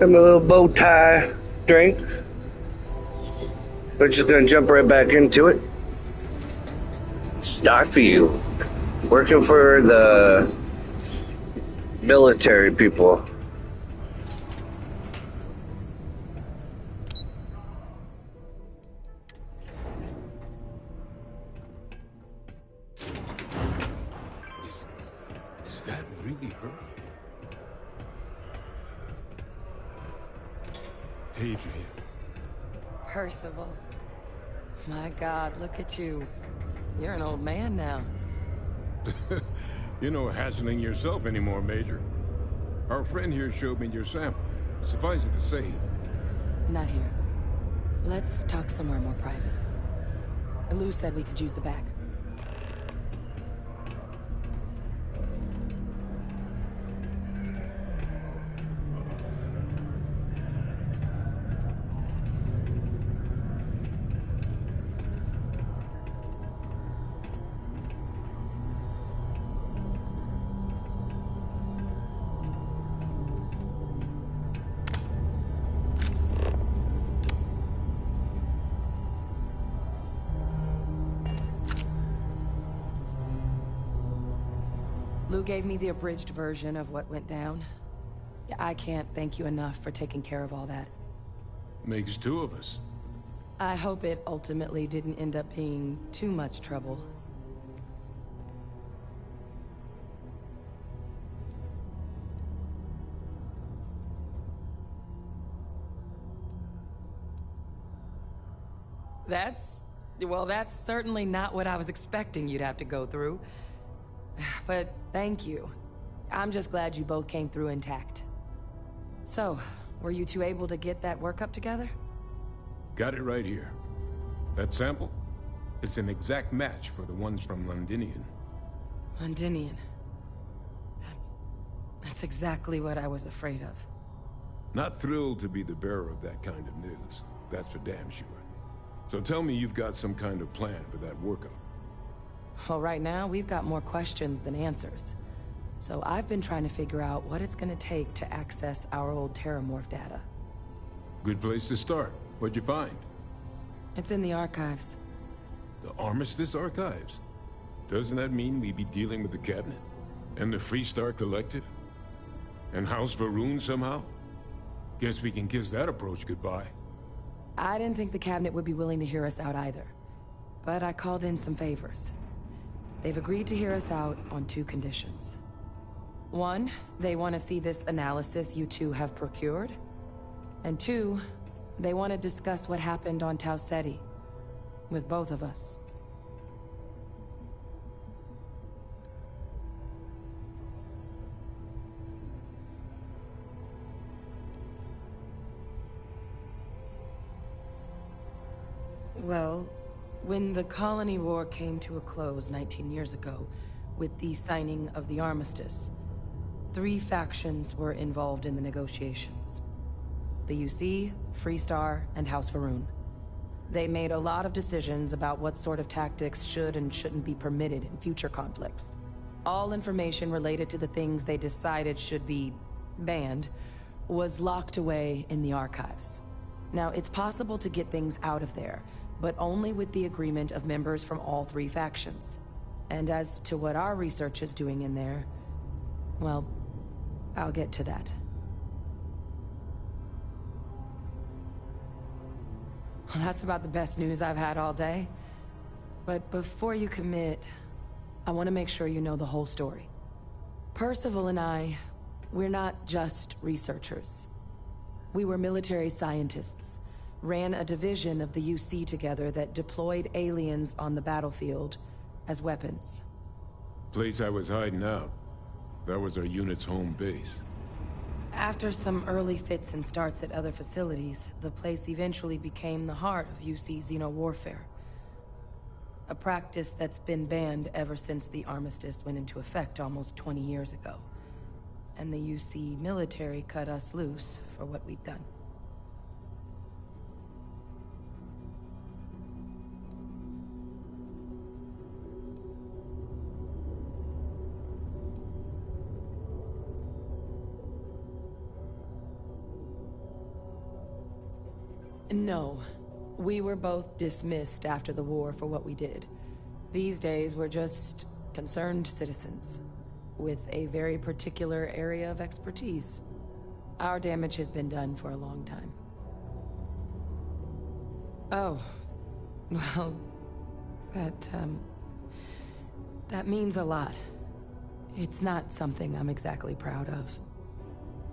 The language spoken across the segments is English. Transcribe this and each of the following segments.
Give me a little bow tie drink. We're just gonna jump right back into it. Starfield. Working for the military people. Is that really her? Adrian. Percival. My God, look at you. You're an old man now. You're no hassling yourself anymore, Major. Our friend here showed me your sample. Suffice it to say... Not here. Let's talk somewhere more private. Lou said we could use the back. Lou gave me the abridged version of what went down. I can't thank you enough for taking care of all that. Makes two of us. I hope it ultimately didn't end up being too much trouble. Well, that's certainly not what I was expecting you'd have to go through. But thank you. I'm just glad you both came through intact. So, were you two able to get that workup together? Got it right here. That sample? It's an exact match for the ones from Londinian. Londinian. That's exactly what I was afraid of. Not thrilled to be the bearer of that kind of news. That's for damn sure. So tell me you've got some kind of plan for that workup. Well, right now, we've got more questions than answers. So I've been trying to figure out what it's gonna take to access our old Terramorph data. Good place to start. What'd you find? It's in the archives. The Armistice Archives? Doesn't that mean we be dealing with the Cabinet? And the Freestar Collective? And House Varun somehow? Guess we can kiss that approach goodbye. I didn't think the Cabinet would be willing to hear us out either. But I called in some favors. They've agreed to hear us out on two conditions. One, they want to see this analysis you two have procured. And two, they want to discuss what happened on Tau Ceti. With both of us. Well, when the colony war came to a close 19 years ago, with the signing of the armistice, 3 factions were involved in the negotiations. The UC, Freestar, and House Varun. They made a lot of decisions about what sort of tactics should and shouldn't be permitted in future conflicts. All information related to the things they decided should be banned was locked away in the archives. Now, it's possible to get things out of there, but only with the agreement of members from all 3 factions. And as to what our research is doing in there, well, I'll get to that. Well, that's about the best news I've had all day. But before you commit, I want to make sure you know the whole story. Percival and I, we're not just researchers. We were military scientists, ran a division of the UC together that deployed aliens on the battlefield as weapons. Place I was hiding out. That was our unit's home base. After some early fits and starts at other facilities, the place eventually became the heart of UC xeno-warfare. A practice that's been banned ever since the armistice went into effect almost 20 years ago. And the UC military cut us loose for what we'd done. No. We were both dismissed after the war for what we did. These days, we're just concerned citizens with a very particular area of expertise. Our damage has been done for a long time. Oh. Well, that means a lot. It's not something I'm exactly proud of.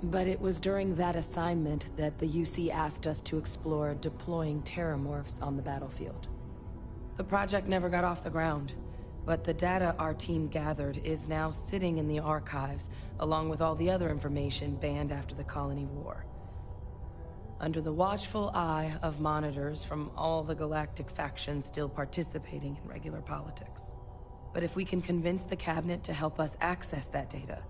But it was during that assignment that the UC asked us to explore deploying terramorphs on the battlefield. The project never got off the ground, but the data our team gathered is now sitting in the archives, along with all the other information banned after the Colony War. Under the watchful eye of monitors from all the galactic factions still participating in regular politics. But if we can convince the cabinet to help us access that data,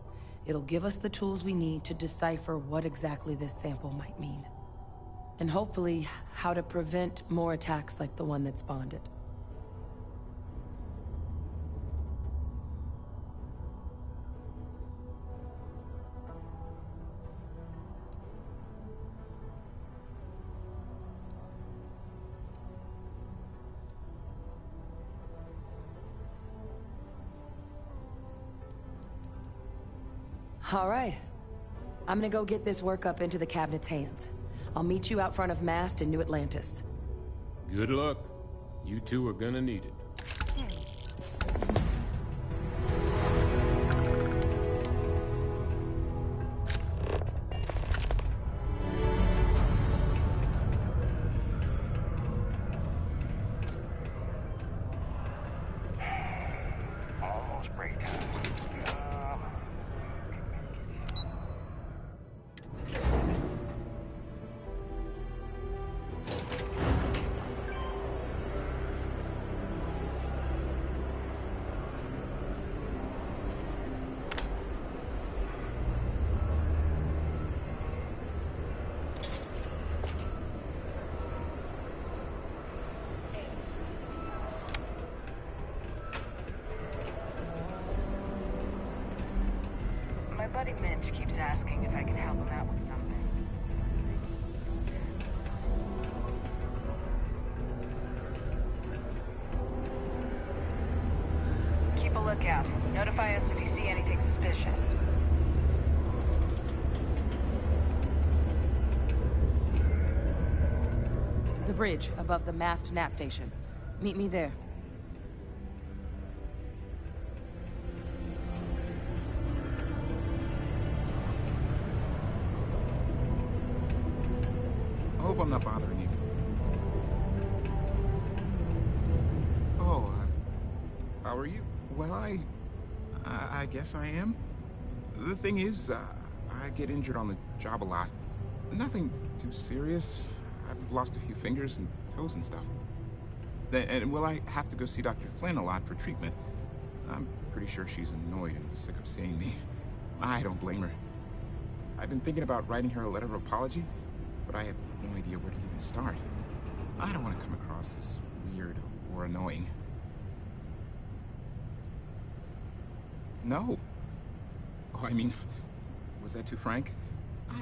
it'll give us the tools we need to decipher what exactly this sample might mean. And hopefully, how to prevent more attacks like the one that spawned it. All right. I'm gonna go get this work up into the cabinet's hands. I'll meet you out front of Mast in New Atlantis. Good luck. You two are gonna need it. Almost break time. My buddy Mitch keeps asking if I can help him out with something. Keep a lookout. Notify us if you see anything suspicious. The bridge above the Mast Nat station. Meet me there. I hope I'm not bothering you. Oh, how are you? Well, I guess I am. The thing is, I get injured on the job a lot. Nothing too serious. I've lost a few fingers and toes and stuff. Well, I have to go see Dr. Flynn a lot for treatment. I'm pretty sure she's annoyed and sick of seeing me. I don't blame her. I've been thinking about writing her a letter of apology, but I have no idea where to even start. I don't want to come across as weird or annoying. No. Oh, I mean, was that too frank?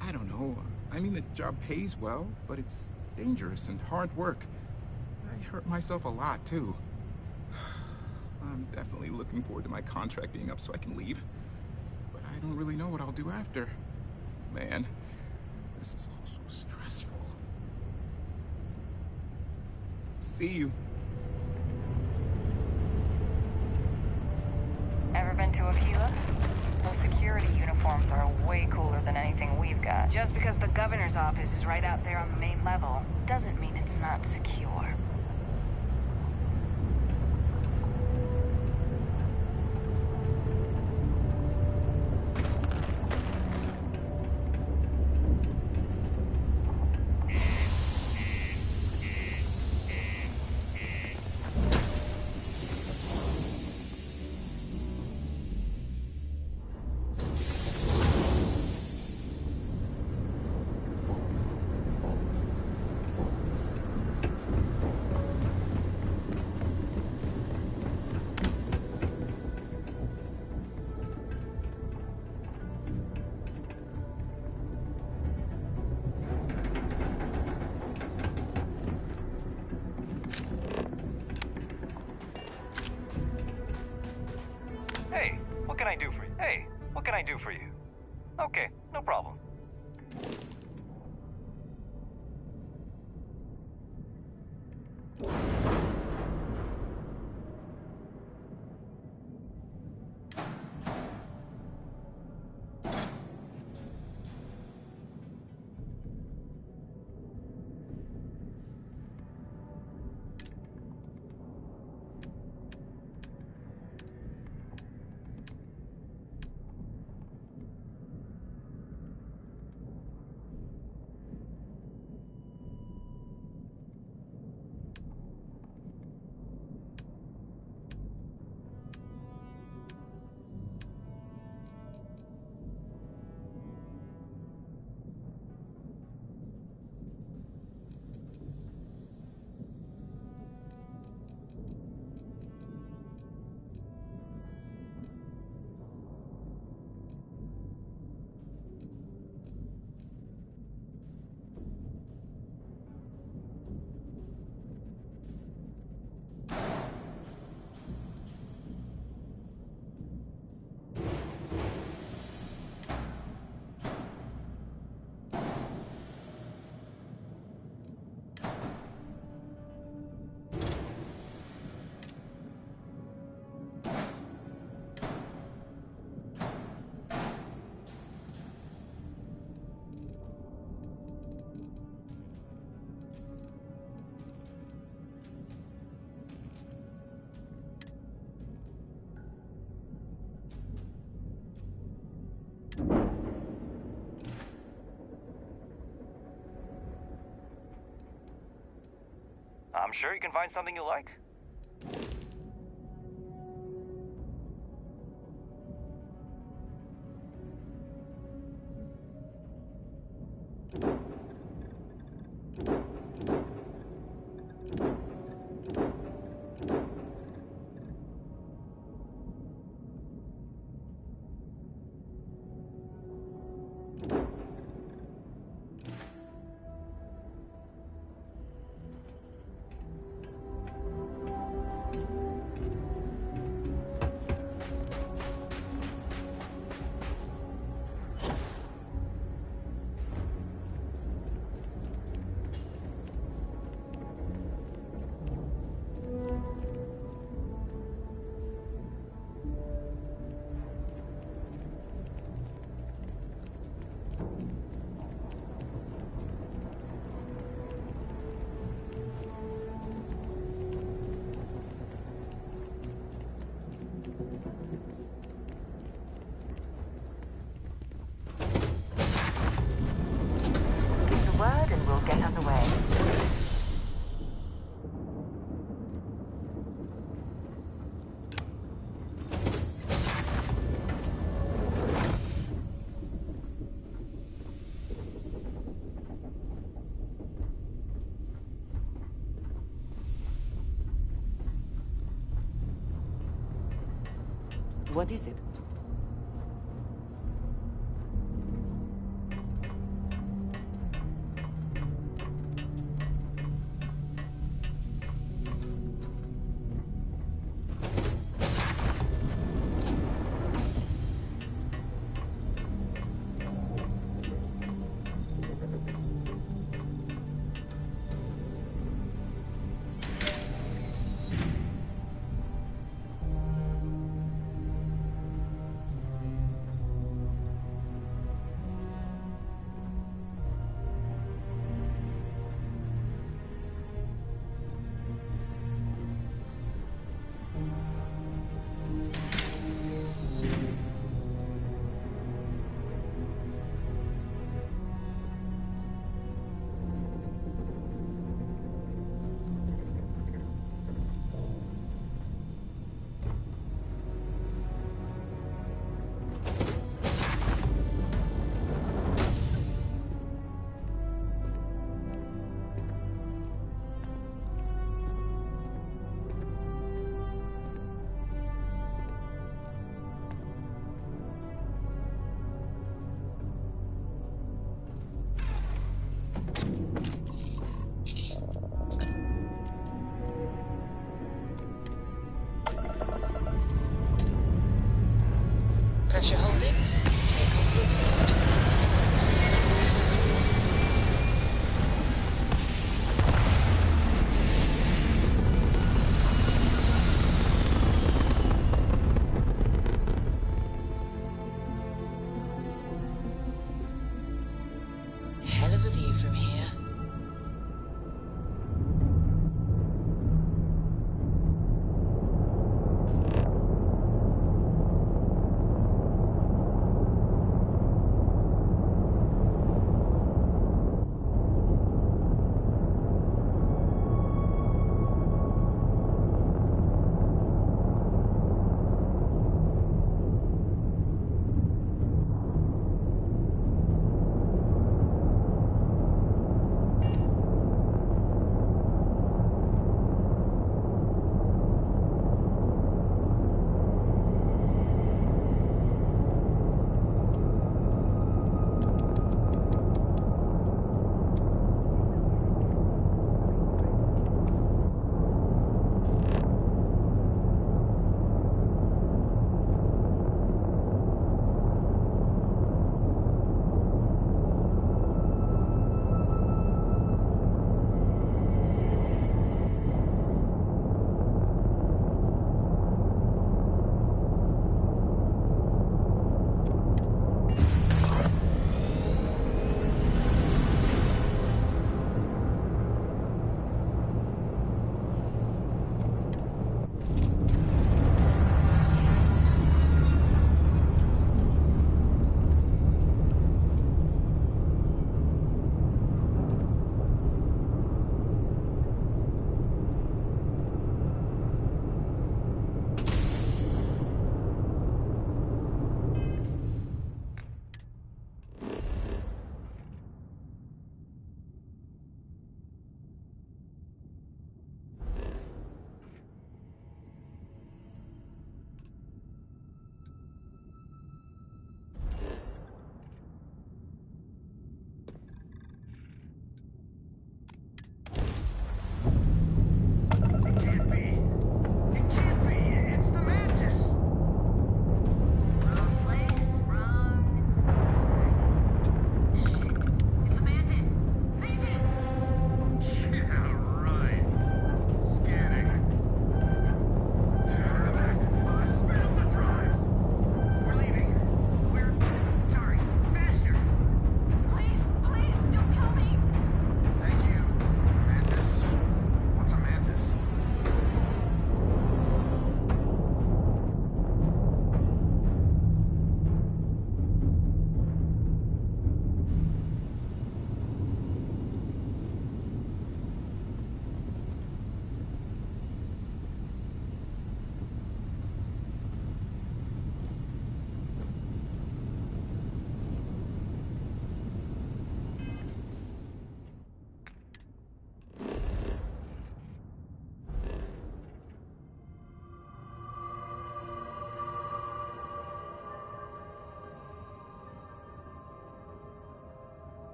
I don't know. I mean, the job pays well, but it's dangerous and hard work. I hurt myself a lot, too. I'm definitely looking forward to my contract being up so I can leave. But I don't really know what I'll do after. Man, this is all so stressful. See you. Ever been to Aquila? Those security uniforms are way cooler than anything we've got. Just because the governor's office is right out there on the main level, doesn't mean it's not secure. I do for you? Hey, what can I do for you? Okay, no problem. I'm sure you can find something you like. Give the word and we'll get underway. What is it? from here.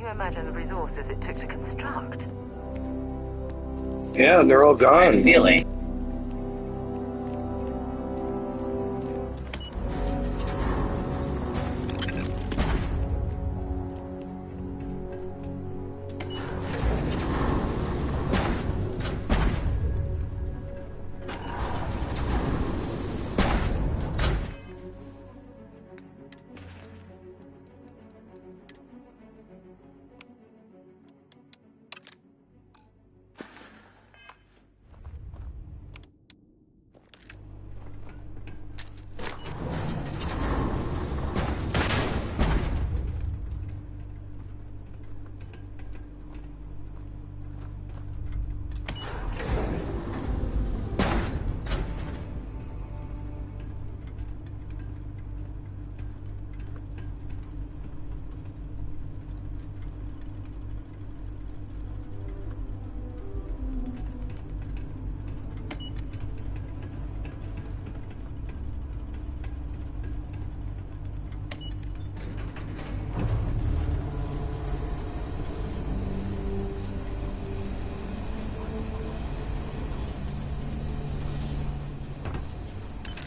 you imagine the resources it took to construct? Yeah, they're all gone. Feeling.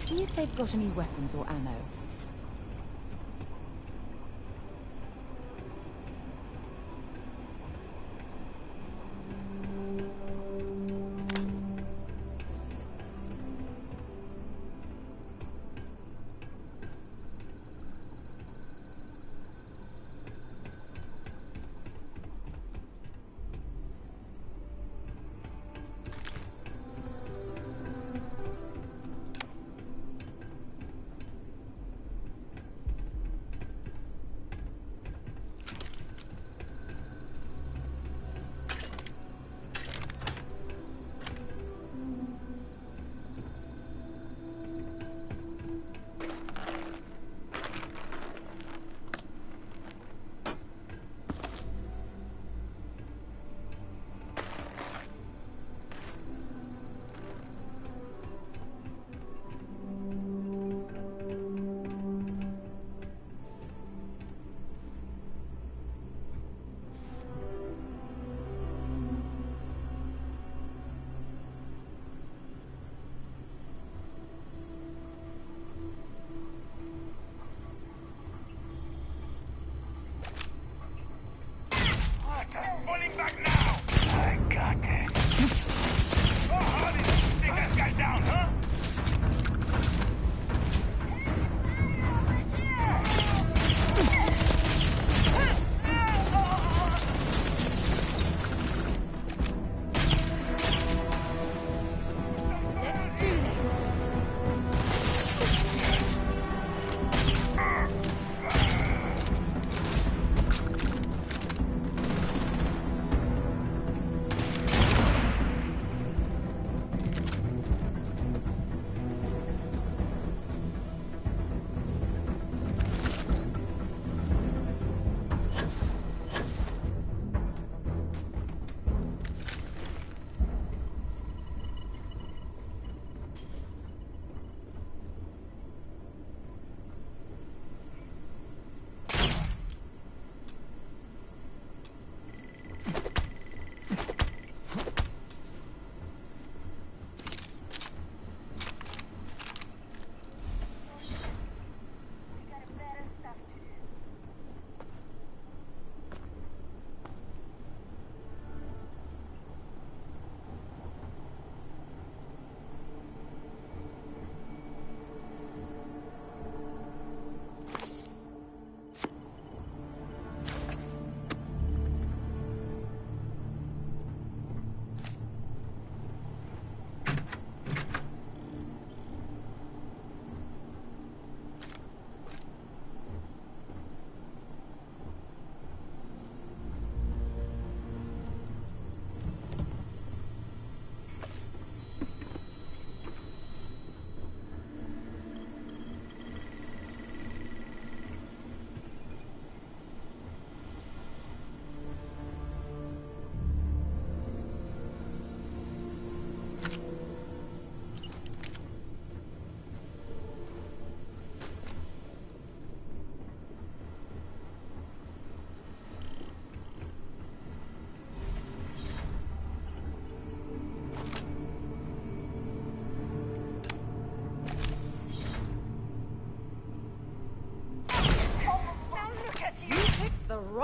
See if they've got any weapons or ammo.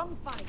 Wrong fight.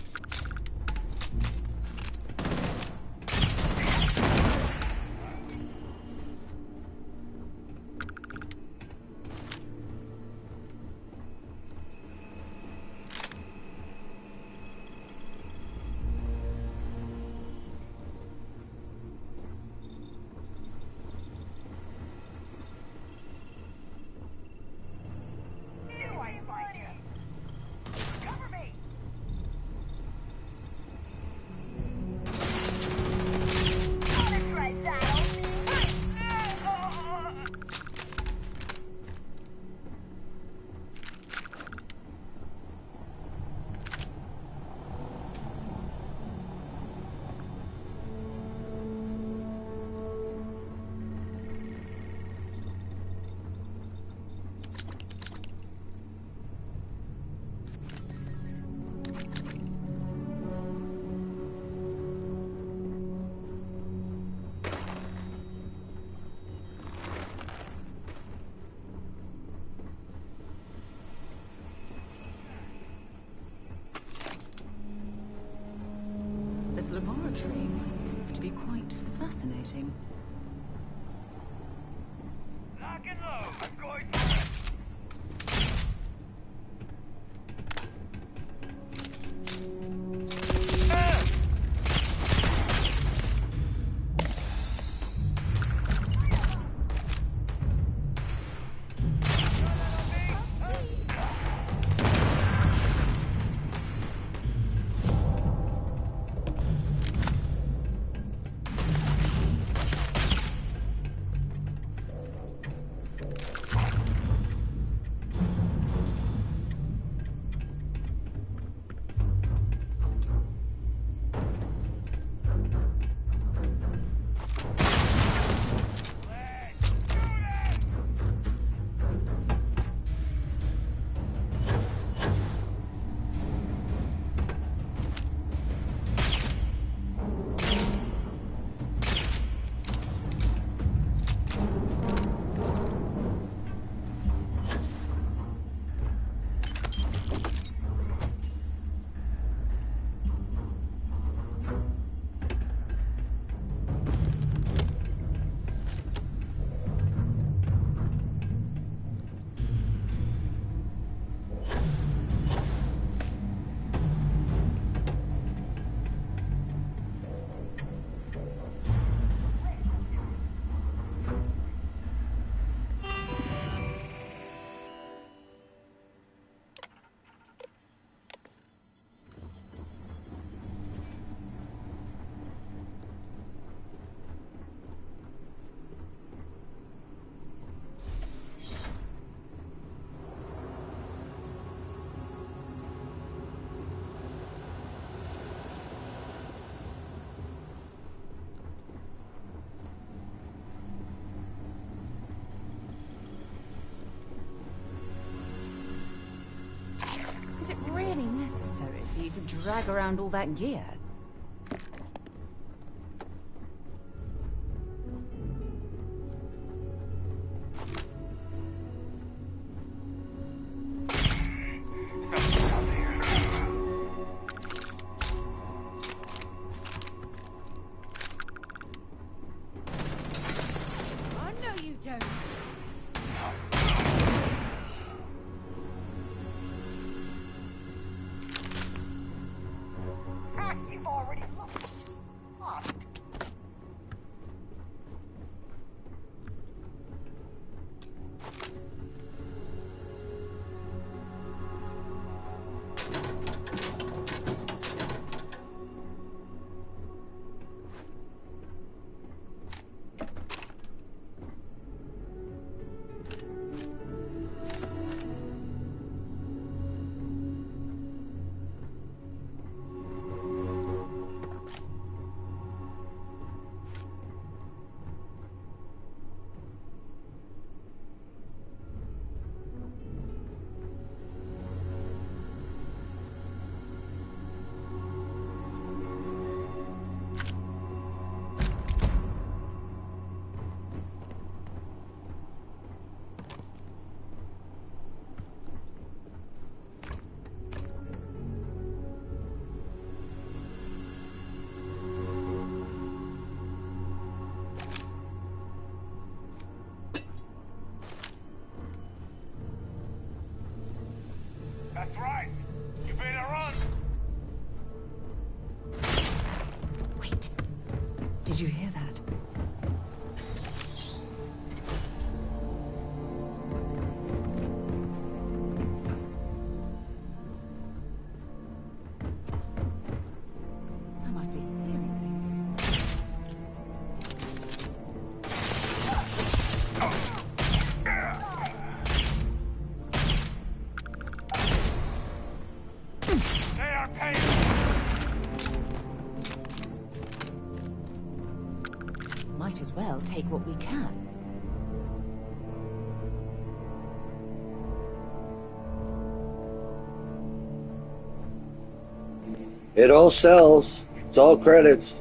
This laboratory might prove to be quite fascinating. Lock and load. I'm going for it. Is it really necessary for you to drag around all that gear? Something's out there. Oh, no, you don't. You've already lost. you hear that? I must be hearing things. They are paying. Might as well take what we can. It all sells. It's all credits.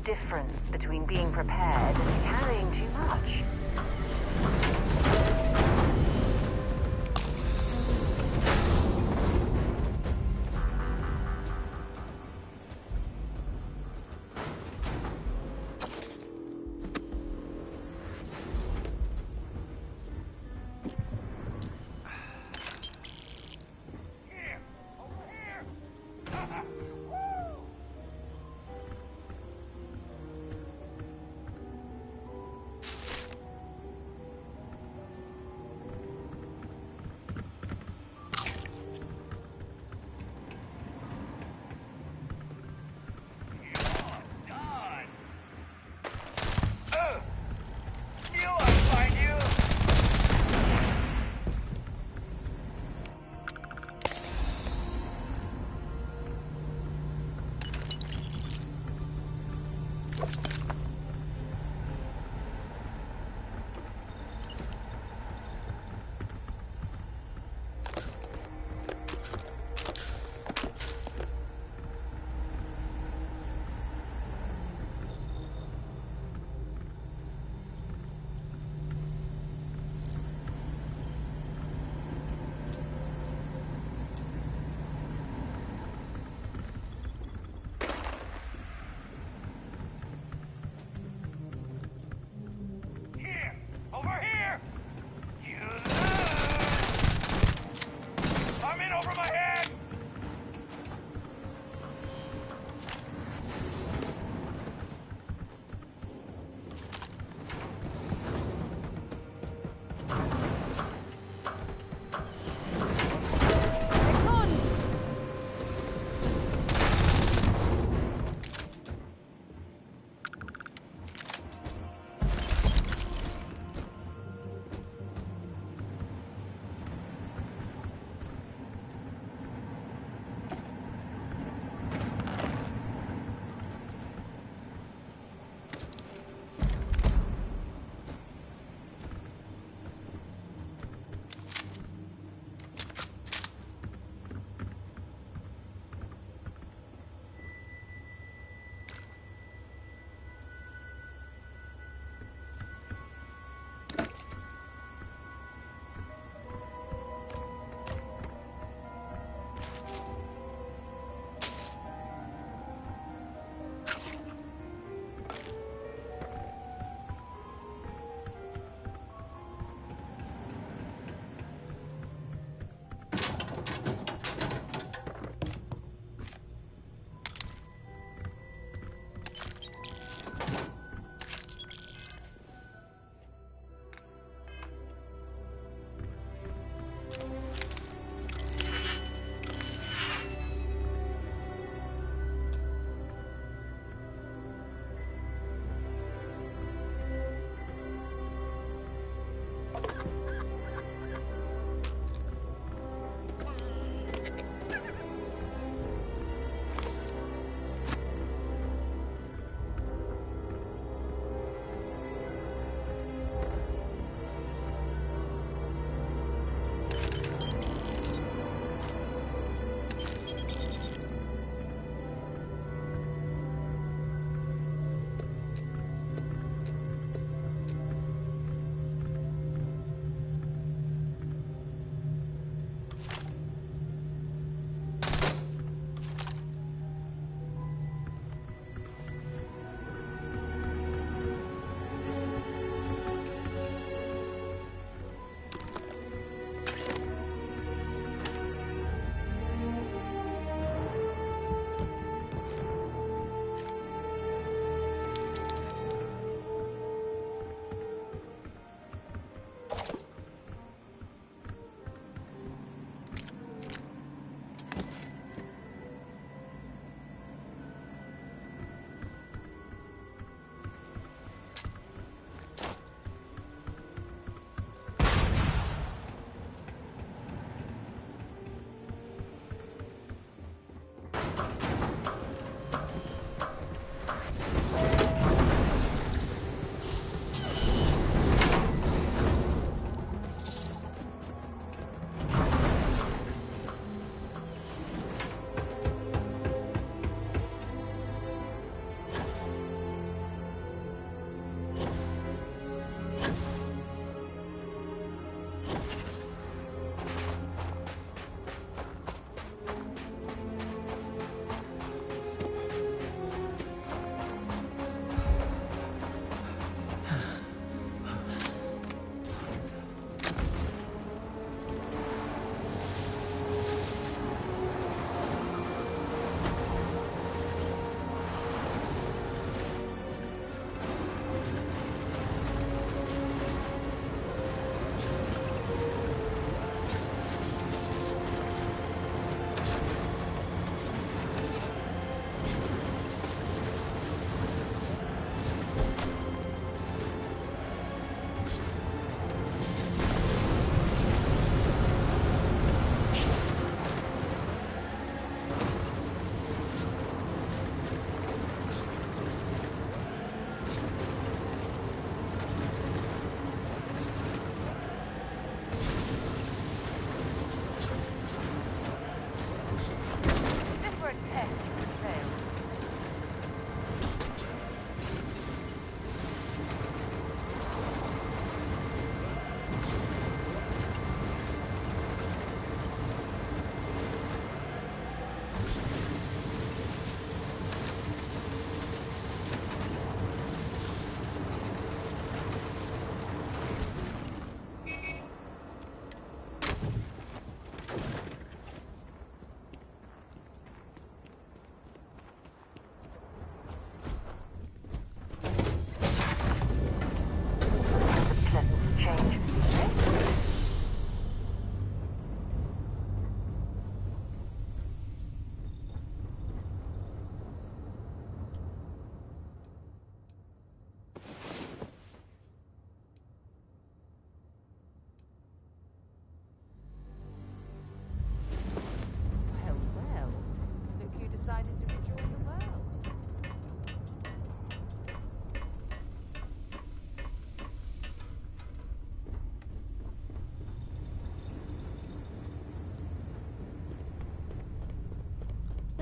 difference between being prepared and carrying too much.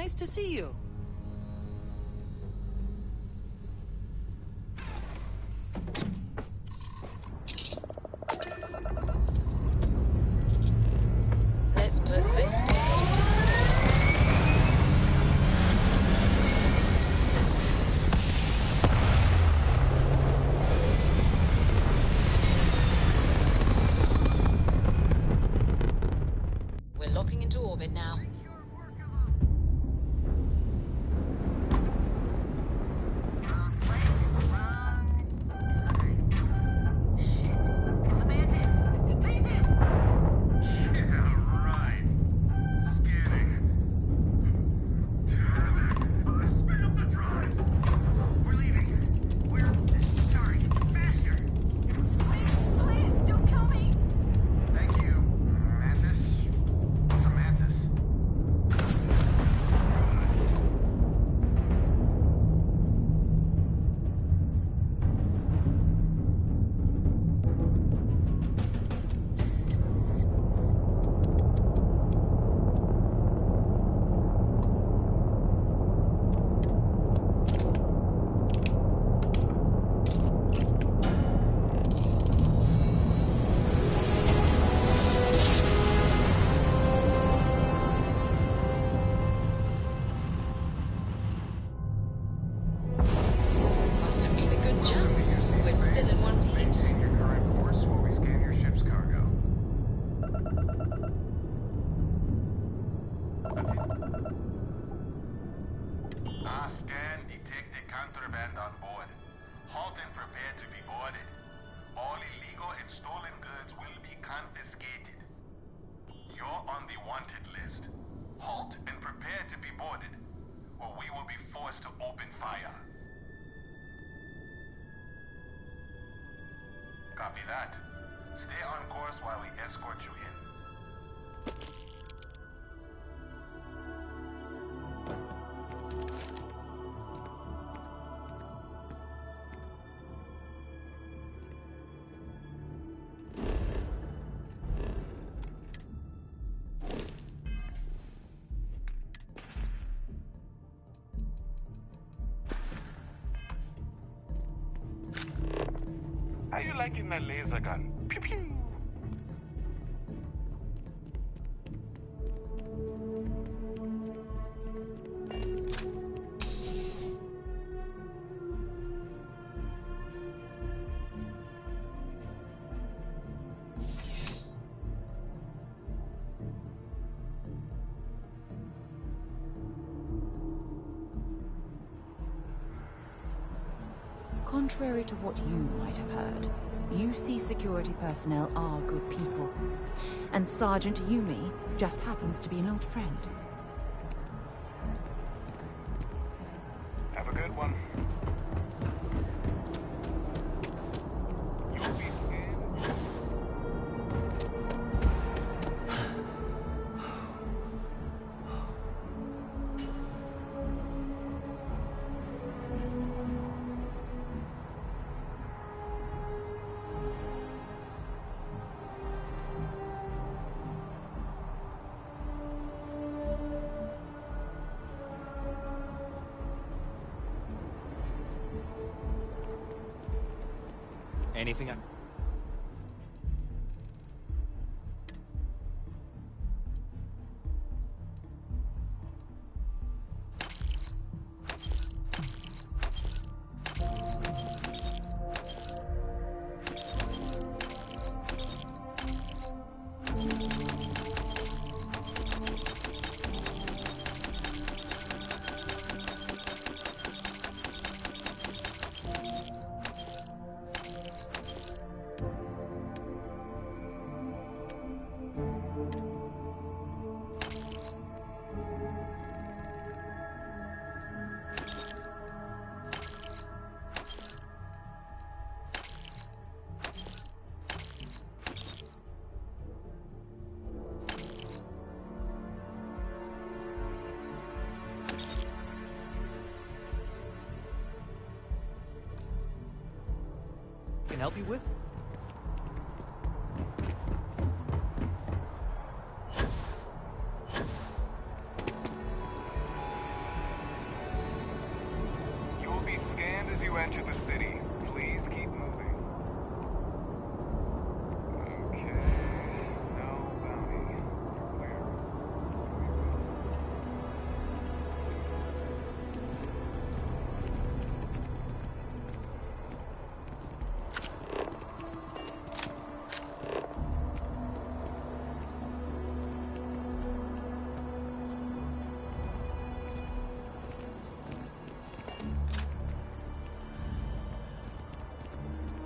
Nice to see you. Let's put this bird to space. We're locking into orbit now. Must have been a good jump. We're still in one piece. Your current course while we scan your ship's cargo. Scan detected contraband on board. Halt and prepare to be boarded. All illegal and stolen goods will be confiscated. You're on the wanted list. Halt and prepare to be boarded, or we will be forced to open fire. Copy that. Stay on course while we escort you in. How you liking that laser gun? Pew pew! Contrary to what you might have heard, UC security personnel are good people. And Sergeant Yumi just happens to be an old friend. Have a good one. You'll be in. Anything I... can help you with? you enter the city, please keep moving. Okay. No bounty. Where?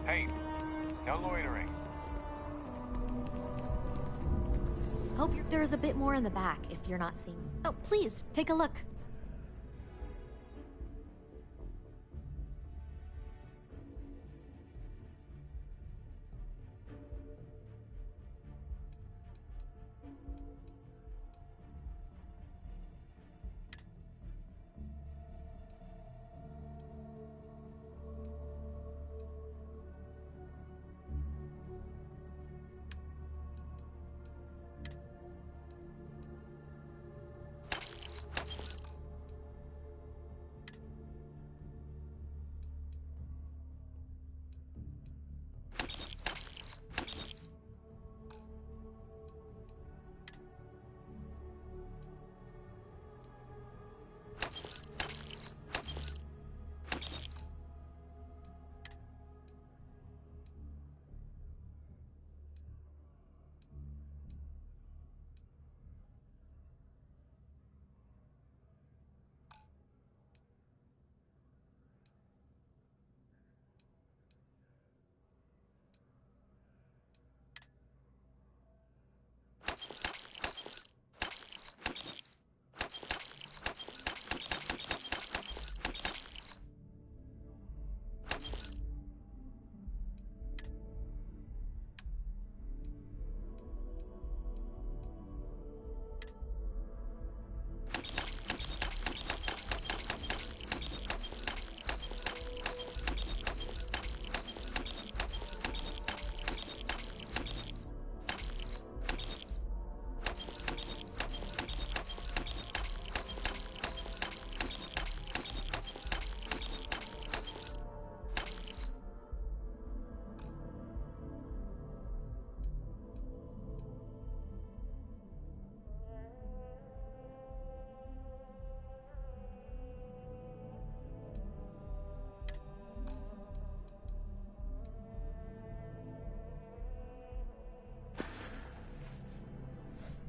Hey, no loitering. There's a bit more in the back if you're not seeing. Oh, please, take a look.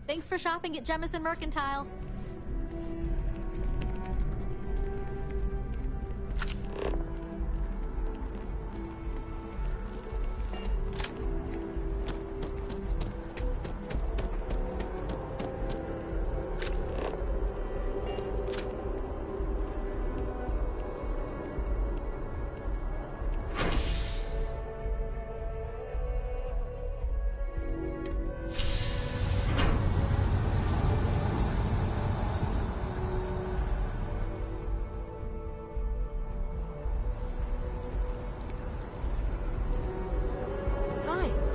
Thanks for shopping at Jemison Mercantile.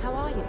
How are you?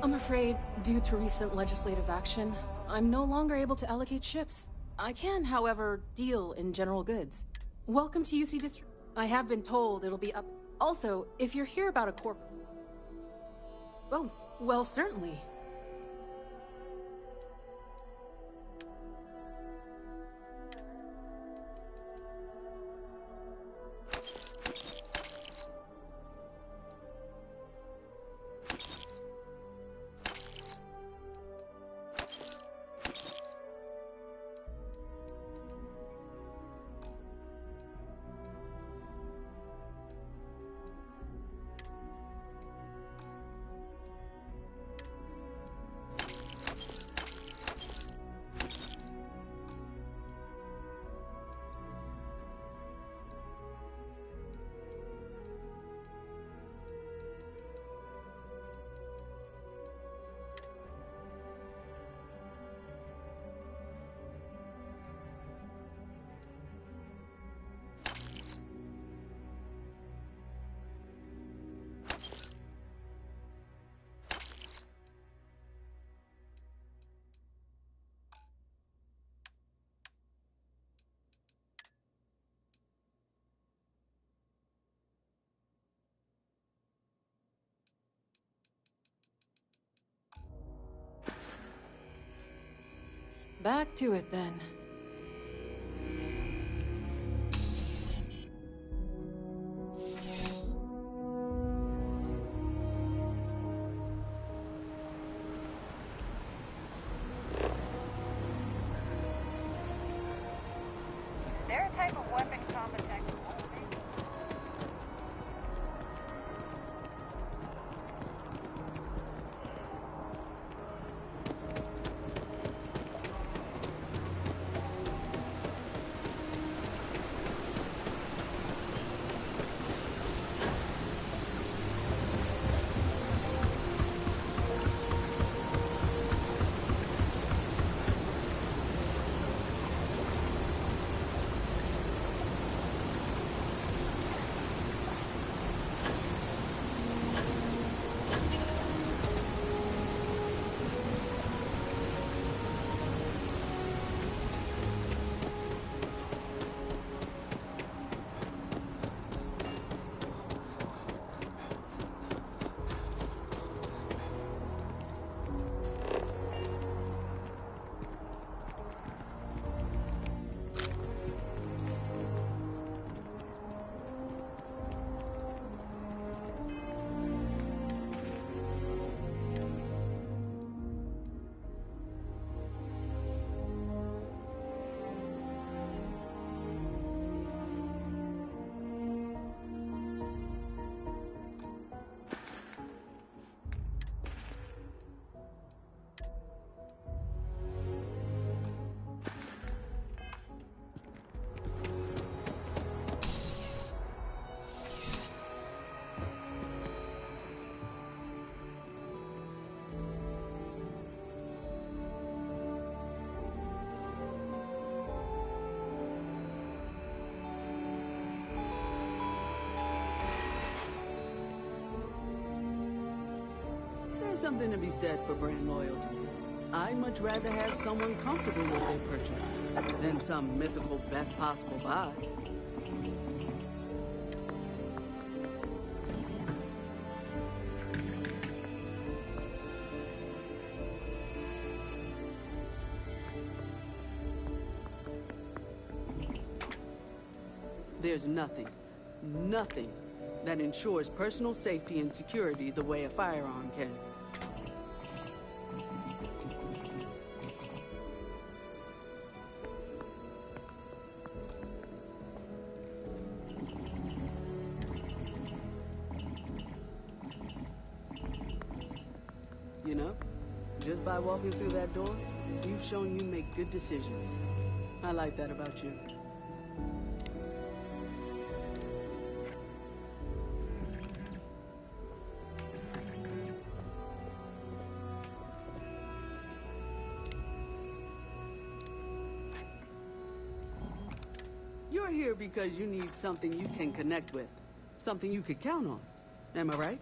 I'm afraid, due to recent legislative action, I'm no longer able to allocate ships. I can, however, deal in general goods. Welcome to UC District. I have been told it'll be up. Also, if you're here about a corp... Oh, well, certainly. Back to it then. Is there a type of weapon combat tech? There's something to be said for brand loyalty. I'd much rather have someone comfortable with their purchase than some mythical best possible buy. There's nothing that ensures personal safety and security the way a firearm can. You know, just by walking through that door, you've shown you make good decisions. I like that about you. You're here because you need something you can connect with. Something you could count on. Am I right?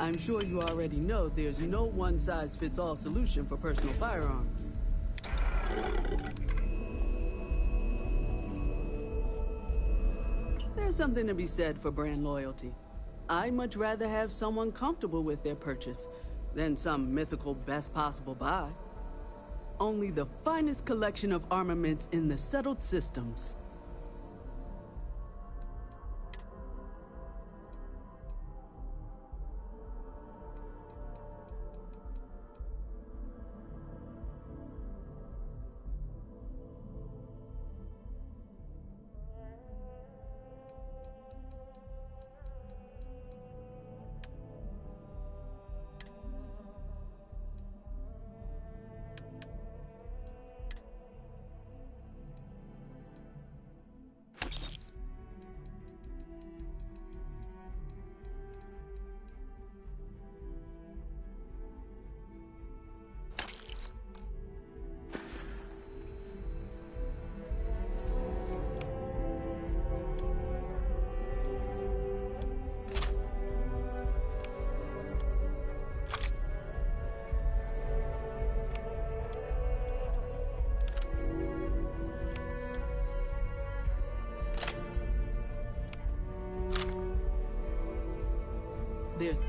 I'm sure you already know there's no one-size-fits-all solution for personal firearms. There's something to be said for brand loyalty. I'd much rather have someone comfortable with their purchase than some mythical best possible buy. Only the finest collection of armaments in the settled systems. There's...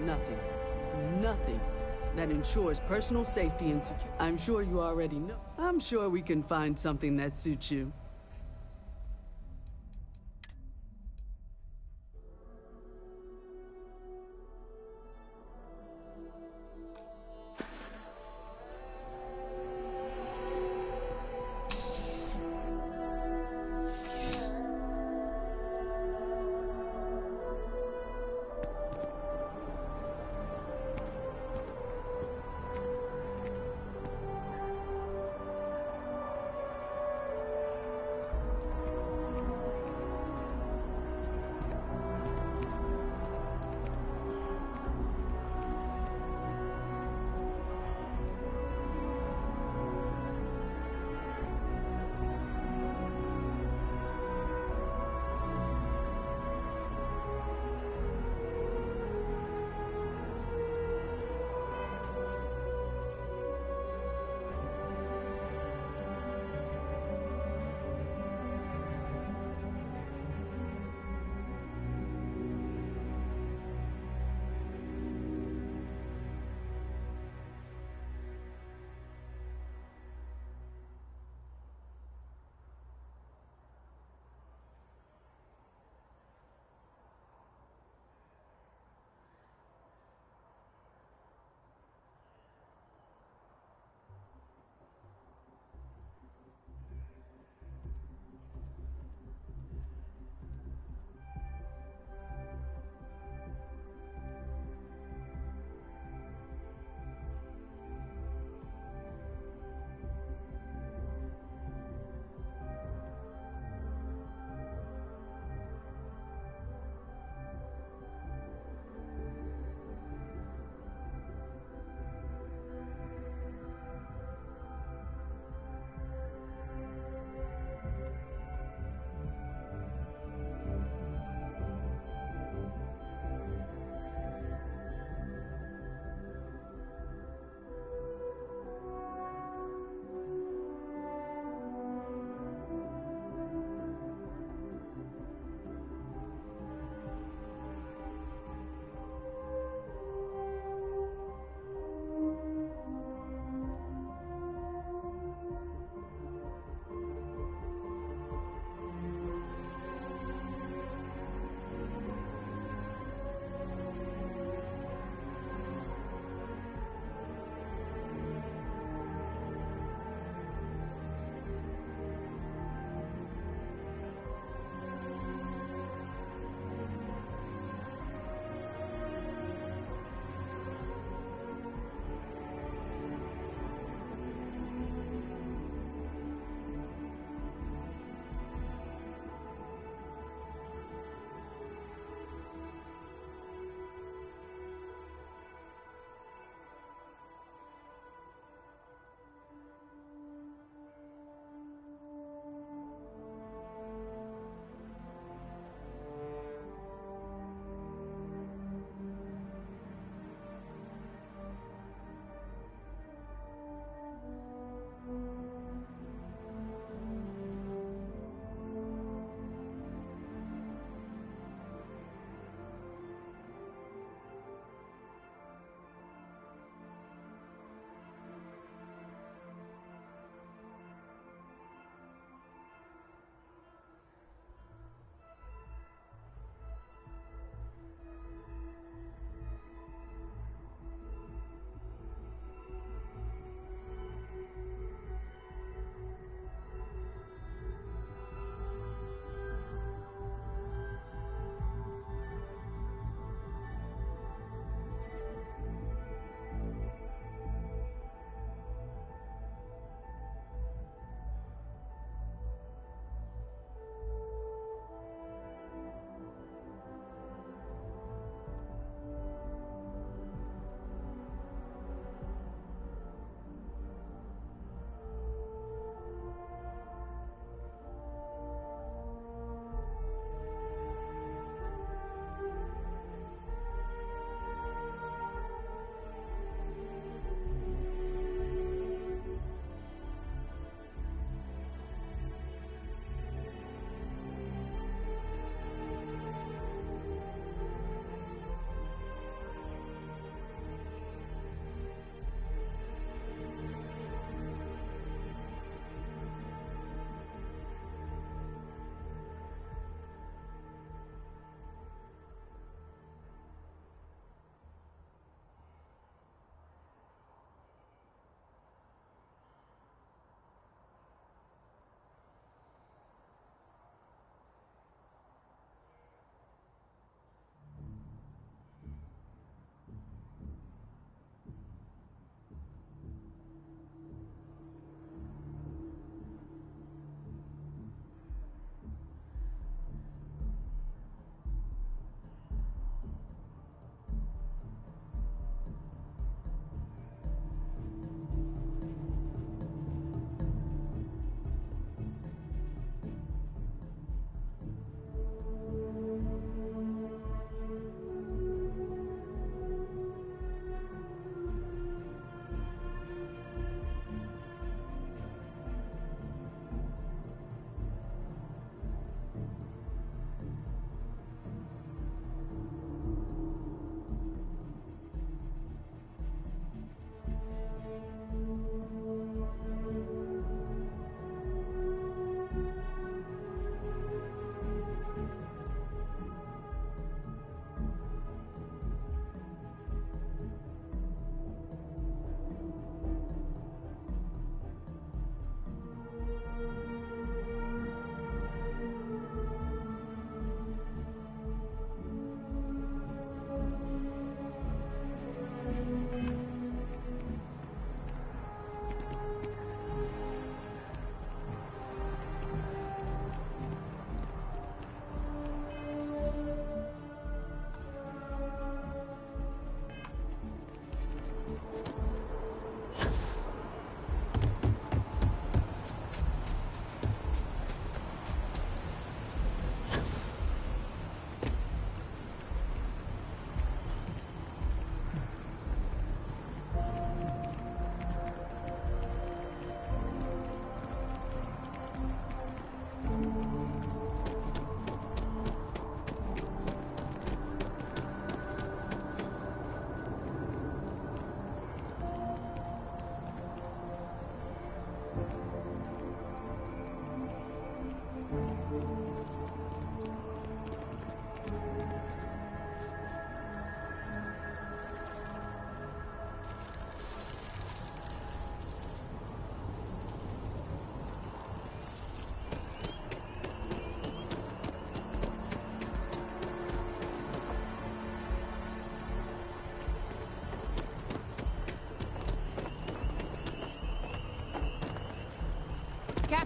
Nothing. Nothing that ensures personal safety and security. I'm sure you already know. I'm sure we can find something that suits you.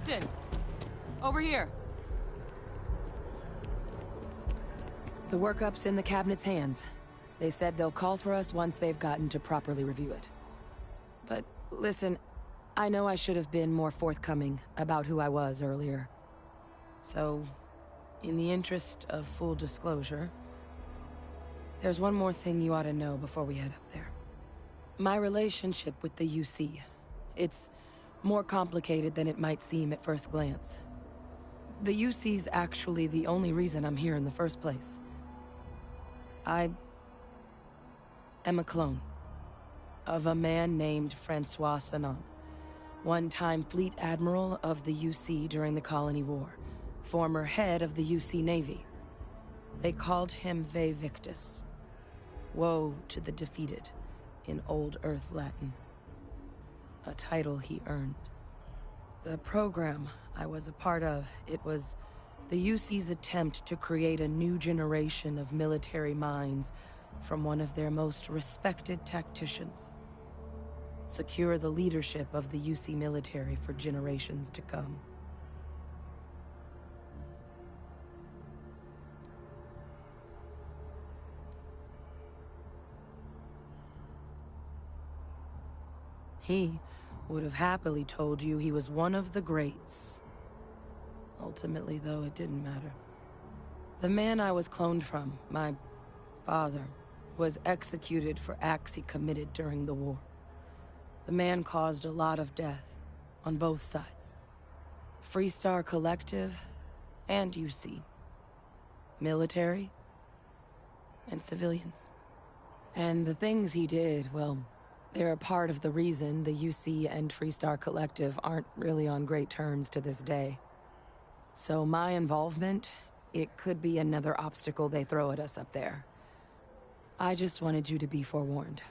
Captain! Over here. The workup's in the Cabinet's hands. They said they'll call for us once they've gotten to properly review it. But listen, I know I should have been more forthcoming about who I was earlier. So, in the interest of full disclosure, there's one more thing you ought to know before we head up there. My relationship with the UC. It's more complicated than it might seem at first glance. The UC's actually the only reason I'm here in the first place. I am a clone of a man named Francois Sanon, one-time fleet admiral of the UC during the Colony War, former head of the UC Navy. They called him Ve Victus, woe to the defeated, in Old Earth Latin. A title he earned. The program I was a part of, it was the UC's attempt to create a new generation of military minds from one of their most respected tacticians. Secure the leadership of the UC military for generations to come. He would have happily told you he was one of the greats. Ultimately, though, it didn't matter. The man I was cloned from, my father, was executed for acts he committed during the war. The man caused a lot of death, on both sides. Freestar Collective and UC. Military and civilians. And the things he did, well, they're a part of the reason the UC and Freestar Collective aren't really on great terms to this day. So my involvement, it could be another obstacle they throw at us up there. I just wanted you to be forewarned.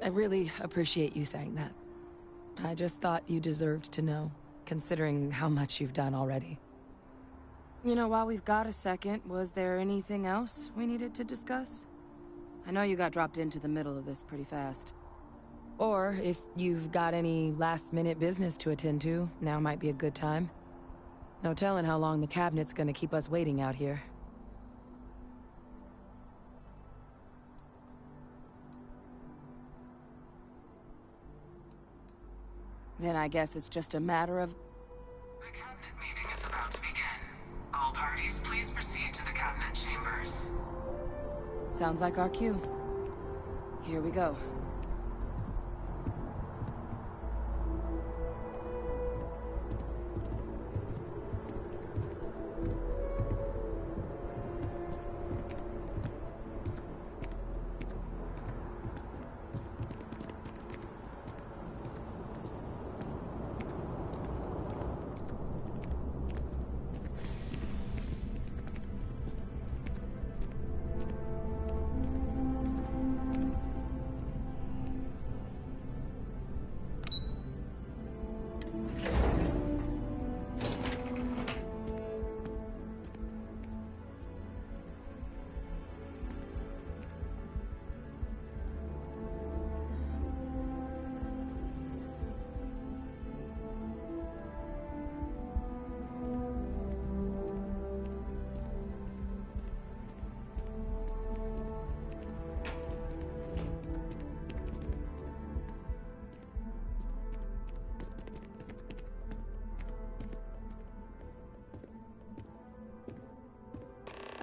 I really appreciate you saying that. I just thought you deserved to know, considering how much you've done already. You know, while we've got a second, was there anything else we needed to discuss? I know you got dropped into the middle of this pretty fast. Or, if you've got any last-minute business to attend to, now might be a good time. No telling how long the Cabinet's gonna keep us waiting out here. Then I guess it's just a matter of... The Cabinet meeting is about to begin. All parties, please proceed to the Cabinet chambers. Sounds like our cue. Here we go.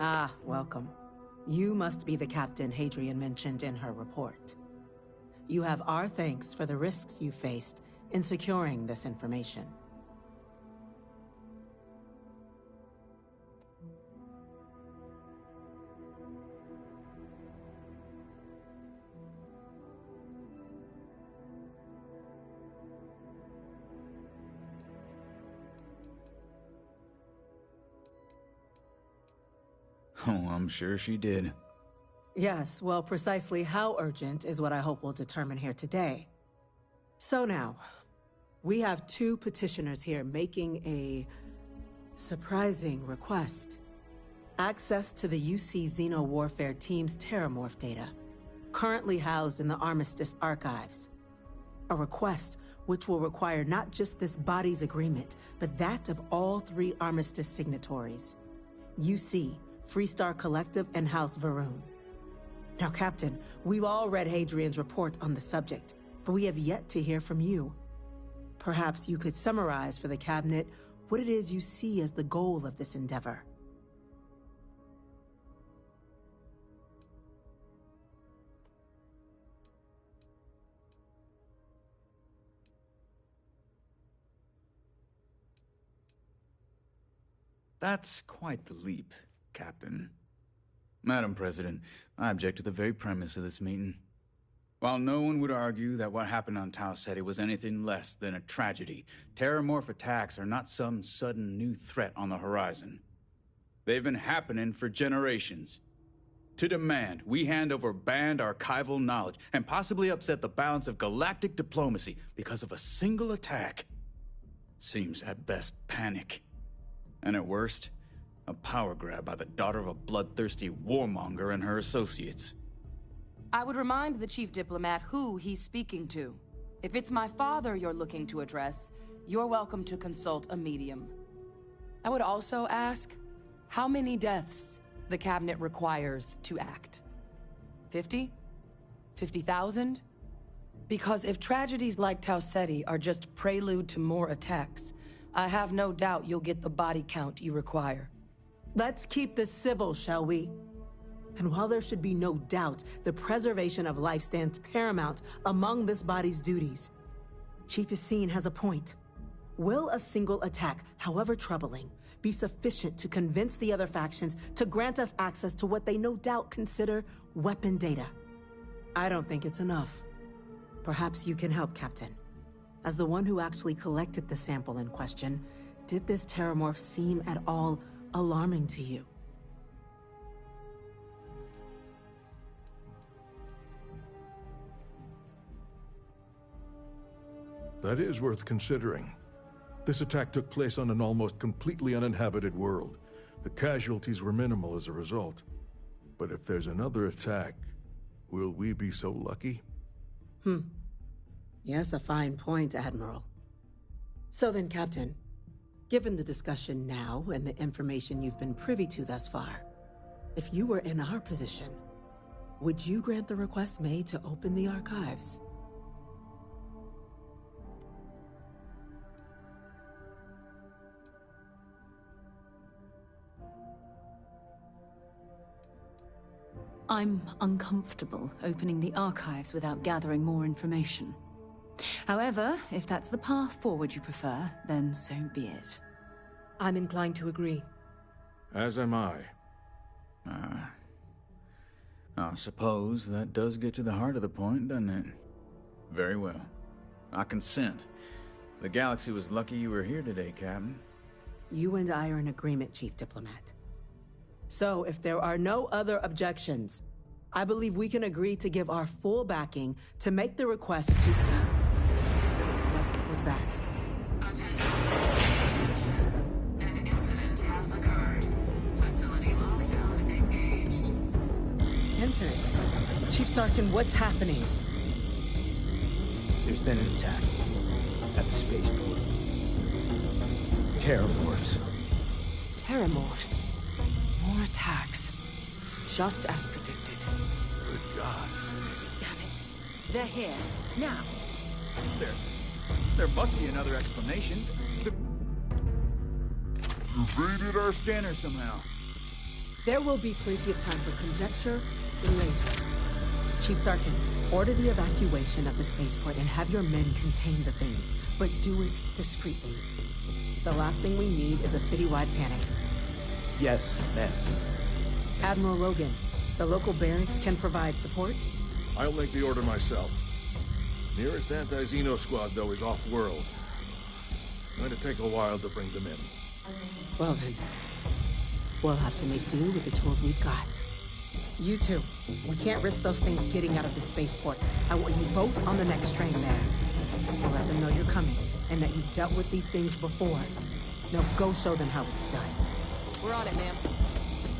Ah, welcome. You must be the captain Hadrian mentioned in her report. You have our thanks for the risks you faced in securing this information. Oh, I'm sure she did. Yes, well, precisely how urgent is what I hope we'll determine here today. So now, we have two petitioners here making a surprising request. Access to the UC Xeno Warfare Team's Terramorph data, currently housed in the Armistice archives. A request which will require not just this body's agreement, but that of all three Armistice signatories. UC, Freestar Collective, and House Varun. Now, Captain, we've all read Hadrian's report on the subject, but we have yet to hear from you. Perhaps you could summarize for the Cabinet what it is you see as the goal of this endeavor. That's quite the leap, Captain. Madam President, I object to the very premise of this meeting. While no one would argue that what happened on Tau Ceti was anything less than a tragedy, Terramorph attacks are not some sudden new threat on the horizon. They've been happening for generations. To demand we hand over banned archival knowledge and possibly upset the balance of galactic diplomacy because of a single attack seems at best panic. And at worst, a power grab by the daughter of a bloodthirsty warmonger and her associates. I would remind the chief diplomat who he's speaking to. If it's my father you're looking to address, you're welcome to consult a medium. I would also ask how many deaths the Cabinet requires to act. 50? 50,000? Because if tragedies like Tau Ceti are just prelude to more attacks, I have no doubt you'll get the body count you require. Let's keep this civil, shall we? And while there should be no doubt the preservation of life stands paramount among this body's duties, Chief Yassine has a point. Will a single attack, however troubling, be sufficient to convince the other factions to grant us access to what they no doubt consider weapon data? I don't think it's enough. Perhaps you can help, Captain. As the one who actually collected the sample in question, did this Terramorph seem at all alarming to you? That is worth considering. This attack took place on an almost completely uninhabited world. The casualties were minimal as a result. But if there's another attack, will we be so lucky? Yes, a fine point, Admiral. So then, Captain, given the discussion now and the information you've been privy to thus far, if you were in our position, would you grant the request made to open the archives? I'm uncomfortable opening the archives without gathering more information. However, if that's the path forward you prefer, then so be it. I'm inclined to agree. As am I. I suppose that does get to the heart of the point, doesn't it? Very well. I consent. The galaxy was lucky you were here today, Captain. You and I are in agreement, Chief Diplomat. So, if there are no other objections, I believe we can agree to give our full backing to make the request to... What was that? Attention. An incident has occurred. Facility lockdown engaged. Incident? Chief Sarkin, what's happening? There's been an attack at the spaceport. Terramorphs. Terramorphs. More attacks. Just as predicted. Good God. Damn it. They're here. Now. There must be another explanation. Evaded our scanner somehow. There will be plenty of time for conjecture later. Chief Sarkin, order the evacuation of the spaceport and have your men contain the things, but do it discreetly. The last thing we need is a citywide panic. Yes, ma'am. Admiral Logan, the local barracks can provide support? I'll make the order myself. Nearest anti-Xeno squad, though, is off-world. Going to take a while to bring them in. Well then, we'll have to make do with the tools we've got. You two, we can't risk those things getting out of the spaceport. I want you both on the next train there. coming, and that you've dealt with these things before. Now go show them how it's done. We're on it, ma'am.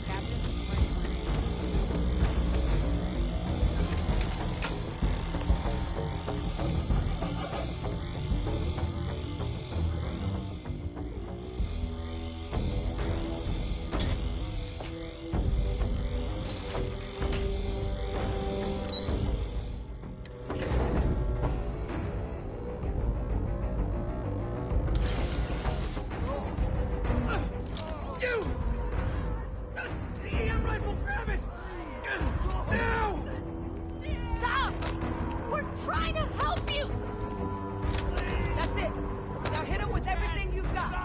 Captain? Stop! We're trying to help you! That's it. Now hit him with everything you've got.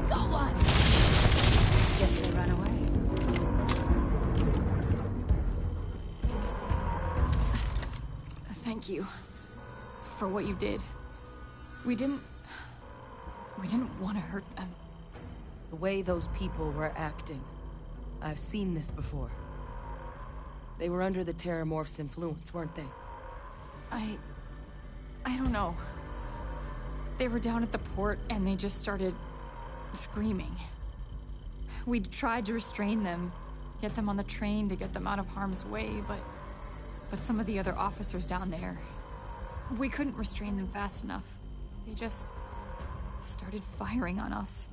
Go on! Guess they ran away. Thank you for what you did. We didn't want to hurt them. The way those people were acting, I've seen this before. They were under the Terramorph's influence, weren't they? I don't know. They were down at the port and they just started screaming. We tried to restrain them, get them on the train to get them out of harm's way, but some of the other officers down there, we couldn't restrain them fast enough. They just started firing on us.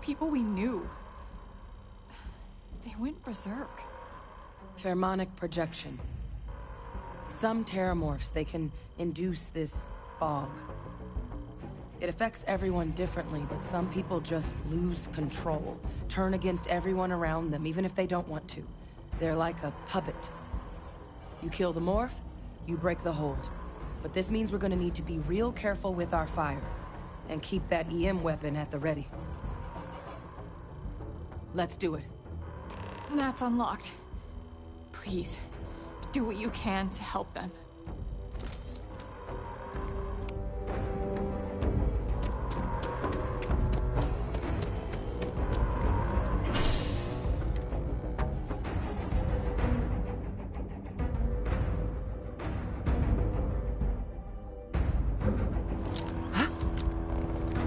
People we knew. They went berserk. Pheromonic projection. Some Terramorphs, they can induce this fog. It affects everyone differently, but some people just lose control, turn against everyone around them, even if they don't want to. They're like a puppet. You kill the morph, you break the hold. But this means we're gonna need to be real careful with our fire, and keep that EM weapon at the ready. Let's do it. That's unlocked. Please, do what you can to help them.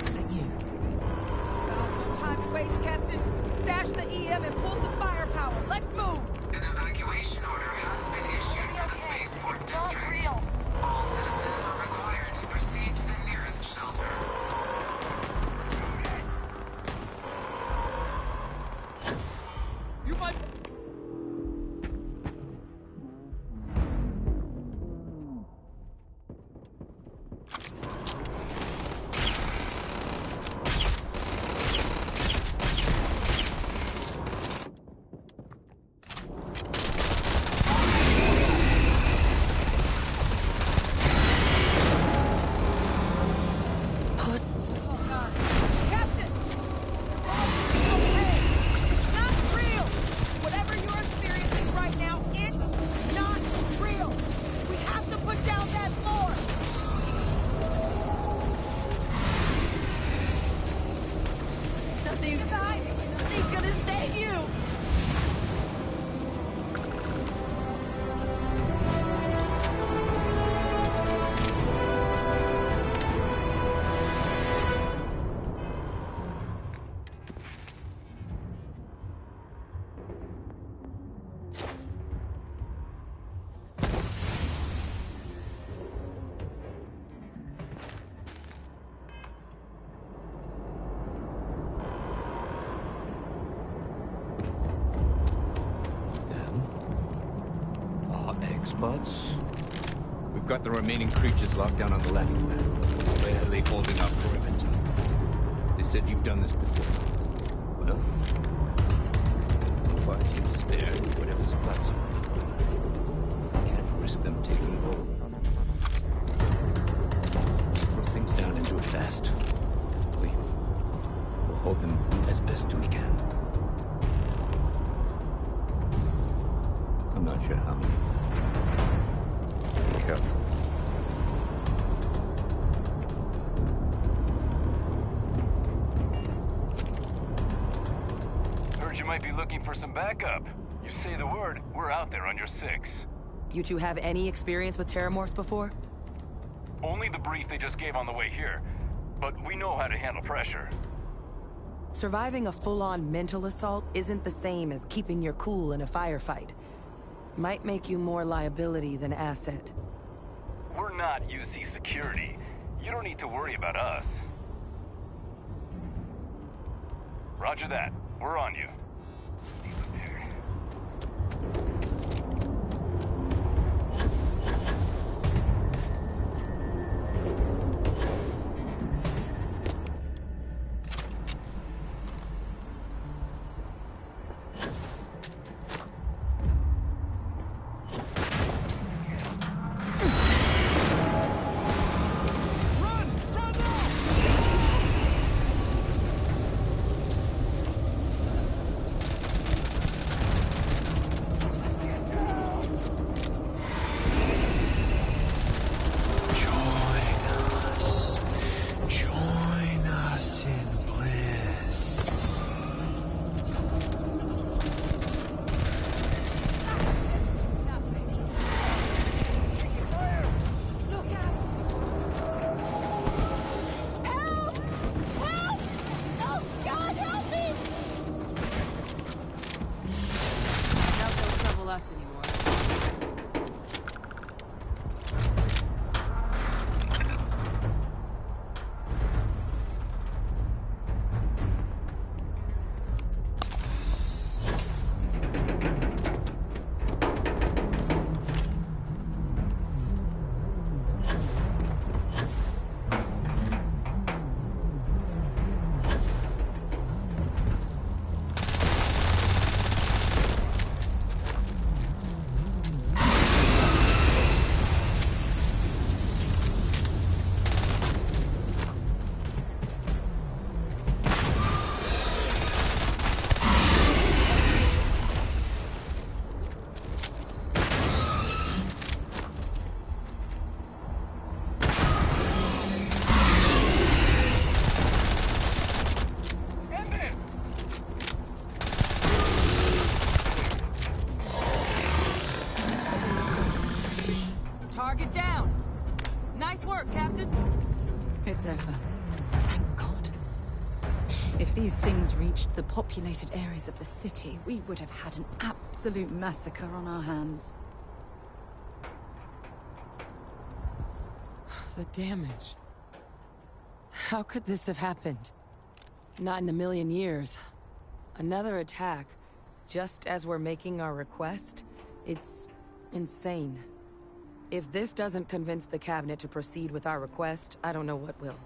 Is that you? No time to waste, Captain. Stash the EM and pull some firepower. Let's move! An evacuation order has been issued for the spaceport district. All citizens are required to proceed to the nearest shelter. You might... Captain! Okay! It's not real! Whatever you're experiencing right now, it's not real! We have to put down that floor! Nothing's gonna save you! Experts? We've got the remaining creatures locked down on the landing pad. Barely holding up perimeter. They said you've done this before. Well, fire team to spare with whatever supplies you need. I can't risk them taking hold. fast. We'll hold them as best we can. I'm not sure how many. Be careful. Heard you might be looking for some backup. You say the word, we're out there on your 6. You two have any experience with terramorphs before? Only the brief they just gave on the way here. But we know how to handle pressure. Surviving a full-on mental assault isn't the same as keeping your cool in a firefight. Might make you more liability than asset. We're not UC security. You don't need to worry about us. Roger that. We're on you. Be prepared. Target down. Nice work, Captain. It's over. Thank God. If these things reached the populated areas of the city, we would have had an absolute massacre on our hands. The damage. How could this have happened? Not in a million years. Another attack, just as we're making our request? It's insane. If this doesn't convince the cabinet to proceed with our request, I don't know what will.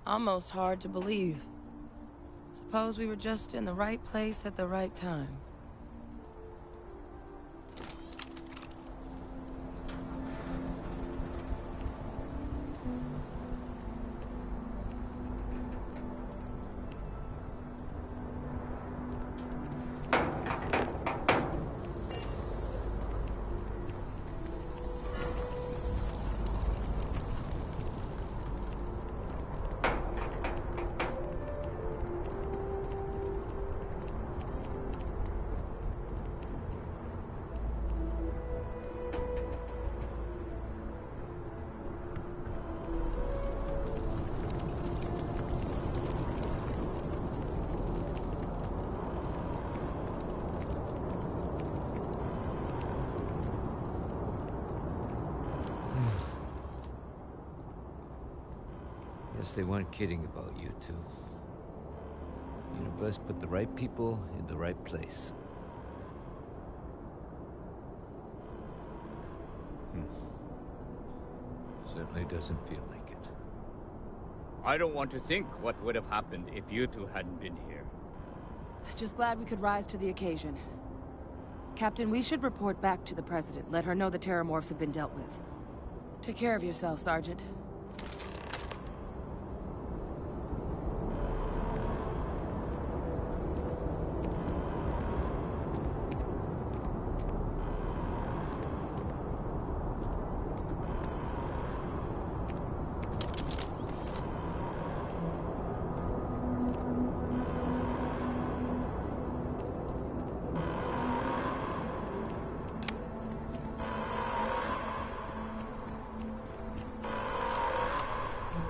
Almost hard to believe. Suppose we were just in the right place at the right time. Guess they weren't kidding about you two. The universe put the right people in the right place. Certainly doesn't feel like it. I don't want to think what would have happened if you two hadn't been here. Just glad we could rise to the occasion. Captain, we should report back to the President. Let her know the terramorphs have been dealt with. Take care of yourself, Sergeant.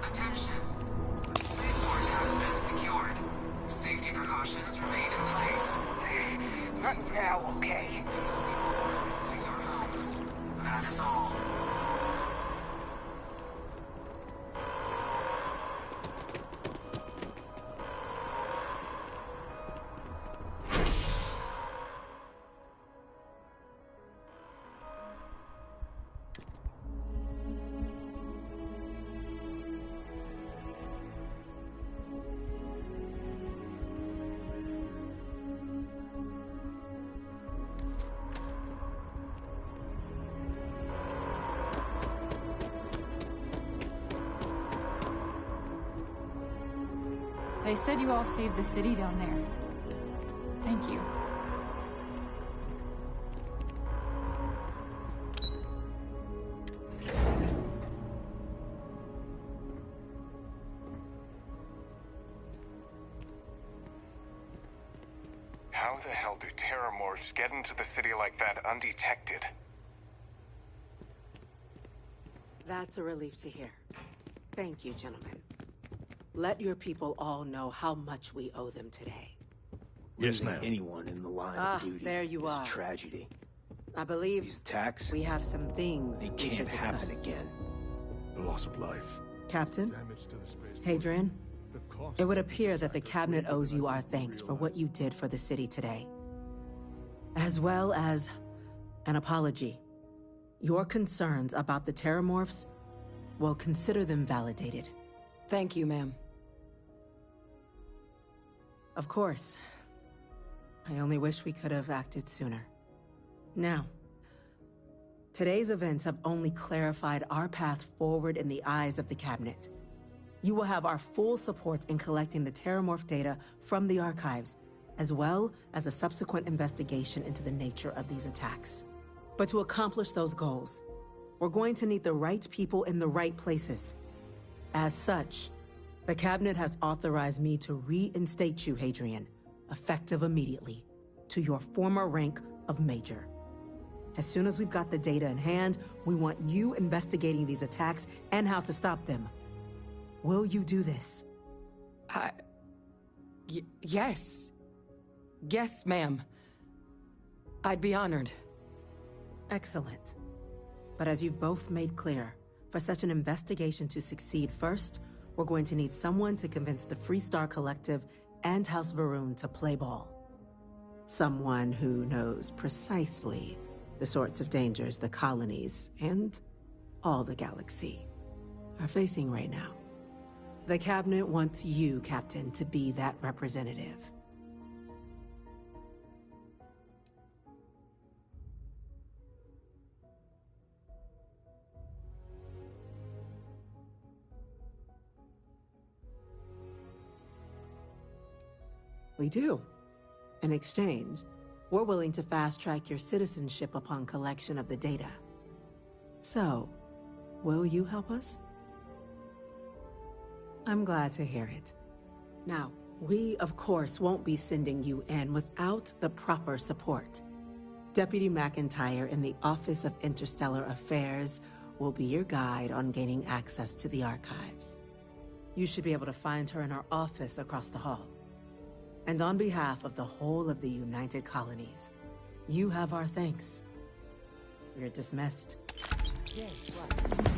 Attention. Spaceport has been secured. Safety precautions remain in place. Not now, okay? Exiting your homes. That is all. They said you all saved the city down there. Thank you. How the hell do terramorphs get into the city like that undetected? That's a relief to hear. Thank you, gentlemen. Let your people all know how much we owe them today. Losing anyone in the line of duty there you is are. a tragedy. I believe These attacks, we have some things they we should can't happen discuss. again. The loss of life. Captain, Damage to the spaceport. Hadrian, The cost it would of this appear that attack the is Cabinet greater owes than you I our think we thanks for what realize. you did for the city today. As well as an apology. Your concerns about the terramorphs, well, consider them validated. Thank you, ma'am. Of course. I only wish we could have acted sooner. Now, today's events have only clarified our path forward in the eyes of the Cabinet. You will have our full support in collecting the terramorph data from the archives, as well as a subsequent investigation into the nature of these attacks. But to accomplish those goals, we're going to need the right people in the right places. As such, the Cabinet has authorized me to reinstate you, Hadrian, effective immediately, to your former rank of Major. As soon as we've got the data in hand, we want you investigating these attacks and how to stop them. Will you do this? Yes. Yes, ma'am. I'd be honored. Excellent. But as you've both made clear, for such an investigation to succeed first, we're going to need someone to convince the Freestar Collective and House Varun to play ball. Someone who knows precisely the sorts of dangers the colonies and all the galaxy are facing right now. The Cabinet wants you, Captain, to be that representative. We do. In exchange, we're willing to fast-track your citizenship upon collection of the data. So, will you help us? I'm glad to hear it. Now, we, of course, won't be sending you in without the proper support. Deputy McIntyre in the Office of Interstellar Affairs will be your guide on gaining access to the archives. You should be able to find her in her office across the hall. And on behalf of the whole of the United Colonies, you have our thanks. You're dismissed. Yes, right.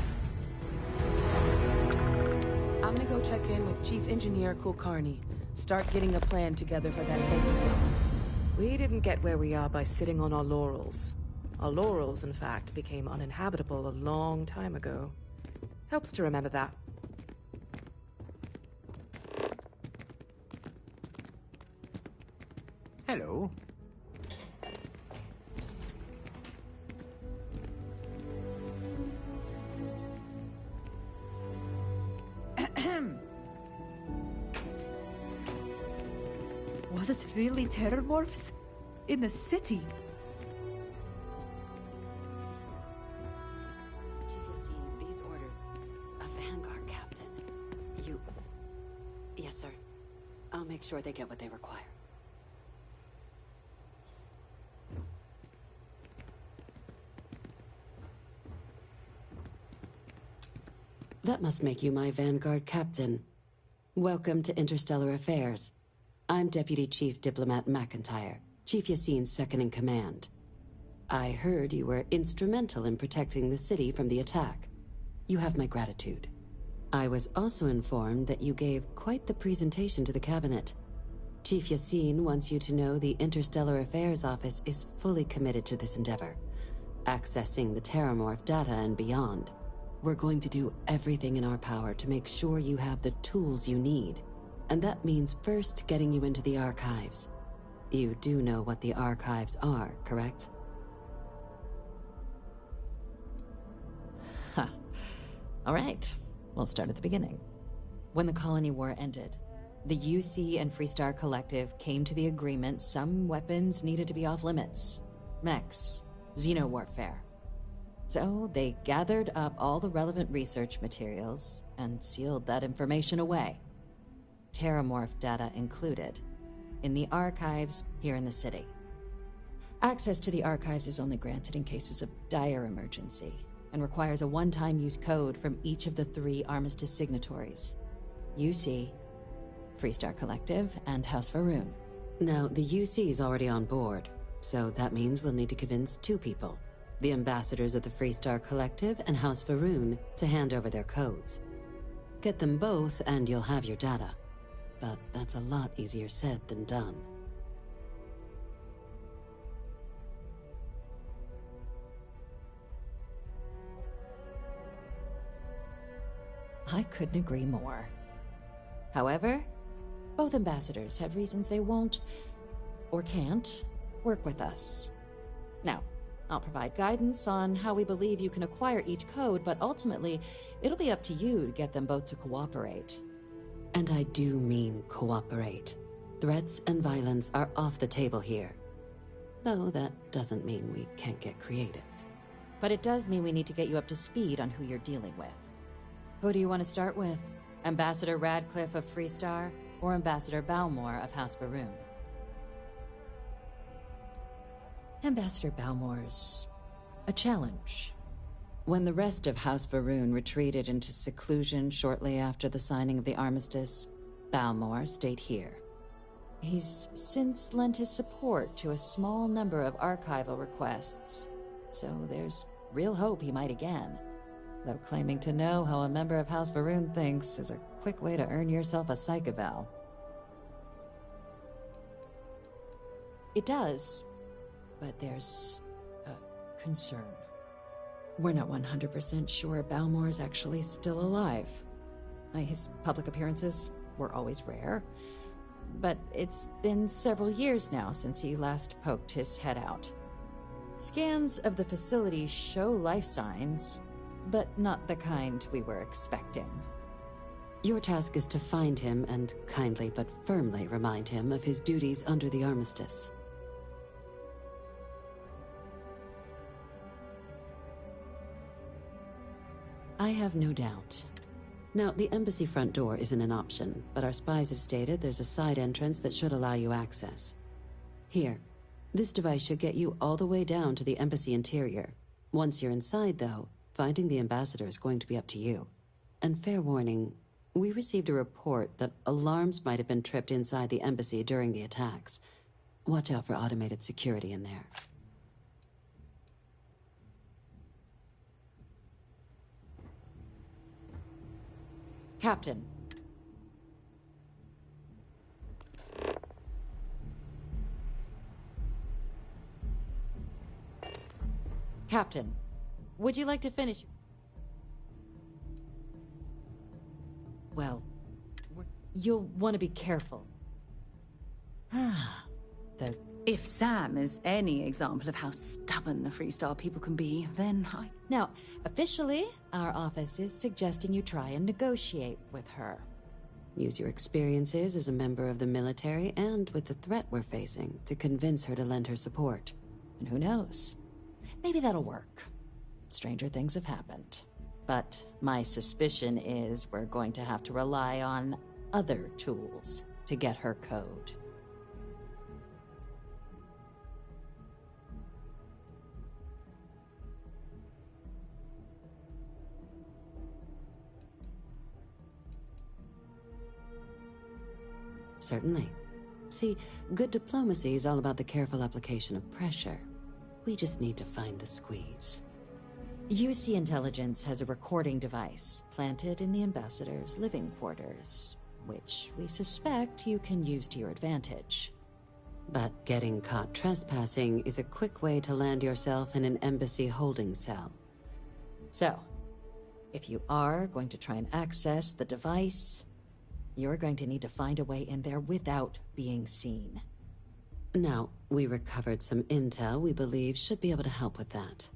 I'm gonna go check in with Chief Engineer Kulkarni. Start getting a plan together for that data. We didn't get where we are by sitting on our laurels. Our laurels, in fact, became uninhabitable a long time ago. Helps to remember that. Hello. Was it really terrormorphs? In the city? These orders. A Vanguard captain. You... Yes, sir. I'll make sure they get what they require. That must make you my Vanguard captain. Welcome to Interstellar Affairs. I'm Deputy Chief Diplomat McIntyre, Chief Yassine's second-in-command. I heard you were instrumental in protecting the city from the attack. You have my gratitude. I was also informed that you gave quite the presentation to the cabinet. Chief Yassine wants you to know the Interstellar Affairs Office is fully committed to this endeavor, accessing the Terramorph data and beyond. We're going to do everything in our power to make sure you have the tools you need. And that means first getting you into the archives. You do know what the archives are, correct? Huh. All right. We'll start at the beginning. When the Colony War ended, the UC and Freestar Collective came to the agreement some weapons needed to be off limits. Mechs, xeno-warfare. So they gathered up all the relevant research materials and sealed that information away. Terramorph data included, in the archives here in the city. Access to the archives is only granted in cases of dire emergency and requires a one-time use code from each of the 3 Armistice signatories: UC, Freestar Collective, and House Va'ruun. Now, the UC is already on board, so that means we'll need to convince 2 people. The ambassadors of the Freestar Collective and House Va'ruun to hand over their codes. Get them both and you'll have your data. But that's a lot easier said than done. I couldn't agree more. However, both ambassadors have reasons they won't, or can't, work with us. Now, I'll provide guidance on how we believe you can acquire each code, but ultimately, it'll be up to you to get them both to cooperate. And I do mean cooperate. Threats and violence are off the table here. Though that doesn't mean we can't get creative. But it does mean we need to get you up to speed on who you're dealing with. Who do you want to start with? Ambassador Radcliffe of Freestar, or Ambassador Balmore of House Va'ruun? Ambassador Balmore's a challenge. When the rest of House Va'ruun retreated into seclusion shortly after the signing of the armistice, Balmore stayed here. He's since lent his support to a small number of archival requests, so there's real hope he might again. Though claiming to know how a member of House Va'ruun thinks is a quick way to earn yourself a psych eval. It does. But there's a concern. We're not 100% sure Balmore's actually still alive. His public appearances were always rare, but it's been several years now since he last poked his head out. Scans of the facility show life signs, but not the kind we were expecting. Your task is to find him and kindly but firmly remind him of his duties under the armistice. I have no doubt. Now, the embassy front door isn't an option, but our spies have stated there's a side entrance that should allow you access. Here, this device should get you all the way down to the embassy interior. Once you're inside, though, finding the ambassador is going to be up to you. And fair warning, we received a report that alarms might have been tripped inside the embassy during the attacks. Watch out for automated security in there. Captain. Captain, would you like to finish? Well, you'll want to be careful. The If Sam is any example of how stubborn the Freestar people can be, then I... Now, officially, our office is suggesting you try and negotiate with her. Use your experiences as a member of the military and with the threat we're facing to convince her to lend her support. And who knows? Maybe that'll work. Stranger things have happened. But my suspicion is we're going to have to rely on other tools to get her code. Certainly. See, good diplomacy is all about the careful application of pressure. We just need to find the squeeze. UC Intelligence has a recording device planted in the ambassador's living quarters, which we suspect you can use to your advantage. But getting caught trespassing is a quick way to land yourself in an embassy holding cell. So, if you are going to try and access the device, you're going to need to find a way in there without being seen. Now, we recovered some intel we believe should be able to help with that.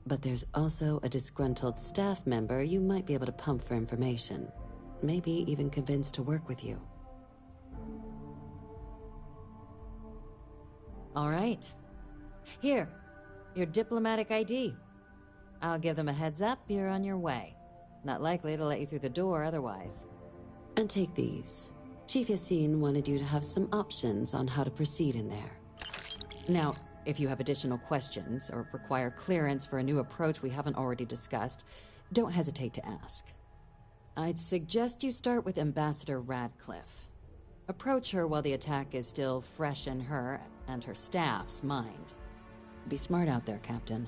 But there's also a disgruntled staff member you might be able to pump for information. Maybe even convince to work with you. All right. Here, your diplomatic ID. I'll give them a heads up you're on your way. Not likely to let you through the door otherwise. And take these. Chief Yassine wanted you to have some options on how to proceed in there. Now, if you have additional questions or require clearance for a new approach we haven't already discussed, don't hesitate to ask. I'd suggest you start with Ambassador Radcliffe. Approach her while the attack is still fresh in her and her staff's mind. Be smart out there, Captain.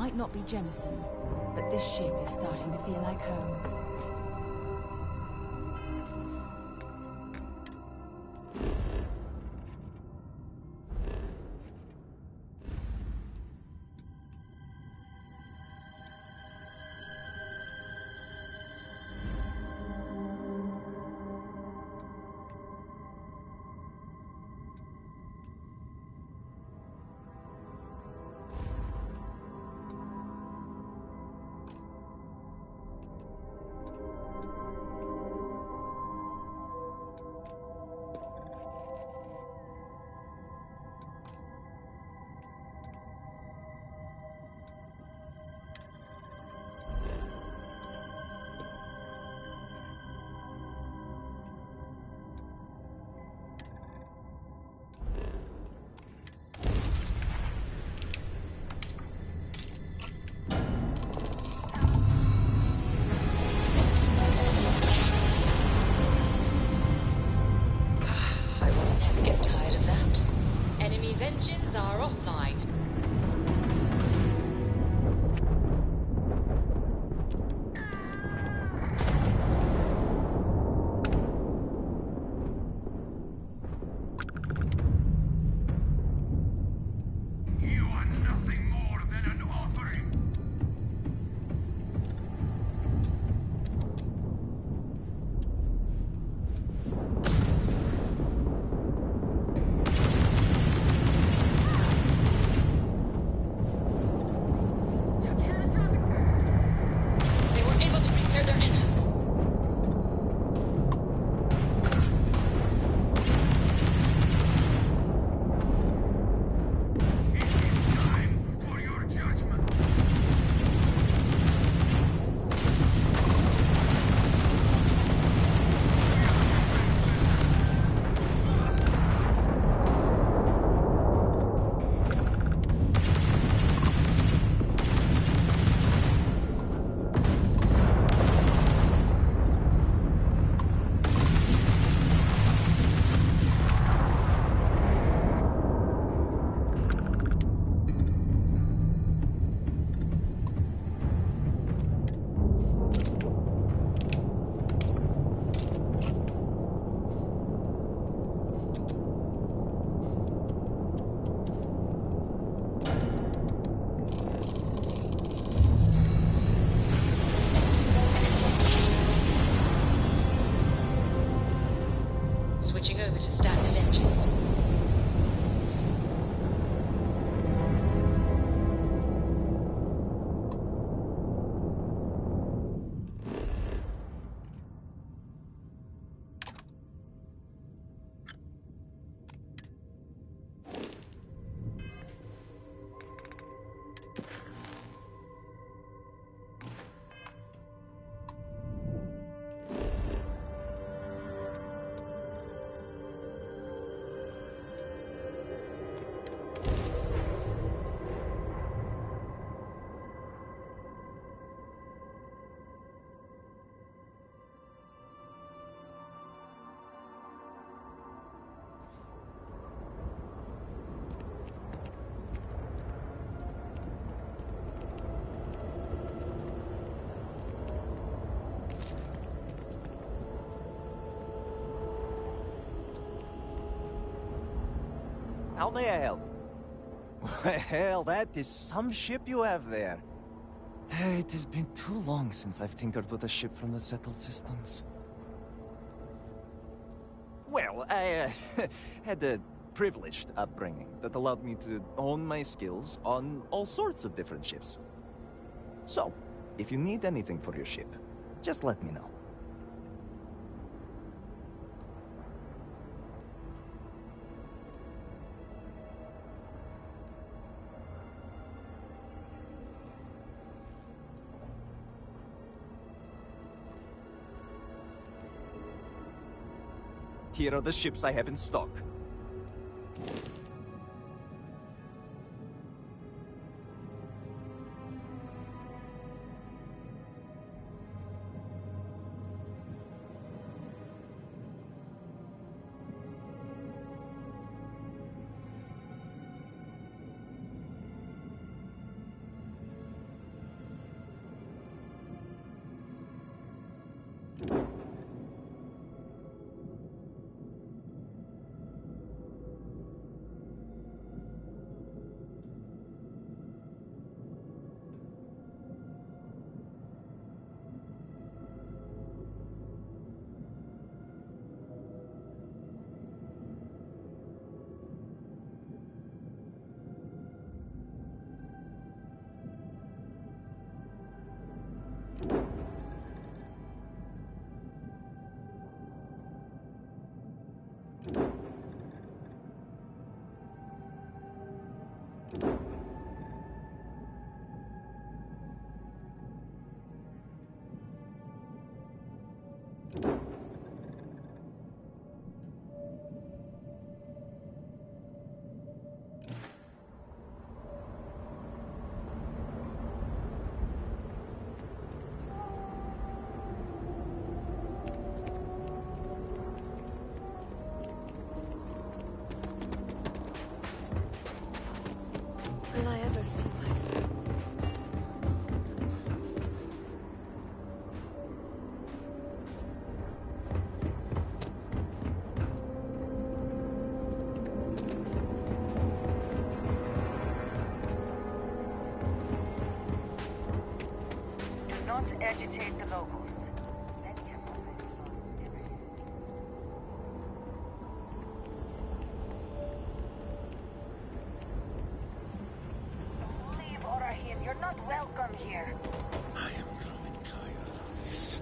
might not be Jemison, but this ship is starting to feel like home. Engines are offline. You are nothing more than an offering. Switching over to standard engines. How may I help? Well, that is some ship you have there. It has been too long since I've tinkered with a ship from the settled systems. Well, I had a privileged upbringing that allowed me to hone my skills on all sorts of different ships. So, if you need anything for your ship, just let me know. Here are the ships I have in stock. Will I ever survive? Do not agitate the locals. Leave, Orahim. You're not welcome here. I am growing tired of this.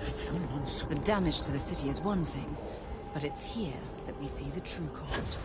A few months The damage to the city is one thing, but it's here that we see the true cost.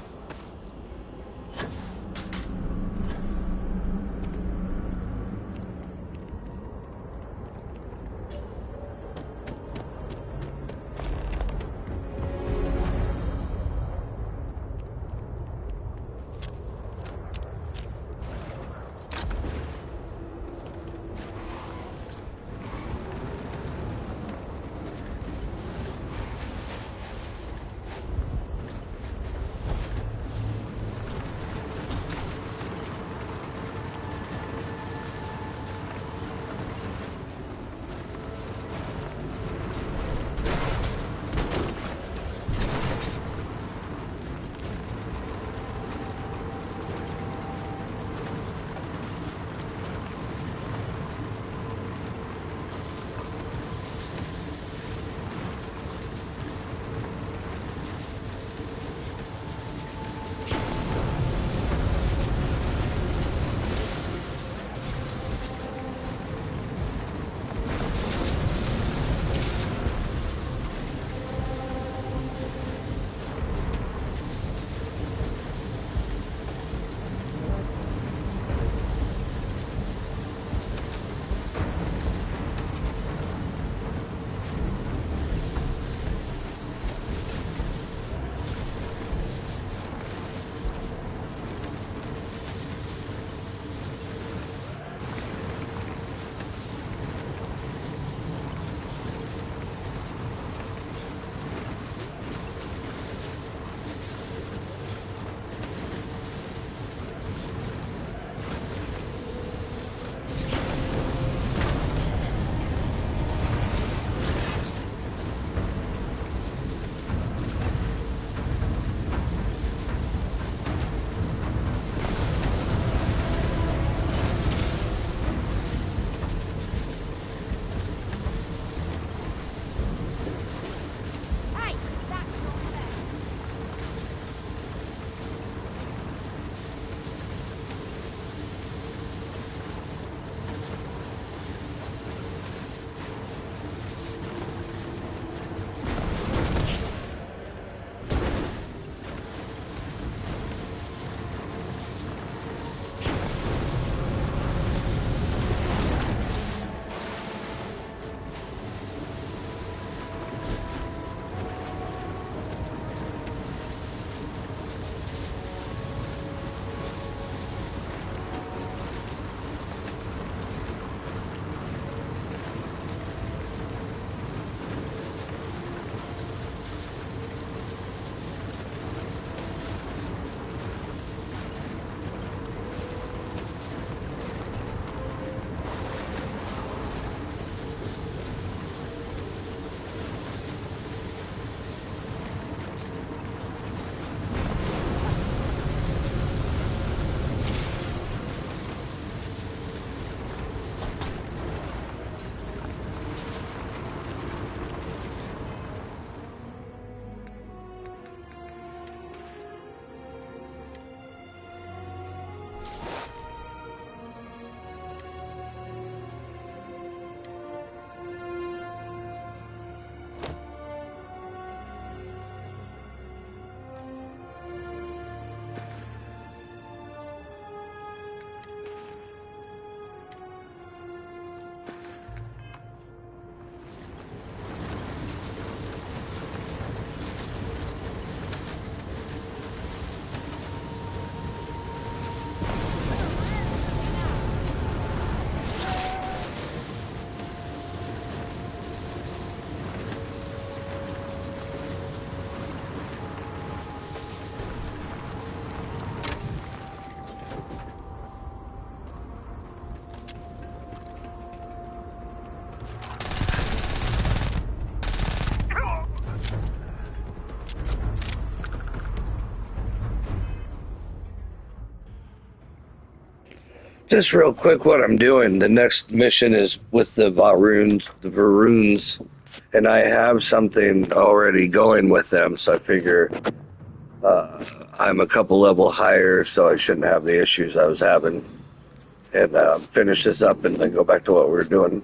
Just real quick, what I'm doing. The next mission is with the Varoons, and I have something already going with them. So I figure I'm a couple level higher, so I shouldn't have the issues I was having. And finish this up, and then go back to what we were doing.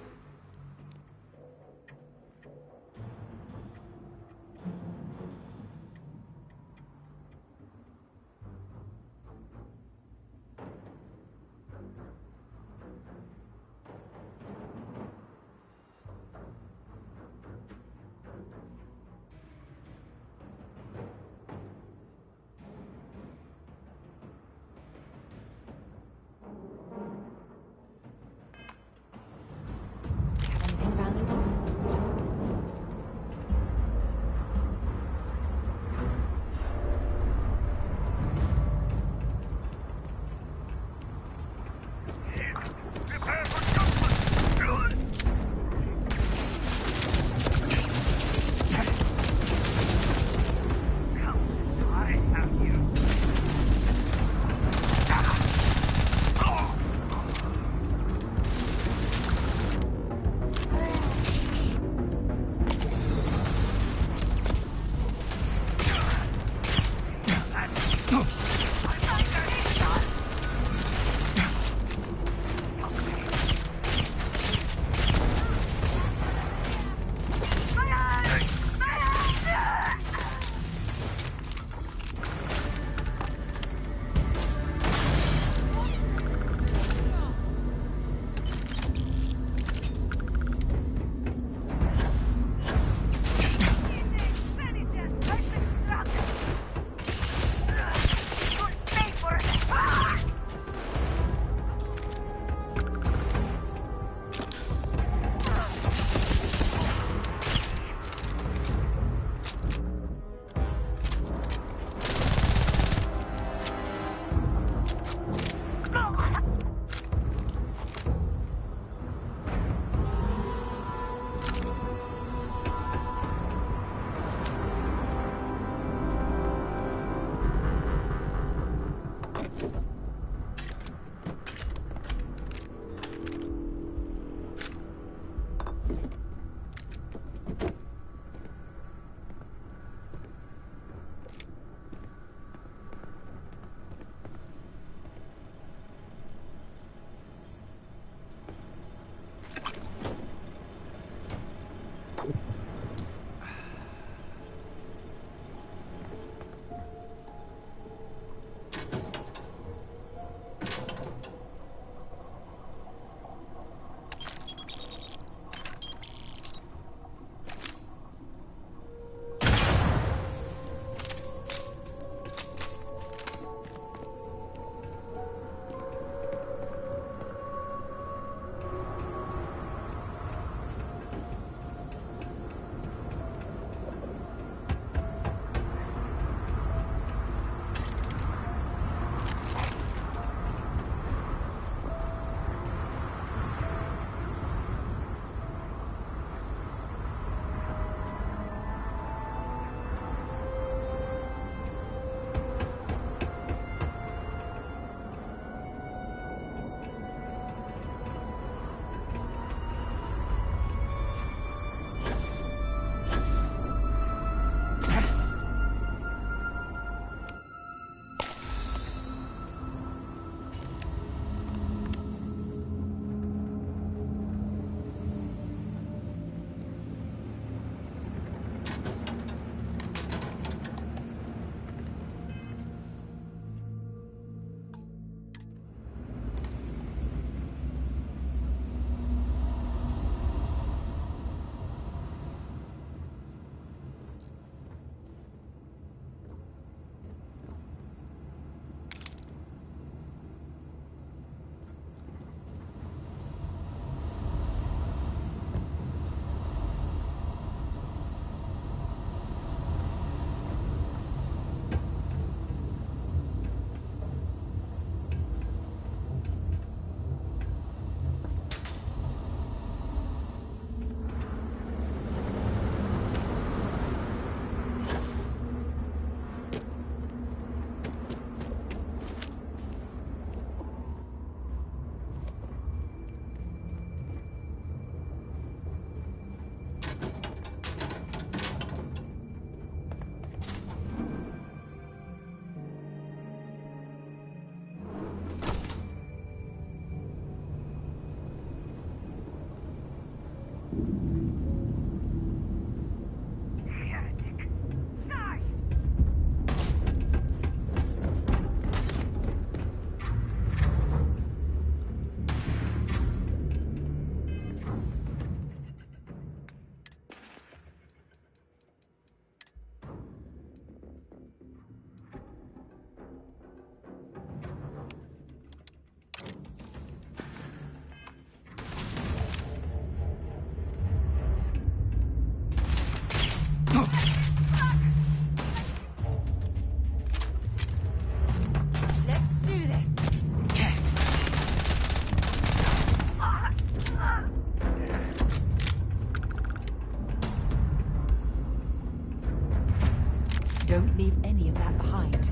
Don't leave any of that behind.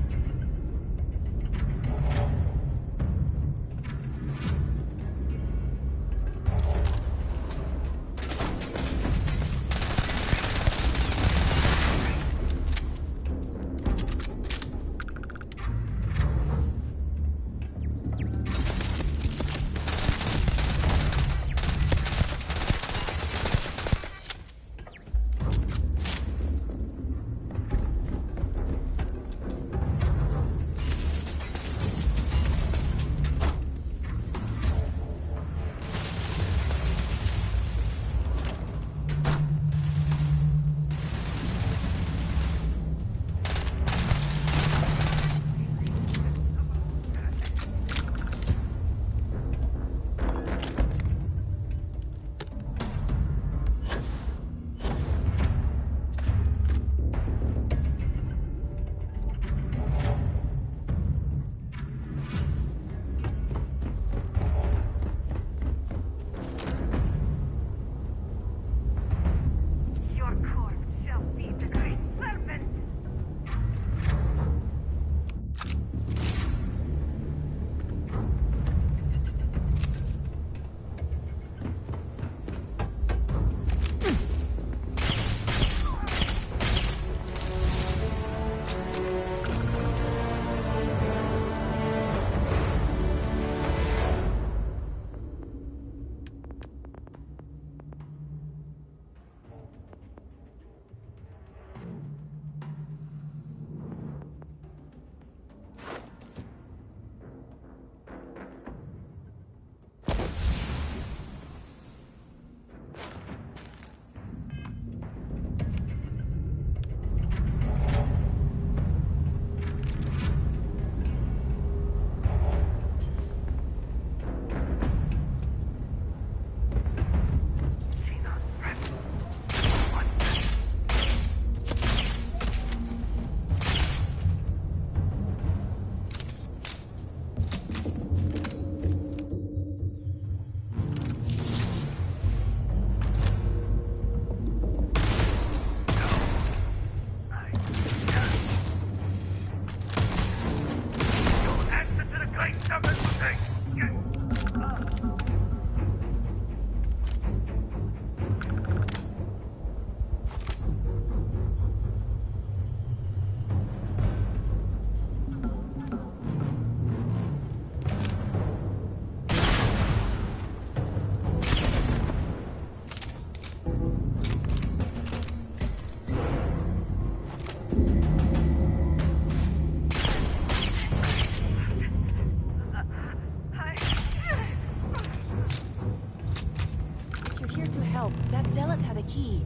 That zealot had a key.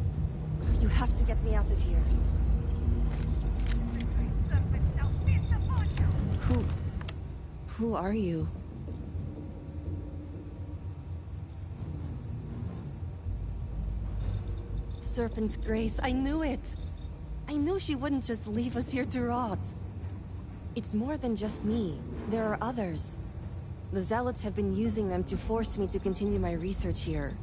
You have to get me out of here. Who are you? Serpent's Grace, I knew it! I knew she wouldn't just leave us here to rot. It's more than just me. There are others. The Zealots have been using them to force me to continue my research here.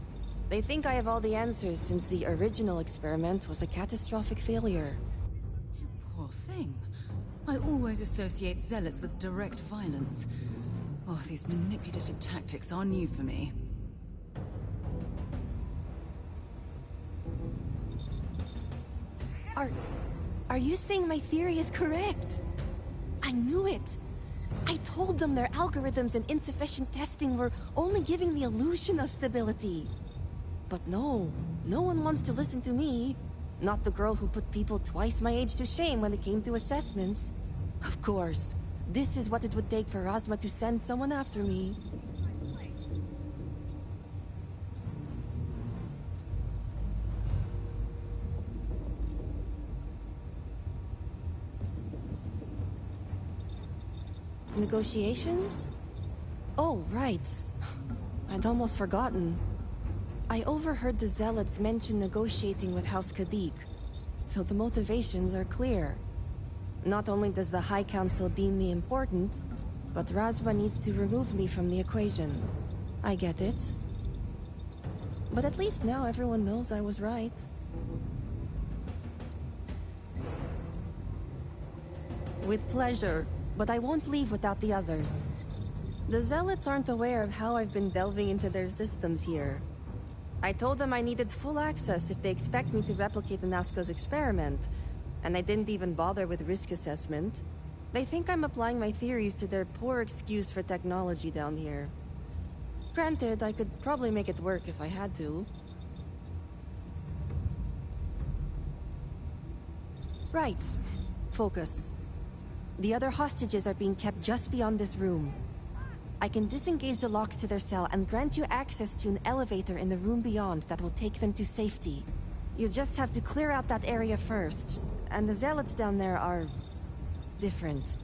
They think I have all the answers since the original experiment was a catastrophic failure. You poor thing. I always associate Zealots with direct violence. Oh, these manipulative tactics are new for me. Are you saying my theory is correct? I knew it! I told them their algorithms and insufficient testing were only giving the illusion of stability. But no one wants to listen to me. Not the girl who put people twice my age to shame when it came to assessments. Of course, this is what it would take for Razma to send someone after me. Negotiations? Oh, right. I'd almost forgotten. I overheard the Zealots mention negotiating with House Khadik, so the motivations are clear. Not only does the High Council deem me important, but Razma needs to remove me from the equation. I get it. But at least now everyone knows I was right. With pleasure, but I won't leave without the others. The Zealots aren't aware of how I've been delving into their systems here. I told them I needed full access if they expect me to replicate Nazco's experiment, and I didn't even bother with risk assessment. They think I'm applying my theories to their poor excuse for technology down here. Granted, I could probably make it work if I had to. Right. Focus. The other hostages are being kept just beyond this room. I can disengage the locks to their cell and grant you access to an elevator in the room beyond that will take them to safety. You just have to clear out that area first, and the Zealots down there are... different.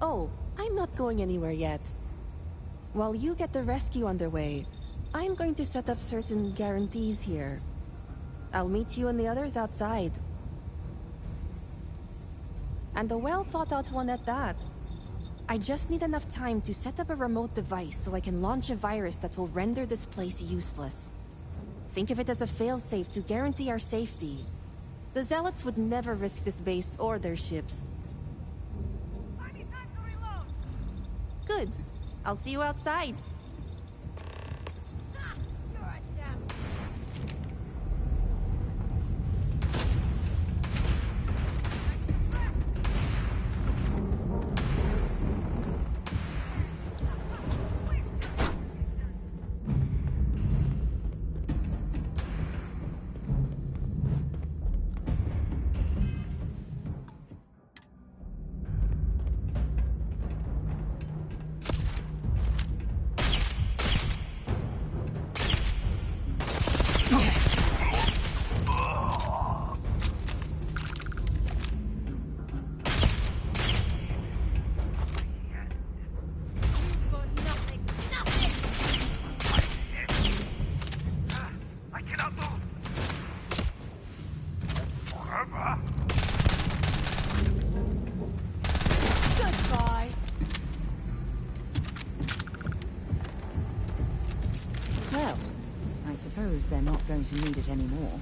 Oh, I'm not going anywhere yet. While you get the rescue underway, I'm going to set up certain guarantees here. I'll meet you and the others outside. And a well-thought-out one at that. I just need enough time to set up a remote device so I can launch a virus that will render this place useless. Think of it as a failsafe to guarantee our safety. The Zealots would never risk this base or their ships. Good. I'll see you outside. Well, I suppose they're not going to need it anymore.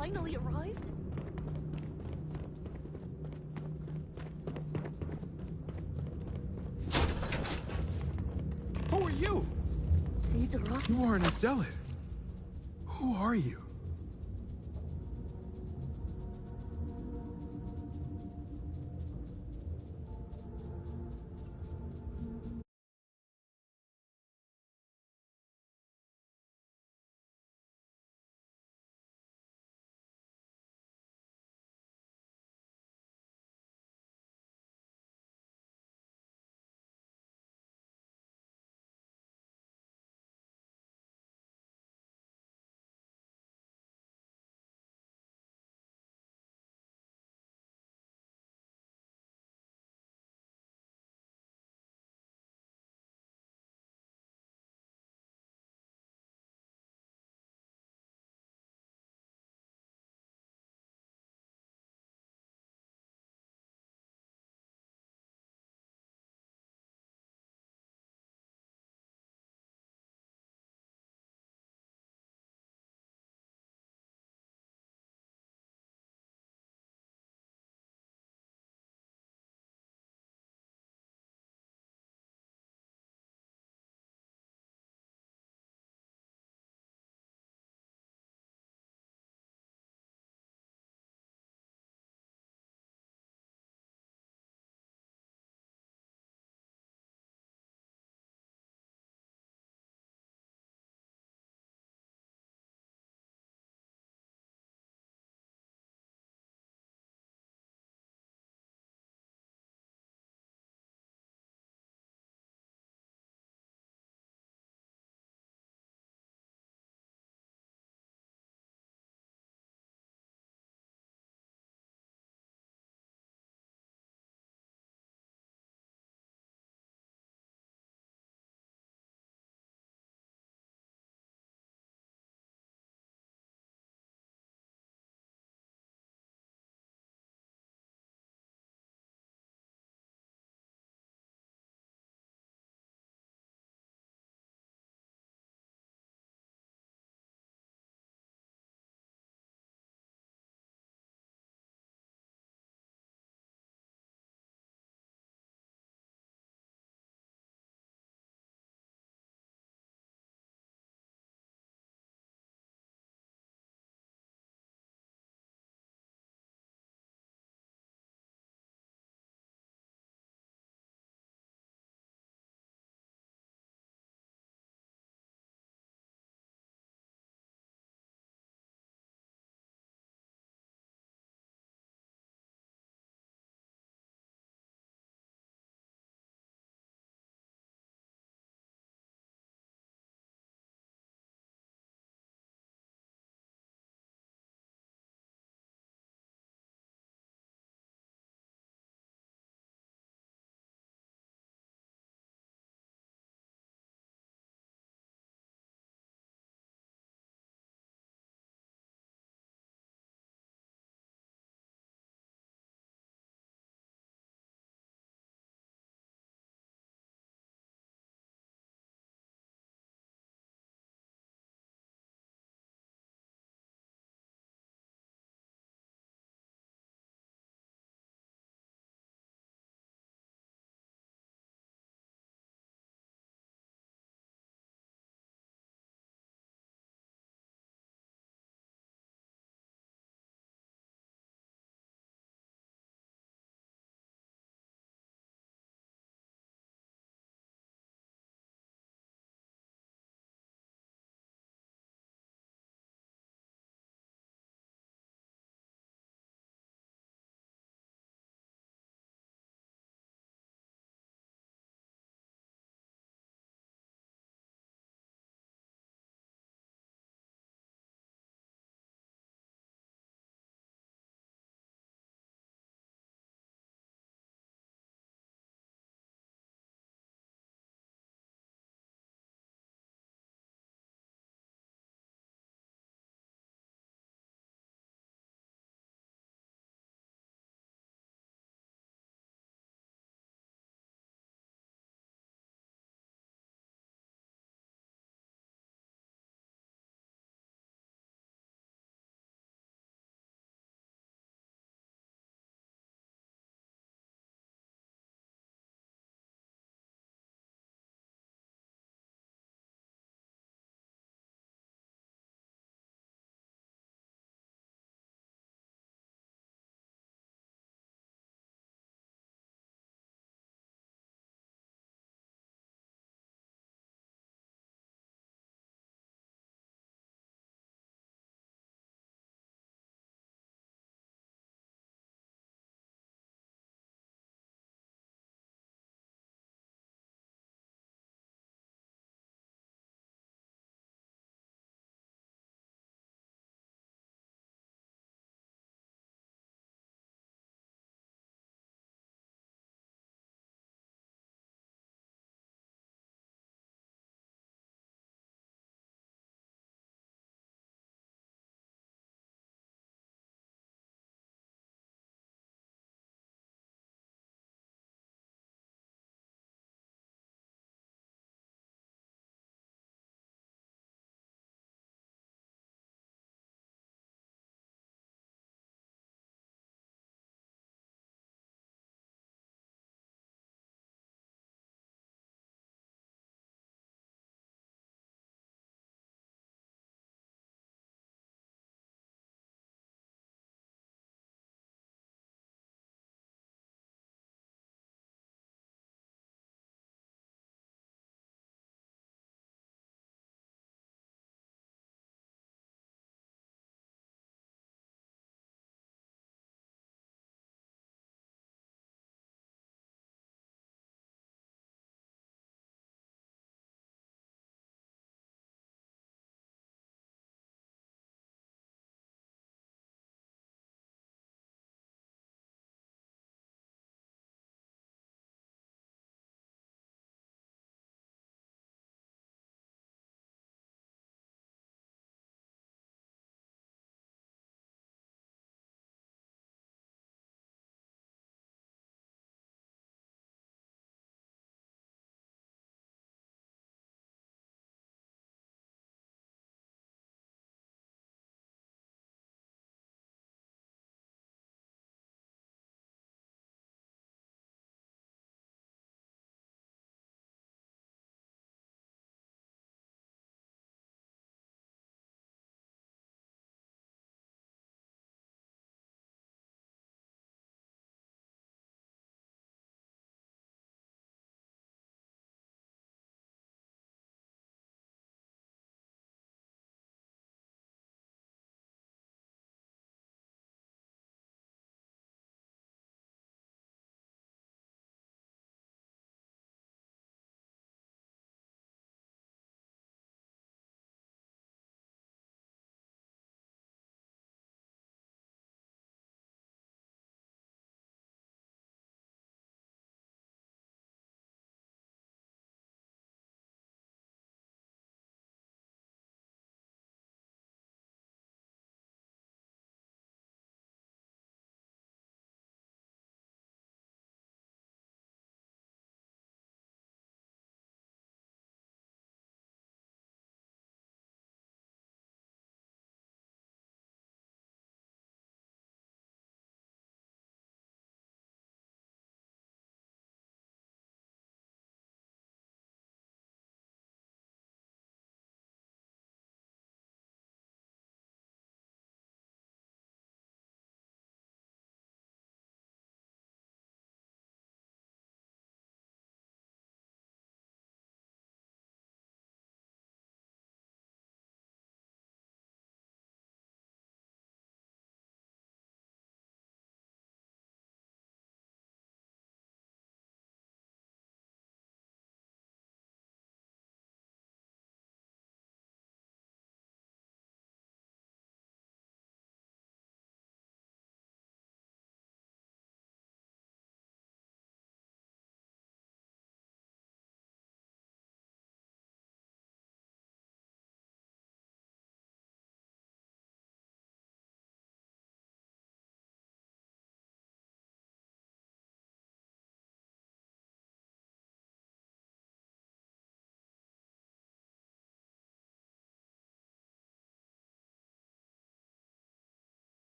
finally arrived? Who are you? Deidre? You aren't a zealot. Who are you?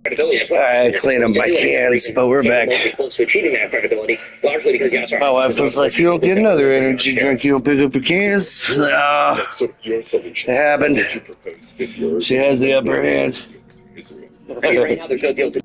I clean up my cans, but we're back. My wife was like, "You don't get another energy drink, you don't pick up your cans." It happened. She has the upper hand. Right now, there's no deal to.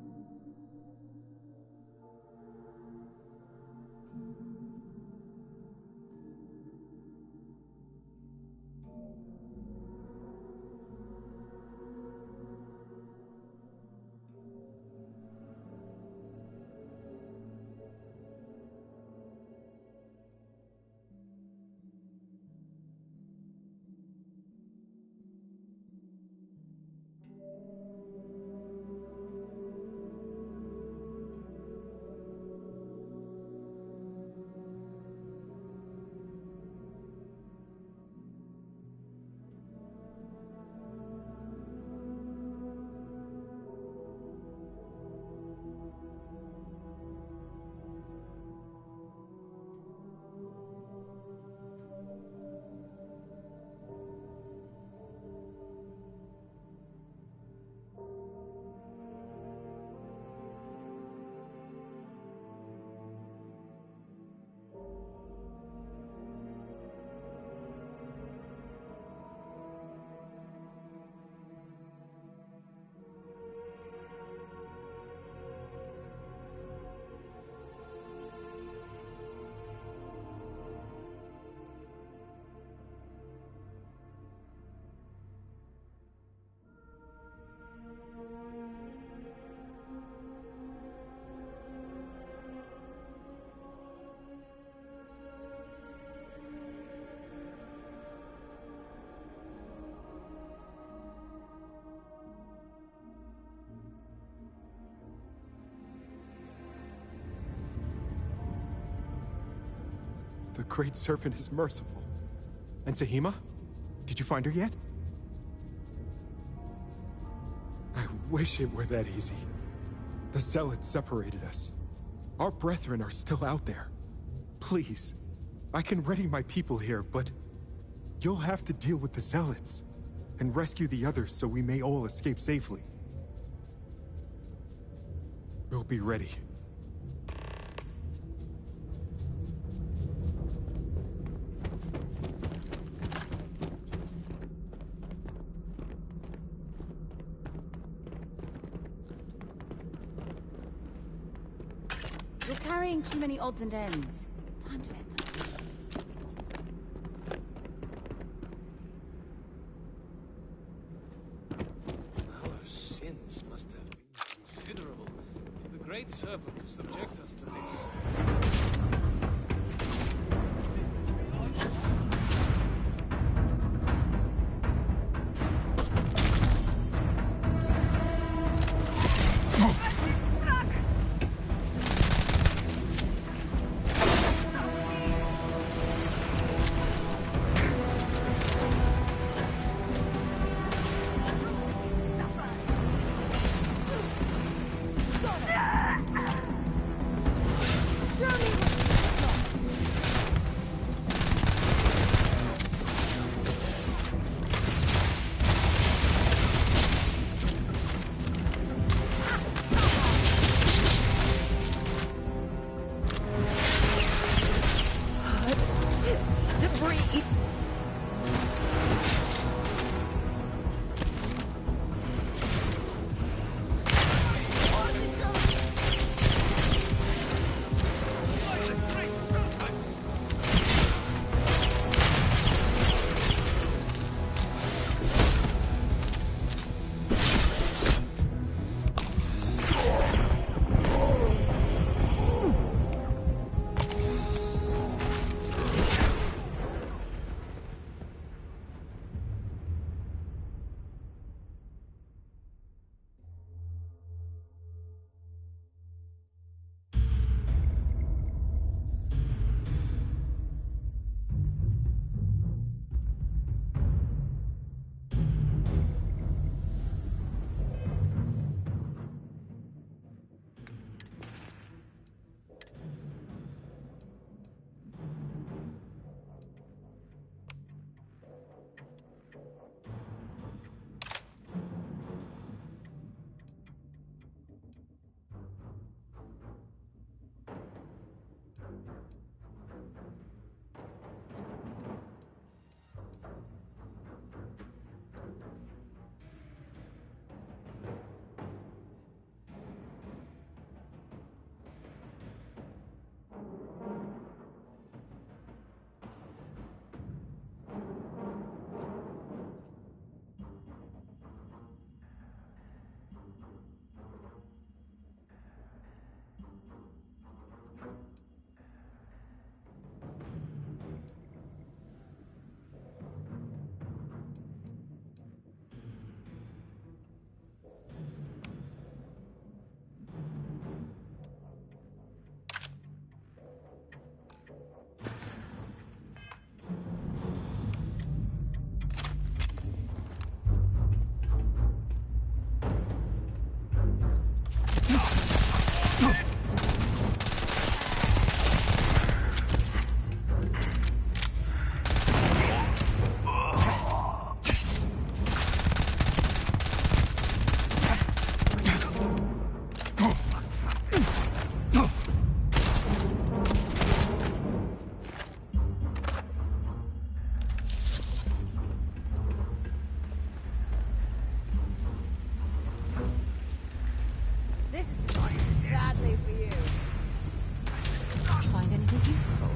The Great Serpent is merciful. And Tahima? Did you find her yet? I wish it were that easy. The Zealots separated us. Our brethren are still out there. Please, I can ready my people here, but you'll have to deal with the Zealots and rescue the others so we may all escape safely. We'll be ready. You're carrying too many odds and ends. Time to let something. Our sins must have been considerable for the Great Serpent to subject us to this. useful.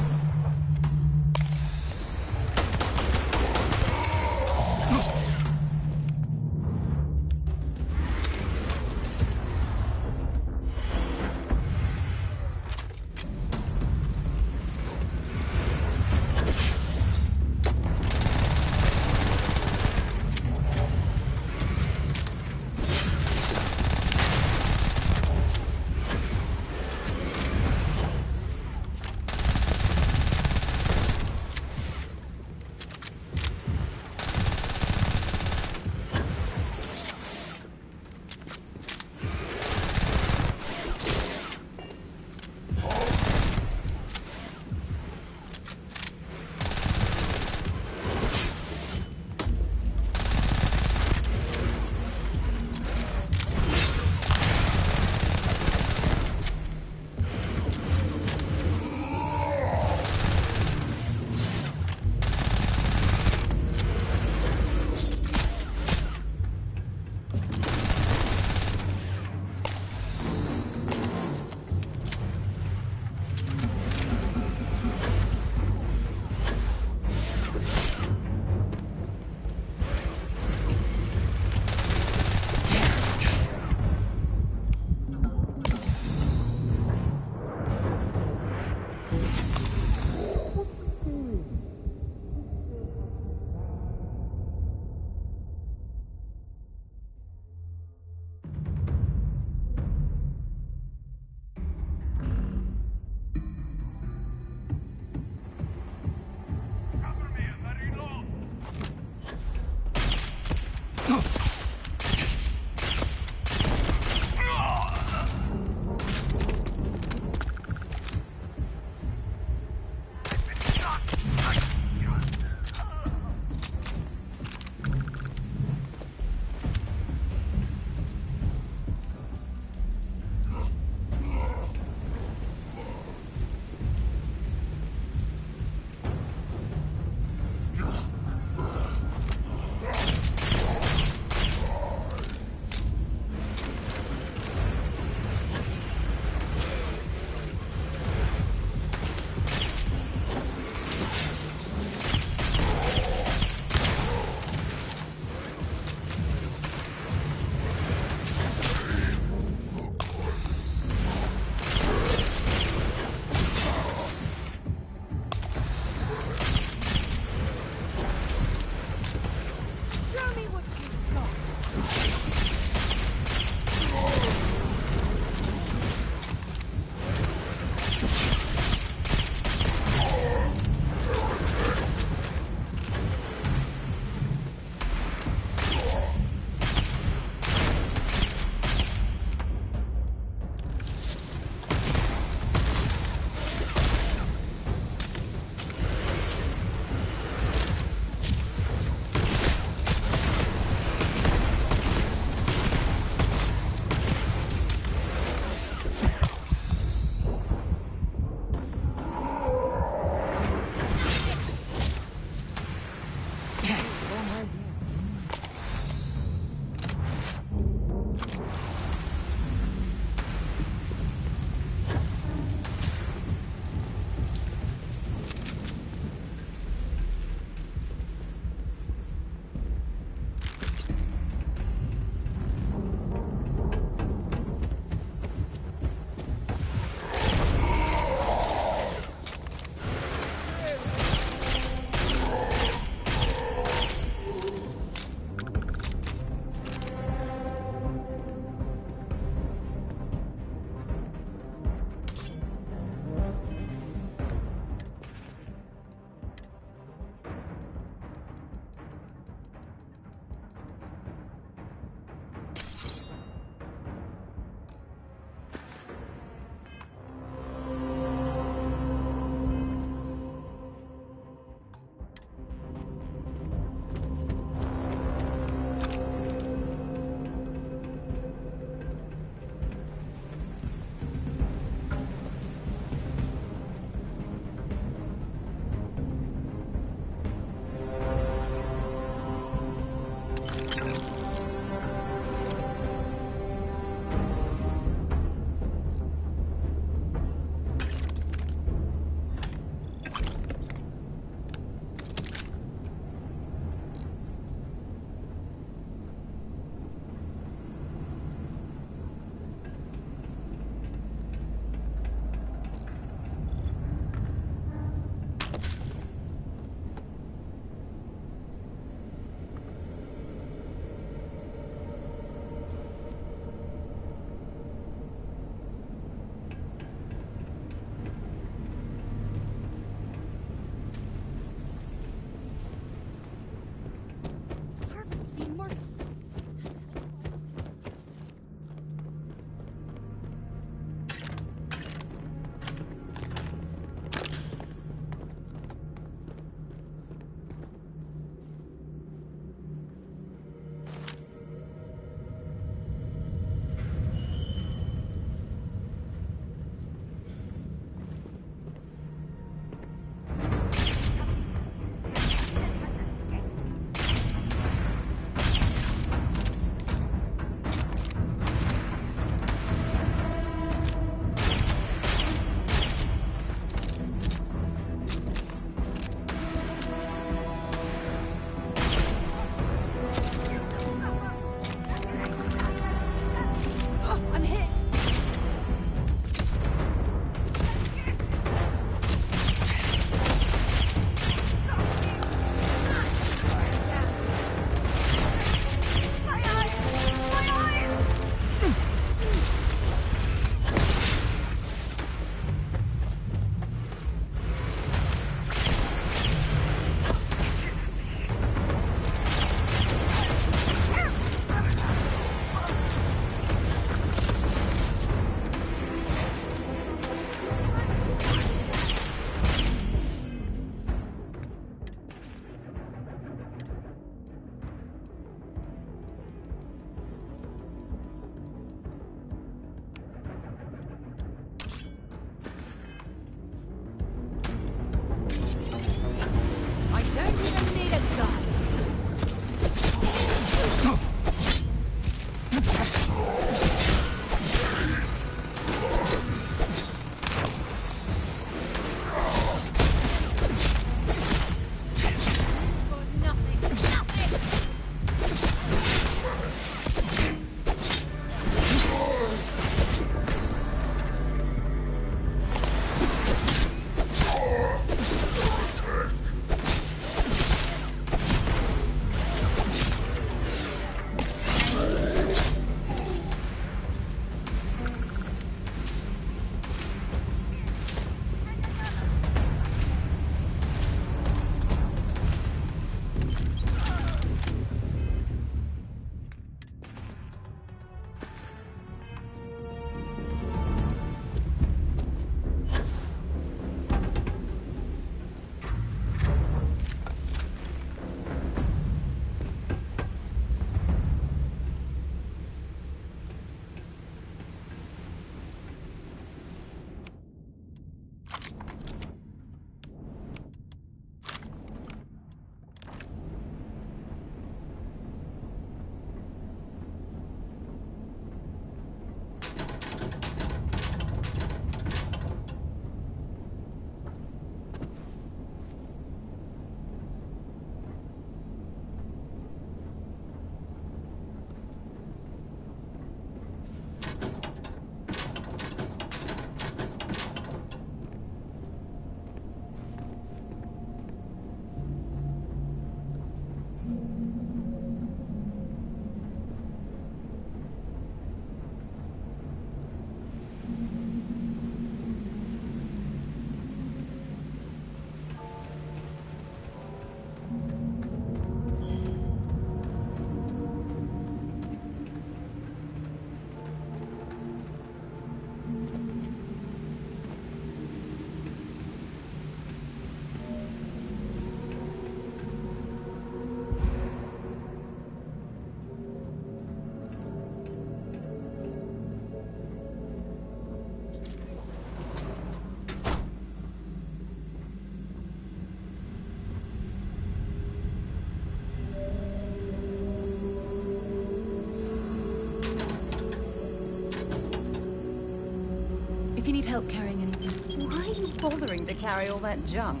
help carrying any of this. Why are you bothering to carry all that junk?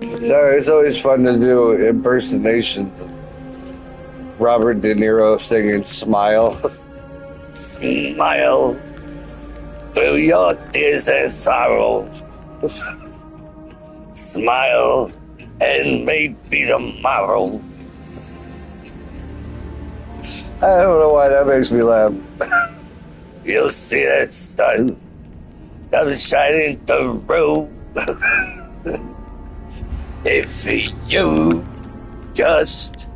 So it's always fun to do impersonations of Robert De Niro singing Smile. Smile through your tears and sorrow. Smile and maybe tomorrow. I don't know why that makes me laugh. You'll see that sun comes shining through. If you just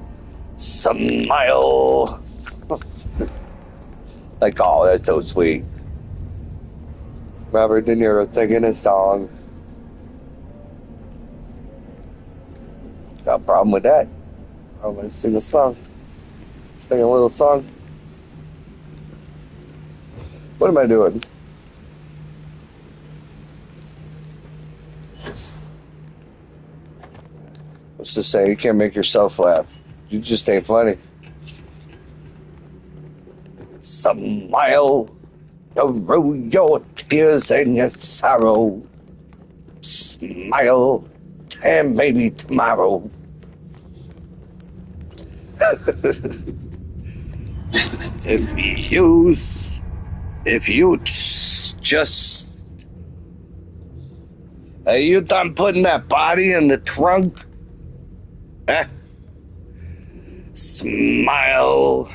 smile. Like, oh, that's so sweet. Robert De Niro singing a song. Got a problem with that. I'm gonna sing a song. Sing a little song. What am I doing? What's to say? You can't make yourself laugh. You just ain't funny. Smile through your tears and your sorrow. Smile, and maybe tomorrow. If you just, are you done putting that body in the trunk? Eh? Smile.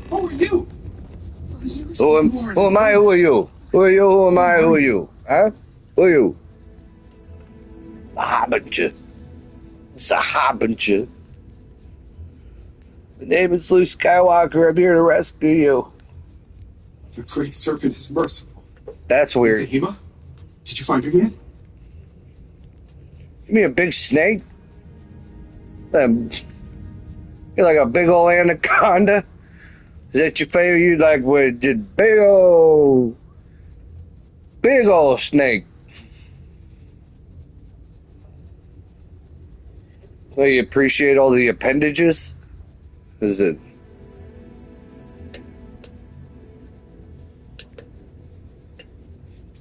Who are you? Who am I? Who are you? Who are you? Who am I? Who are you? Huh? Who are you? The Harbinger. It's a Harbinger. The name is Luke Skywalker. I'm here to rescue you. The Great Serpent is merciful. That's weird. Zahima? Did you find her yet? You mean a big snake? You're like a big old anaconda? Is that your favorite? You like with the big old snake? Well, you appreciate all the appendages? Is it?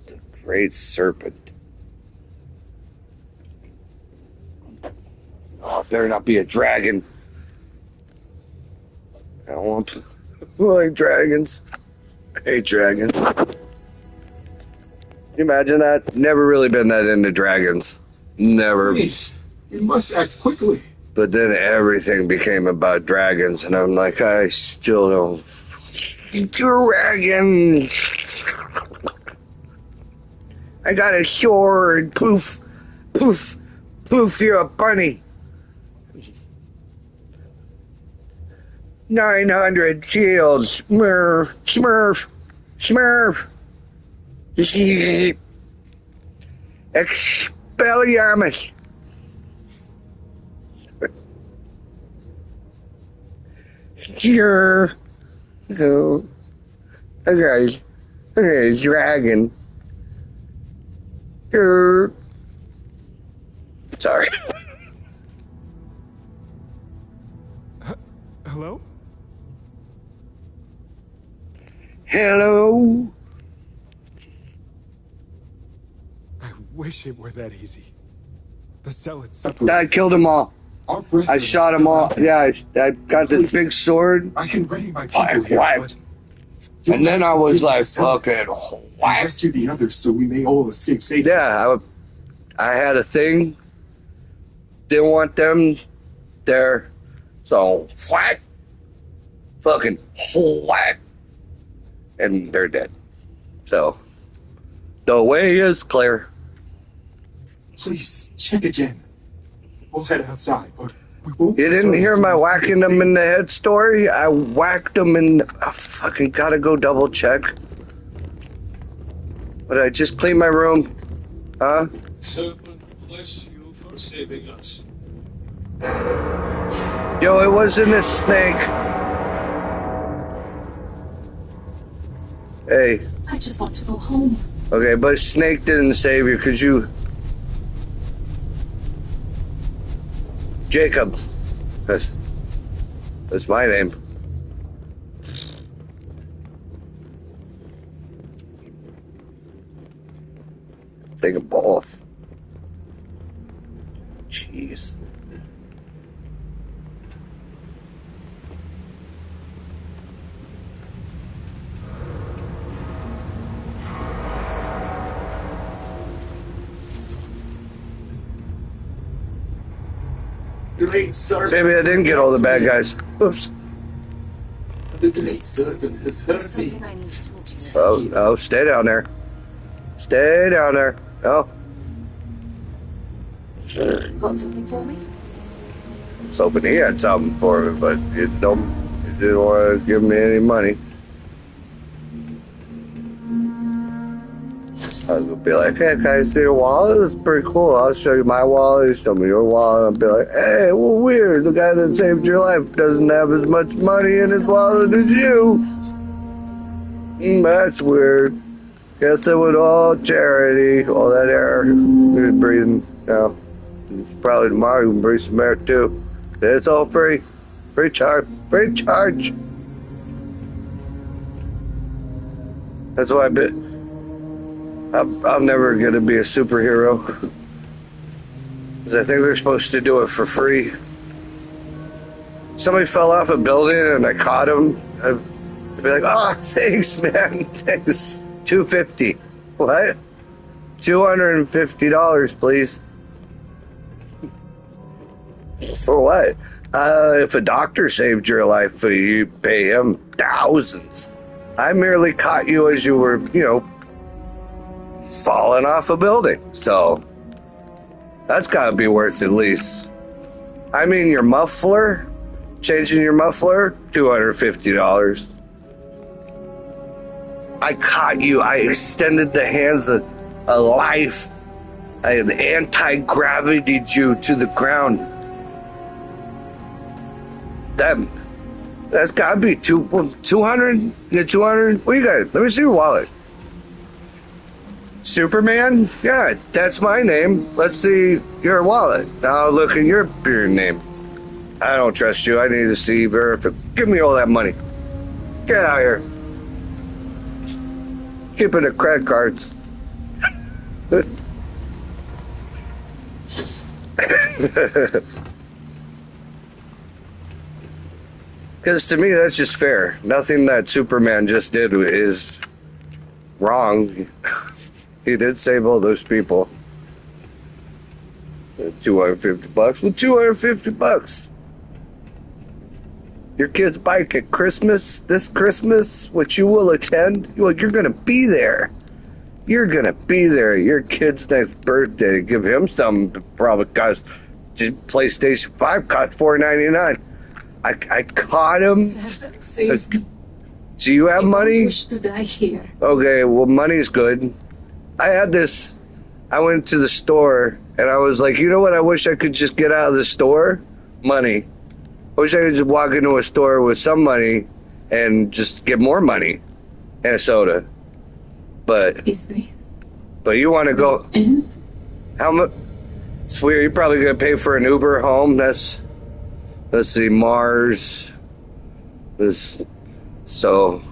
The Great Serpent. Oh, it better not be a dragon. I don't want to like dragons. I hate dragons. Can you imagine that? Never really been that into dragons. Never. Please, you must act quickly. But then everything became about dragons, and I'm like, I still don't. Dragon! I got a sword. Poof, poof, poof, you're a bunny. 900 shields. Smurf, Smurf, Smurf. Expelliarmus. Sure. So, okay, dragon. Sure. Sorry. Hello? Hello? I wish it were that easy. The zealots. I killed them all. I shot them all. Yeah, I got this big sword. I can ready my people here, and then I was like, fucking whack. Rescue the others so we may all escape safely. Yeah, I had a thing. Didn't want them there. So, whack. Fucking whack. And they're dead. So, the way is clear. Please, check again. We'll head outside, but we won't... You didn't hear my whacking them in the head story? I whacked them in... I fucking gotta go double check. But I just cleaned my room. Huh? Serpent, bless you for saving us. Yo, it wasn't a snake. Hey. I just want to go home. Okay, but snake didn't save you. Could you... Jacob. That's my name. Think of both. Jeez. Great serpent. Maybe I didn't get all the bad guys. Oops. The great serpent has hurt me. Oh, stay down there. Stay down there. Oh. Got something for me? I was hoping he had something for me, but you didn't want to give me any money. I was gonna be like, hey, can I see your wallet? It's pretty cool. I'll show you my wallet. You show me your wallet. I'll be like, hey, well, weird. The guy that saved your life doesn't have as much money in his wallet as you. That's weird. Guess it was all charity. All that air you're breathing. Now, probably tomorrow you can breathe some air too. It's all free. Free charge. Free charge. That's why I'm never going to be a superhero. Because I think they're supposed to do it for free. Somebody fell off a building and I caught him. I'd be like, oh, thanks, man. Thanks. $250. What? $250, please. For what? If a doctor saved your life, you pay him thousands. I merely caught you as you were, falling off a building. So, that's gotta be worth at least. I mean, your muffler, changing your muffler, $250. I caught you. I extended the hands of life. I anti-gravitied you to the ground. That's gotta be 200. Yeah, 200. What you got? Let me see your wallet. Superman? Yeah, that's my name. Let's see your wallet. Now look at your name. I don't trust you. I need to see give me all that money. Get out of here. Keeping the credit cards. Because to me, that's just fair. Nothing that Superman just did is wrong. He did save all those people. $250. Well, $250. Your kid's bike at Christmas, this Christmas, which you will attend, you're going to be there. You're going to be there. Your kid's next birthday. Give him some, probably cost, PlayStation 5 cost $4.99. I caught him. Save me. Do you have money? I wish to die here. Okay, well, money's good. I had this. I went to the store and I was like, you know what? I wish I could just get out of the store. Money. I wish I could just walk into a store with some money and just get more money and a soda. But you want to go? How much? It's weird. You're probably gonna pay for an Uber home. Let's see, Mars. So.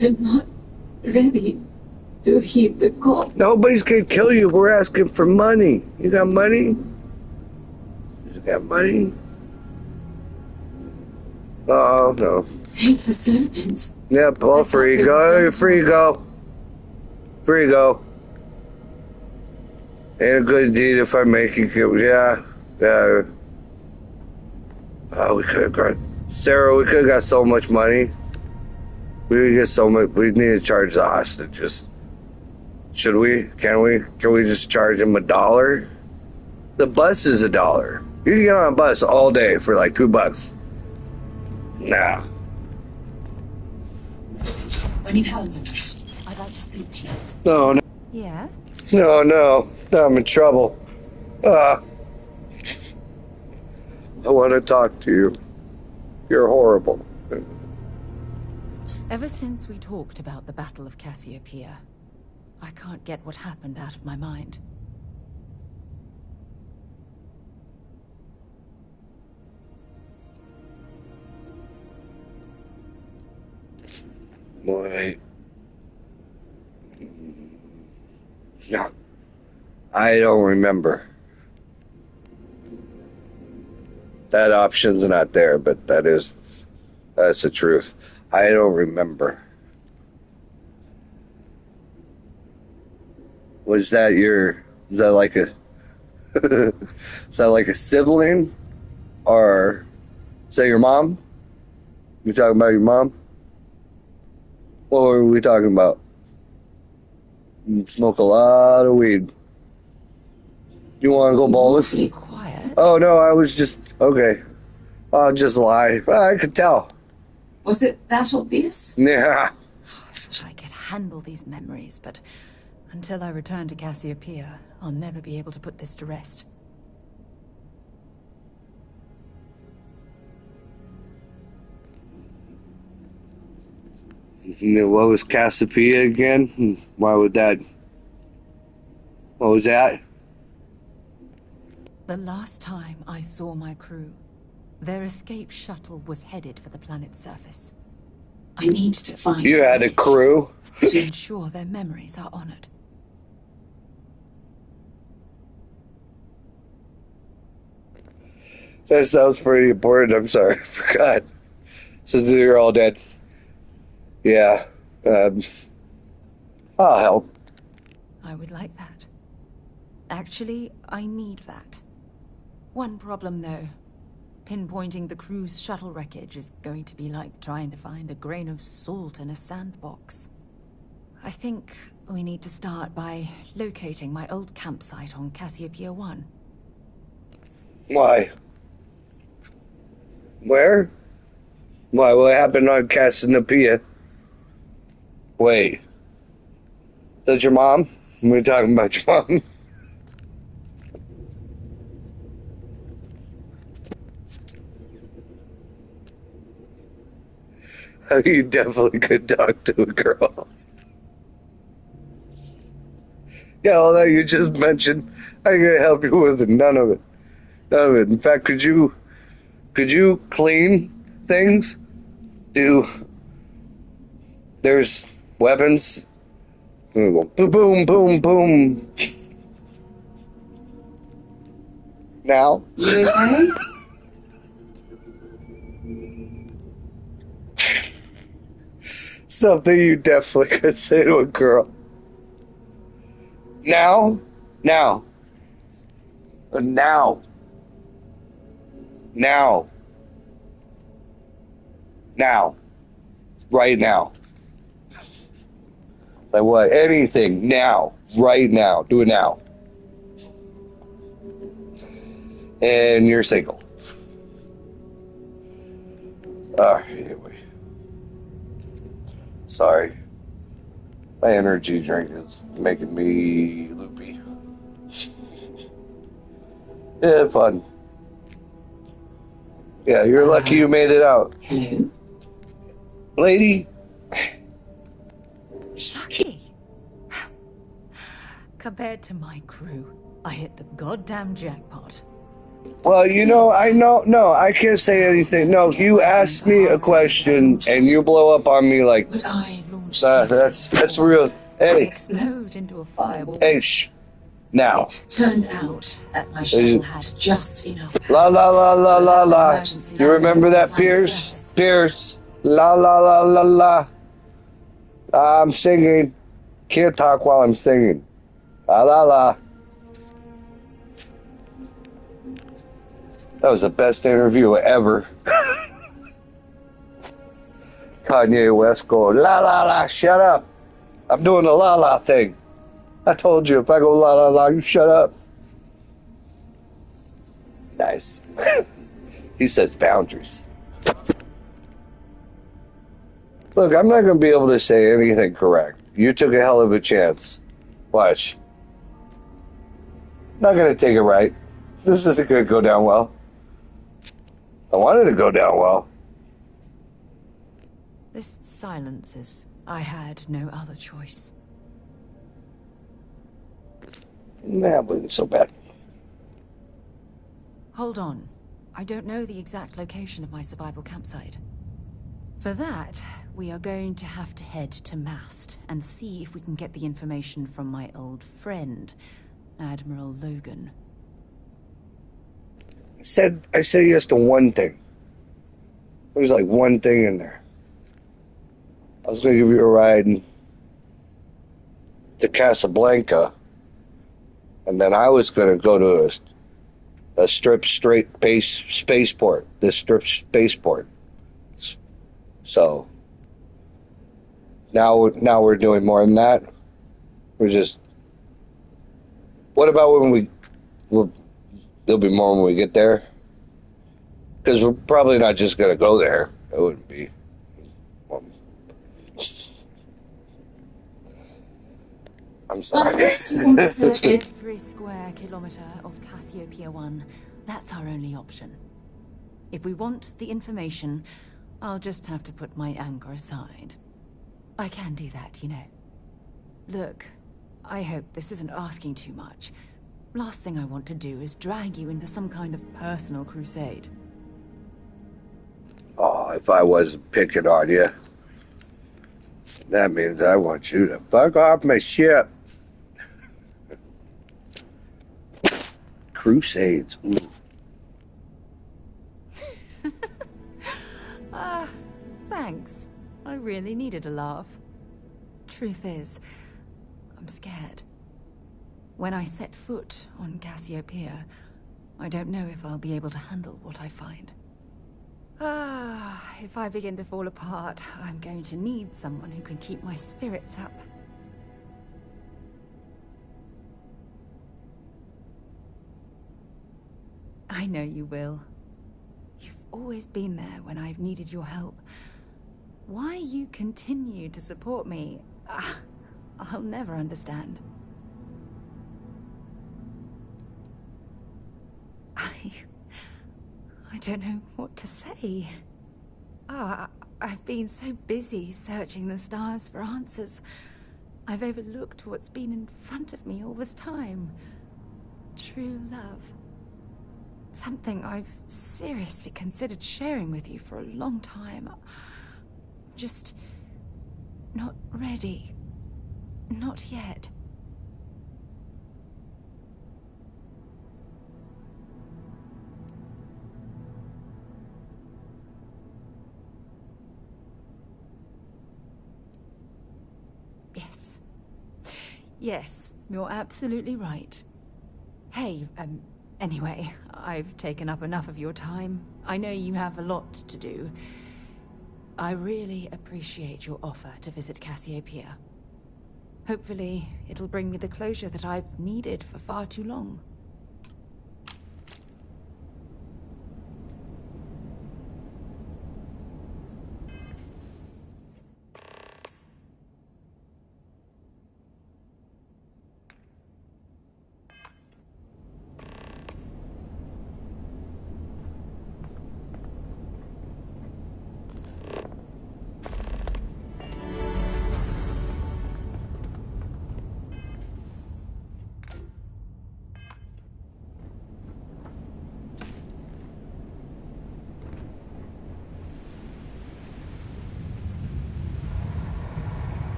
I'm not ready to hit the call. Nobody's gonna kill you. We're asking for money. You got money? You got money? Oh, no. Thank the serpent. Yep, all free. Go, free go. Free go. Ain't a good deed if I make you kill. Yeah. We could have got Sarah. We could have got so much money. We would get so much. We need to charge the hostages. Should we? Can we? Can we just charge them $1? The bus is $1. You can get on a bus all day for like $2. Nah. When you have a moment, I'd like to speak to you. No. Yeah? No. I'm in trouble. I want to talk to you. You're horrible. Ever since we talked about the Battle of Cassiopeia, I can't get what happened out of my mind. Boy. No. I don't remember. That option's not there, but that's the truth. I don't remember. Is that like a is that like a sibling? Or is that your mom? You talking about your mom? What were we talking about? You smoke a lot of weed. You want to go bowling? Quiet. Oh no, I was just okay. I'll just lie. I could tell. Was it that obvious? Yeah. I thought I could handle these memories, but until I return to Cassiopeia, I'll never be able to put this to rest. What was Cassiopeia again? Why would that? What was that? The last time I saw my crew, their escape shuttle was headed for the planet's surface. I need to find... You had a crew? To ensure their memories are honored. That sounds pretty important. I'm sorry, I forgot. So you're all dead. Yeah. I'll help. I would like that. Actually, I need that. One problem, though. Pinpointing the crew's shuttle wreckage is going to be like trying to find a grain of salt in a sandbox. I think we need to start by locating my old campsite on Cassiopeia 1. Why? Where? Why? What happened on Cassiopeia? Wait. Is that your mom? We're talking about your mom. You definitely could talk to a girl. Yeah, all that you just mentioned, I can help you with none of it. None of it. In fact, could you clean things? There's weapons. Boom, boom, boom, boom. Now. You okay? Something you definitely could say to a girl. Now. Now. Now. Now. Now. Right now. Like what? Anything. Now. Right now. Do it now. And you're single. Anyway. Sorry. My energy drink is making me loopy. Yeah, fun. Yeah, you're lucky you made it out. Hello? Lady? Lucky. Compared to my crew, I hit the goddamn jackpot. Well, no, I can't say anything. No, you asked me a question and you blow up on me like that's real. Hey, Explode into a fireball. hey, shh. Now. It turned out that my shuttle had just enough. La la la la la la. You remember that, Pierce? Pierce. La la la la la. I'm singing. Can't talk while I'm singing. La la la. That was the best interview ever. Kanye West going, la la la, shut up. I'm doing the la la thing. I told you if I go la la la, you shut up. Nice. He sets boundaries. Look, I'm not going to be able to say anything correct. You took a hell of a chance. Watch. Not going to take it right. This isn't going to go down well. I wanted to go down well. This silence is... I had no other choice. Nah, but it's so bad. Hold on. I don't know the exact location of my survival campsite. For that, we are going to have to head to Mast and see if we can get the information from my old friend, Admiral Logan. I said yes to one thing. There was like one thing in there. I was going to give you a ride to Casablanca, and then I was going to go to a strip straight base spaceport. This strip spaceport. So now we're doing more than that. We're just. What about when there'll be more when we get there? Because we're probably not just going to go there. It wouldn't be. I'm sorry. Every square kilometer of Cassiopeia 1, that's our only option. If we want the information, I'll just have to put my anger aside. I can do that, you know. Look, I hope this isn't asking too much. Last thing I want to do is drag you into some kind of personal crusade. Oh, if I wasn't picking on you, that means I want you to fuck off my ship. Crusades. Ooh. Thanks. I really needed a laugh. Truth is, I'm scared. When I set foot on Cassiopeia, I don't know if I'll be able to handle what I find. If I begin to fall apart, I'm going to need someone who can keep my spirits up. I know you will. You've always been there when I've needed your help. Why you continue to support me, I'll never understand. I don't know what to say. I've been so busy searching the stars for answers. I've overlooked what's been in front of me all this time. True love. Something I've seriously considered sharing with you for a long time. Just not ready. Not yet. Yes. Yes, you're absolutely right. Hey, anyway, I've taken up enough of your time. I know you have a lot to do. I really appreciate your offer to visit Cassiopeia. Hopefully, it'll bring me the closure that I've needed for far too long.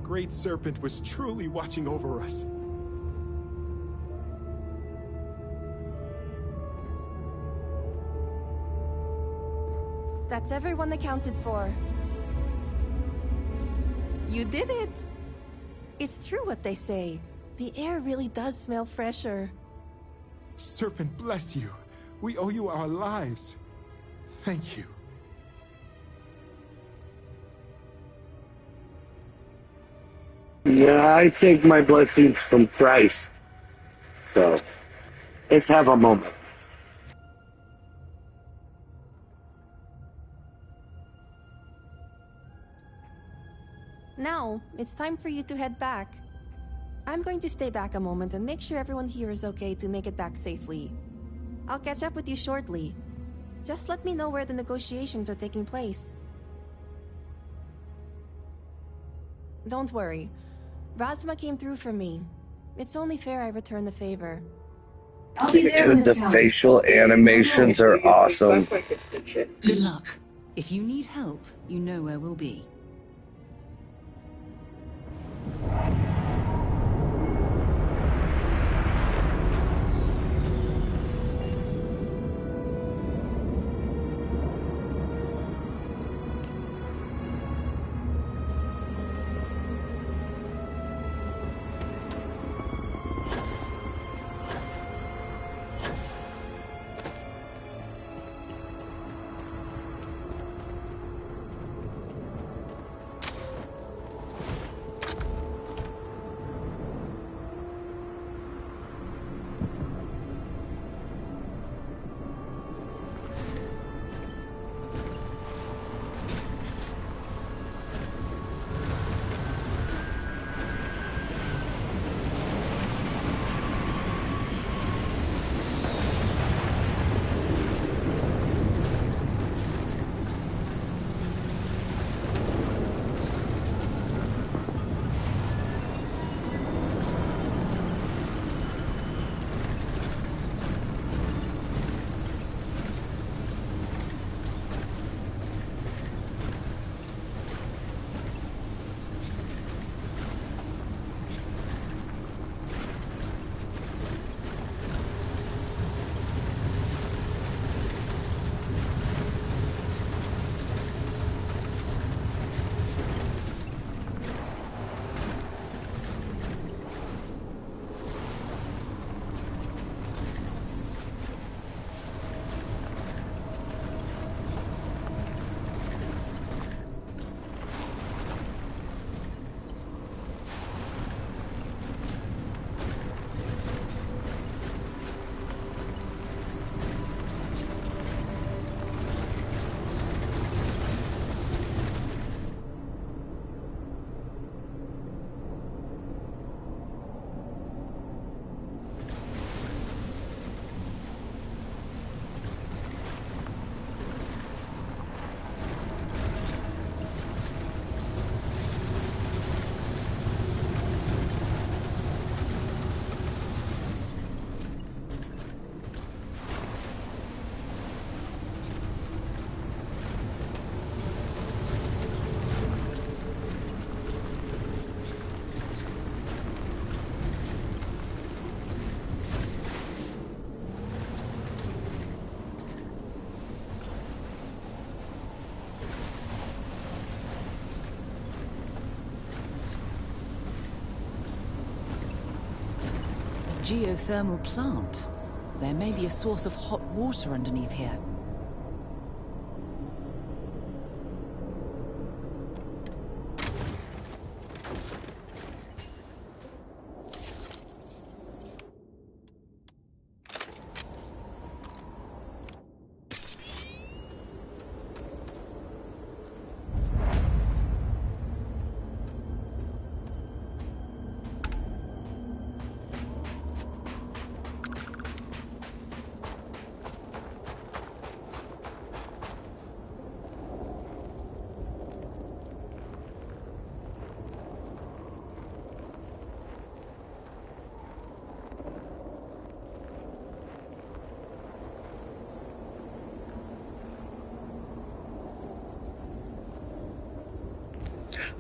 Great Serpent was truly watching over us. That's everyone accounted for. You did it! It's true what they say. The air really does smell fresher. Serpent bless you. We owe you our lives. Thank you. Yeah, I take my blessings from Christ. So, let's have a moment. Now, it's time for you to head back. I'm going to stay back a moment and make sure everyone here is okay to make it back safely. I'll catch up with you shortly. Just let me know where the negotiations are taking place. Don't worry. Razma came through for me. It's only fair I return the favor. I'll be there when The it counts. facial animations are awesome. Good luck. If you need help, you know where we'll be. Geothermal plant. There may be a source of hot water underneath here.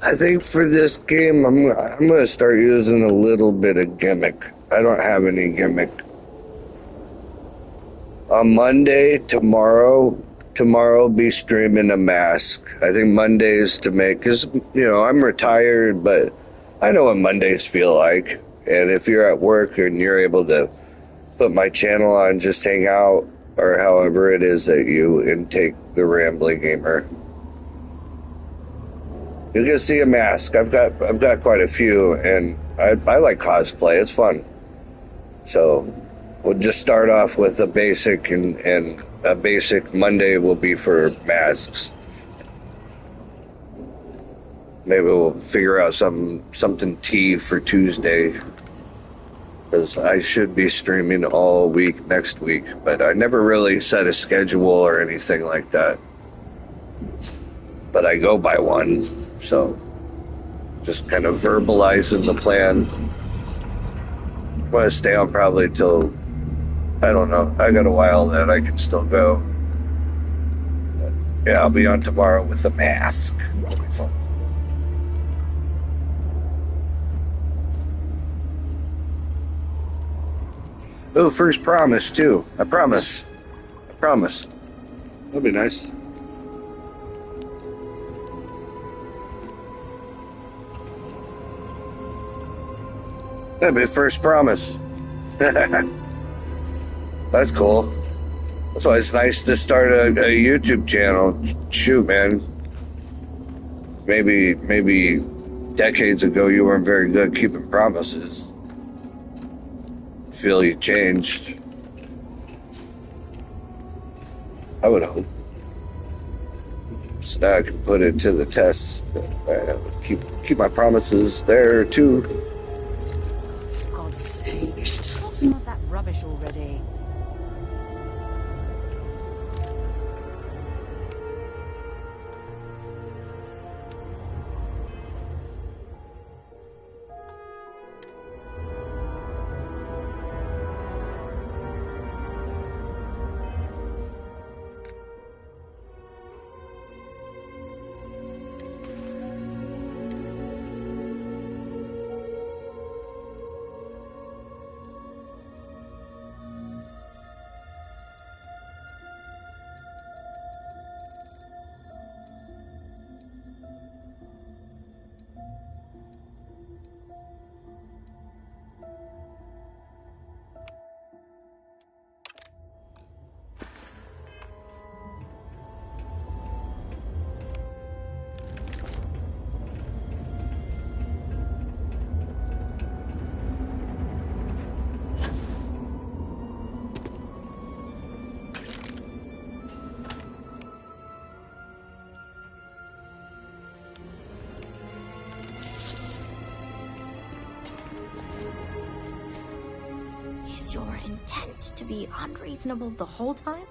I think for this game, I'm gonna start using a little bit of gimmick. I don't have any gimmick. On Monday, tomorrow will be streaming a mask. I think Mondays to make, because, I'm retired, but I know what Mondays feel like. And if you're at work and you're able to put my channel on, just hang out, or however it is that you intake the Rambling Gamer, you can see a mask. I've got quite a few, and I like cosplay. It's fun. So we'll just start off with a basic, and a basic Monday will be for masks. Maybe we'll figure out something T for Tuesday, because I should be streaming all week next week, but I never really set a schedule or anything like that. But I go by one, so just kind of verbalizing the plan. I'm going to stay on probably till, I don't know, I got a while that I can still go. But yeah, I'll be on tomorrow with a mask. That'll be fun. Oh, first promise, too. I promise. That'll be nice. That'd be first promise. That's cool. That's why it's nice to start a YouTube channel. Shoot, man. Maybe decades ago you weren't very good at keeping promises. Feel you changed. I would hope. So now I can put it to the test. Keep my promises there too. For God's sake, stop some of that rubbish already. Your intent to be unreasonable the whole time?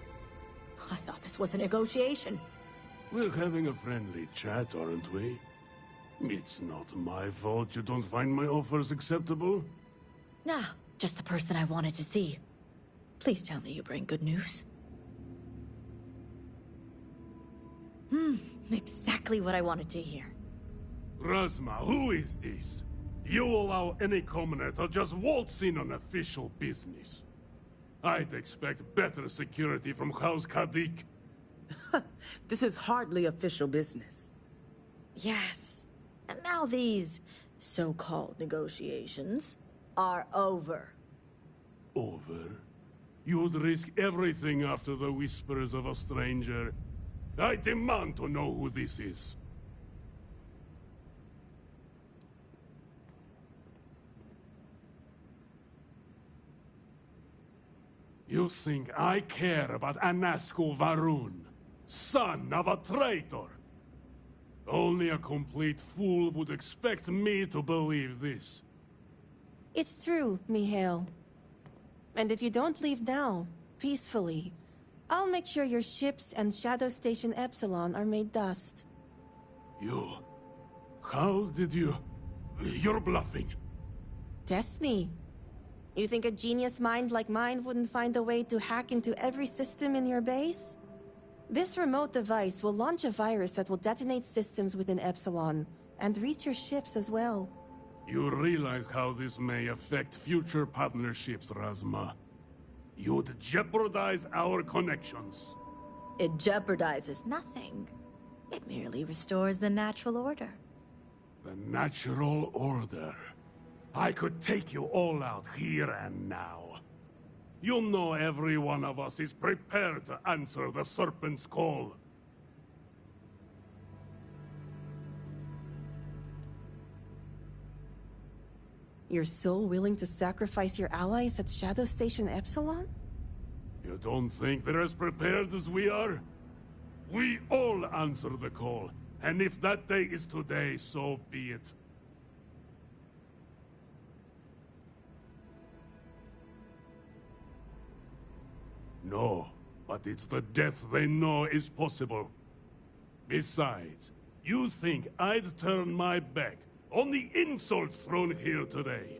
I thought this was a negotiation. We're having a friendly chat, aren't we? It's not my fault you don't find my offers acceptable. Nah, just the person I wanted to see. Please tell me you bring good news. Exactly what I wanted to hear. Razma, who is this? You allow any commoner to just waltz in on official business. I'd expect better security from House Kadik. This is hardly official business. Yes. And now these so-called negotiations are over. Over? You'd risk everything after the whispers of a stranger. I demand to know who this is. You think I care about Anasco Varun, son of a traitor? Only a complete fool would expect me to believe this. It's true, Mihail. And if you don't leave now, peacefully, I'll make sure your ships and Shadow Station Epsilon are made dust. You... How did you... You're bluffing. Test me. You think a genius mind like mine wouldn't find a way to hack into every system in your base? This remote device will launch a virus that will detonate systems within Epsilon, and reach your ships as well. You realize how this may affect future partnerships, Razma. You'd jeopardize our connections. It jeopardizes nothing. It merely restores the natural order. The natural order. I could take you all out here and now. You know every one of us is prepared to answer the Serpent's call. You're so willing to sacrifice your allies at Shadow Station Epsilon? You don't think they're as prepared as we are? We all answer the call, and if that day is today, so be it. No, but it's the death they know is possible. Besides, you think I'd turn my back on the insults thrown here today?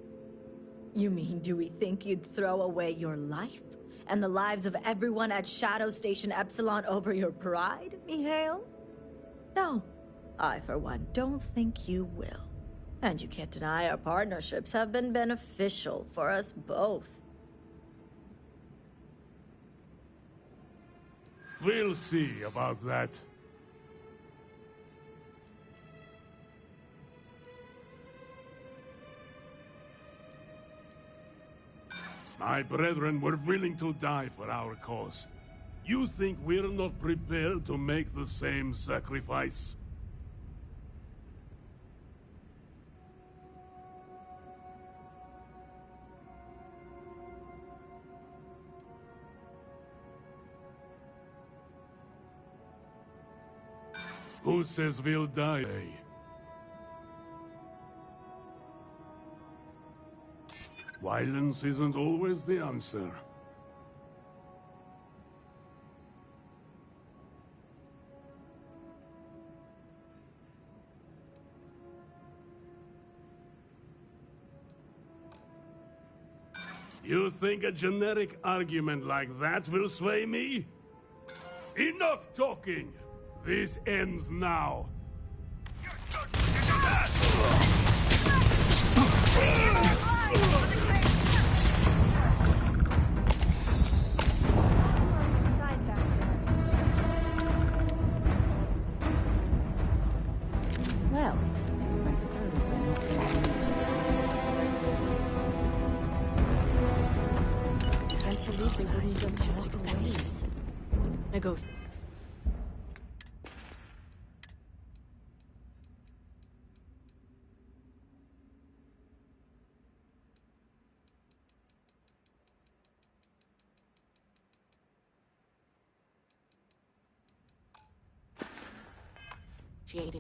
You mean, do we think you'd throw away your life and the lives of everyone at Shadow Station Epsilon over your pride, Mihail? No, I for one don't think you will. And you can't deny our partnerships have been beneficial for us both. We'll see about that. My brethren were willing to die for our cause. You think we're not prepared to make the same sacrifice? Who says we'll die? Violence isn't always the answer. You think a generic argument like that will sway me? Enough talking! This ends now. Well, I suppose they're not Can't believe they wouldn't just walk away. Negotiating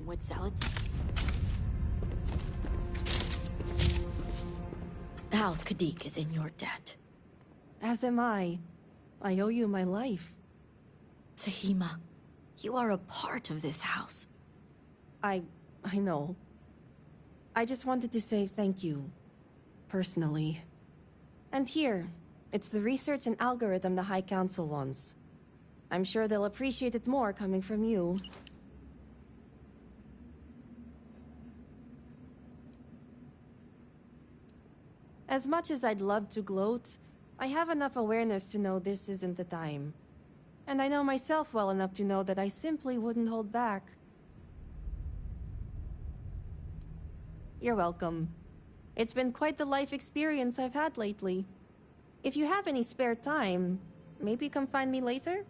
with zealots. House Kadik is in your debt. As am I. I owe you my life. Sahima, you are a part of this house. I know. I just wanted to say thank you. Personally. And here, it's the research and algorithm the High Council wants. I'm sure they'll appreciate it more coming from you. As much as I'd love to gloat, I have enough awareness to know this isn't the time. And I know myself well enough to know that I simply wouldn't hold back. You're welcome. It's been quite the life experience I've had lately. If you have any spare time, maybe come find me later?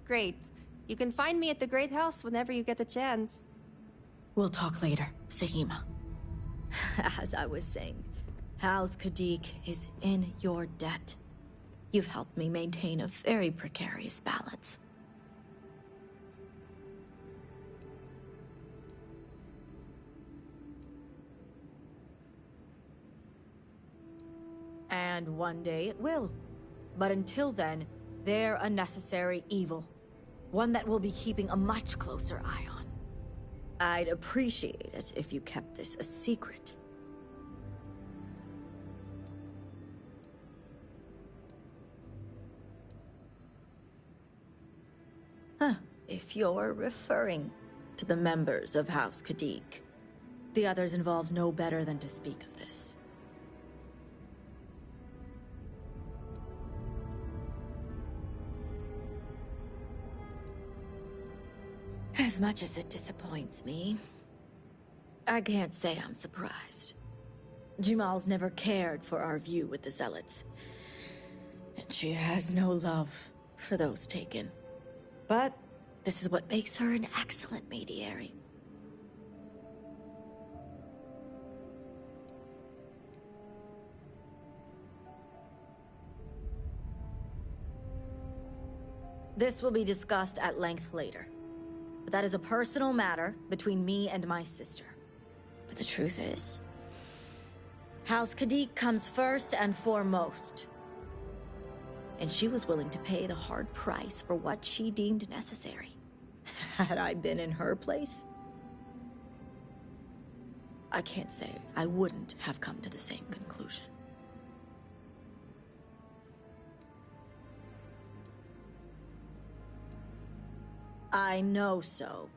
Great. You can find me at the Great House whenever you get the chance. We'll talk later, Sahima. As I was saying, House Kadik is in your debt. You've helped me maintain a very precarious balance. And one day it will. But until then, they're a necessary evil. One that we'll be keeping a much closer eye on. I'd appreciate it if you kept this a secret. Huh. If you're referring to the members of House Kadik, the others involved know better than to speak of this. As much as it disappoints me, I can't say I'm surprised. Jamal's never cared for our view with the Zealots, and she has no love for those taken. But this is what makes her an excellent mediary. This will be discussed at length later. But that is a personal matter between me and my sister. But the truth is, House Kadik comes first and foremost. And she was willing to pay the hard price for what she deemed necessary. Had I been in her place, I can't say I wouldn't have come to the same conclusion. I know so,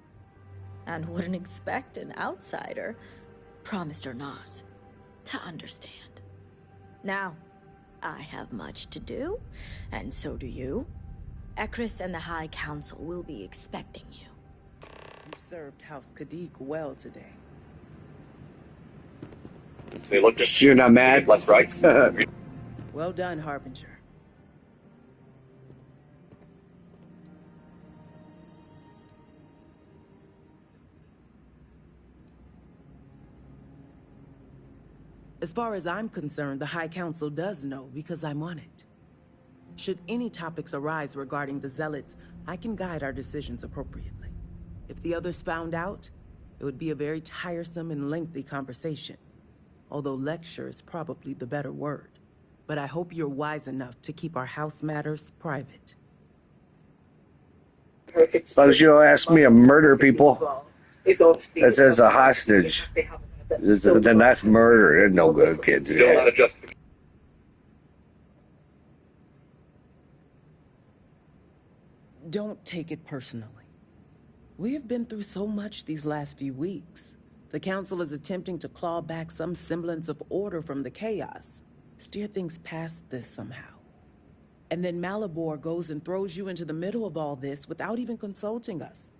and wouldn't expect an outsider, promised or not, to understand. Now, I have much to do, and so do you. Ekris and the High Council will be expecting you. You served House Kadik well today. They looked at you, not mad. Left, right. Well done, Harbinger. As far as I'm concerned, the High Council does know because I'm on it. Should any topics arise regarding the Zealots, I can guide our decisions appropriately. If the others found out, it would be a very tiresome and lengthy conversation. Although lecture is probably the better word. But I hope you're wise enough to keep our house matters private. As long as you don't ask me to murder people, that says a hostage. Then that's murder. It's no good, kids. Don't take it personally. We have been through so much these last few weeks. The Council is attempting to claw back some semblance of order from the chaos, steer things past this somehow. And then Malibor goes and throws you into the middle of all this without even consulting us.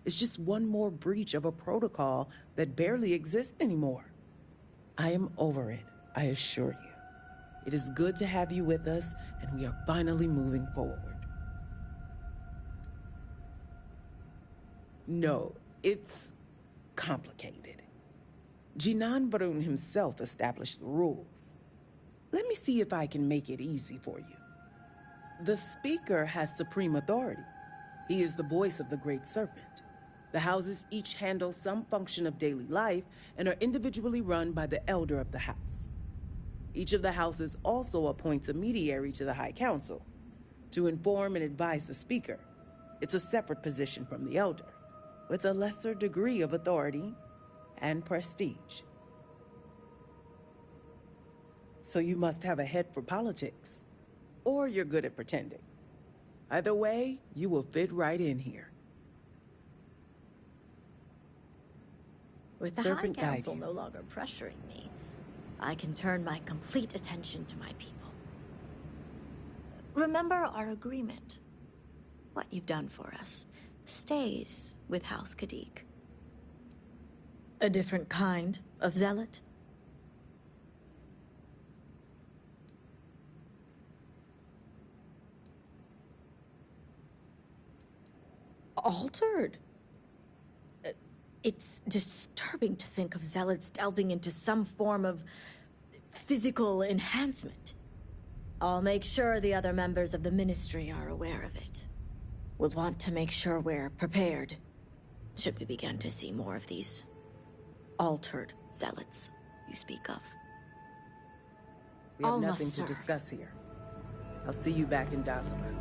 It's just one more breach of a protocol that barely exists anymore. I am over it, I assure you. It is good to have you with us, and we are finally moving forward. No, it's complicated. Jinan Varun himself established the rules. Let me see if I can make it easy for you. The Speaker has supreme authority. He is the voice of the Great Serpent. The houses each handle some function of daily life and are individually run by the Elder of the House. Each of the houses also appoints a mediary to the High Council to inform and advise the Speaker. It's a separate position from the Elder, with a lesser degree of authority and prestige. So you must have a head for politics, or you're good at pretending. Either way, you will fit right in here. With the High Council no longer pressuring me, I can turn my complete attention to my people. Remember our agreement. What you've done for us stays with House Kadik. A different kind of zealot? Altered? It's disturbing to think of zealots delving into some form of physical enhancement. I'll make sure the other members of the Ministry are aware of it. We'll want to make sure we're prepared, should we begin to see more of these altered zealots you speak of. We have nothing to discuss here. I'll see you back in Dazzler.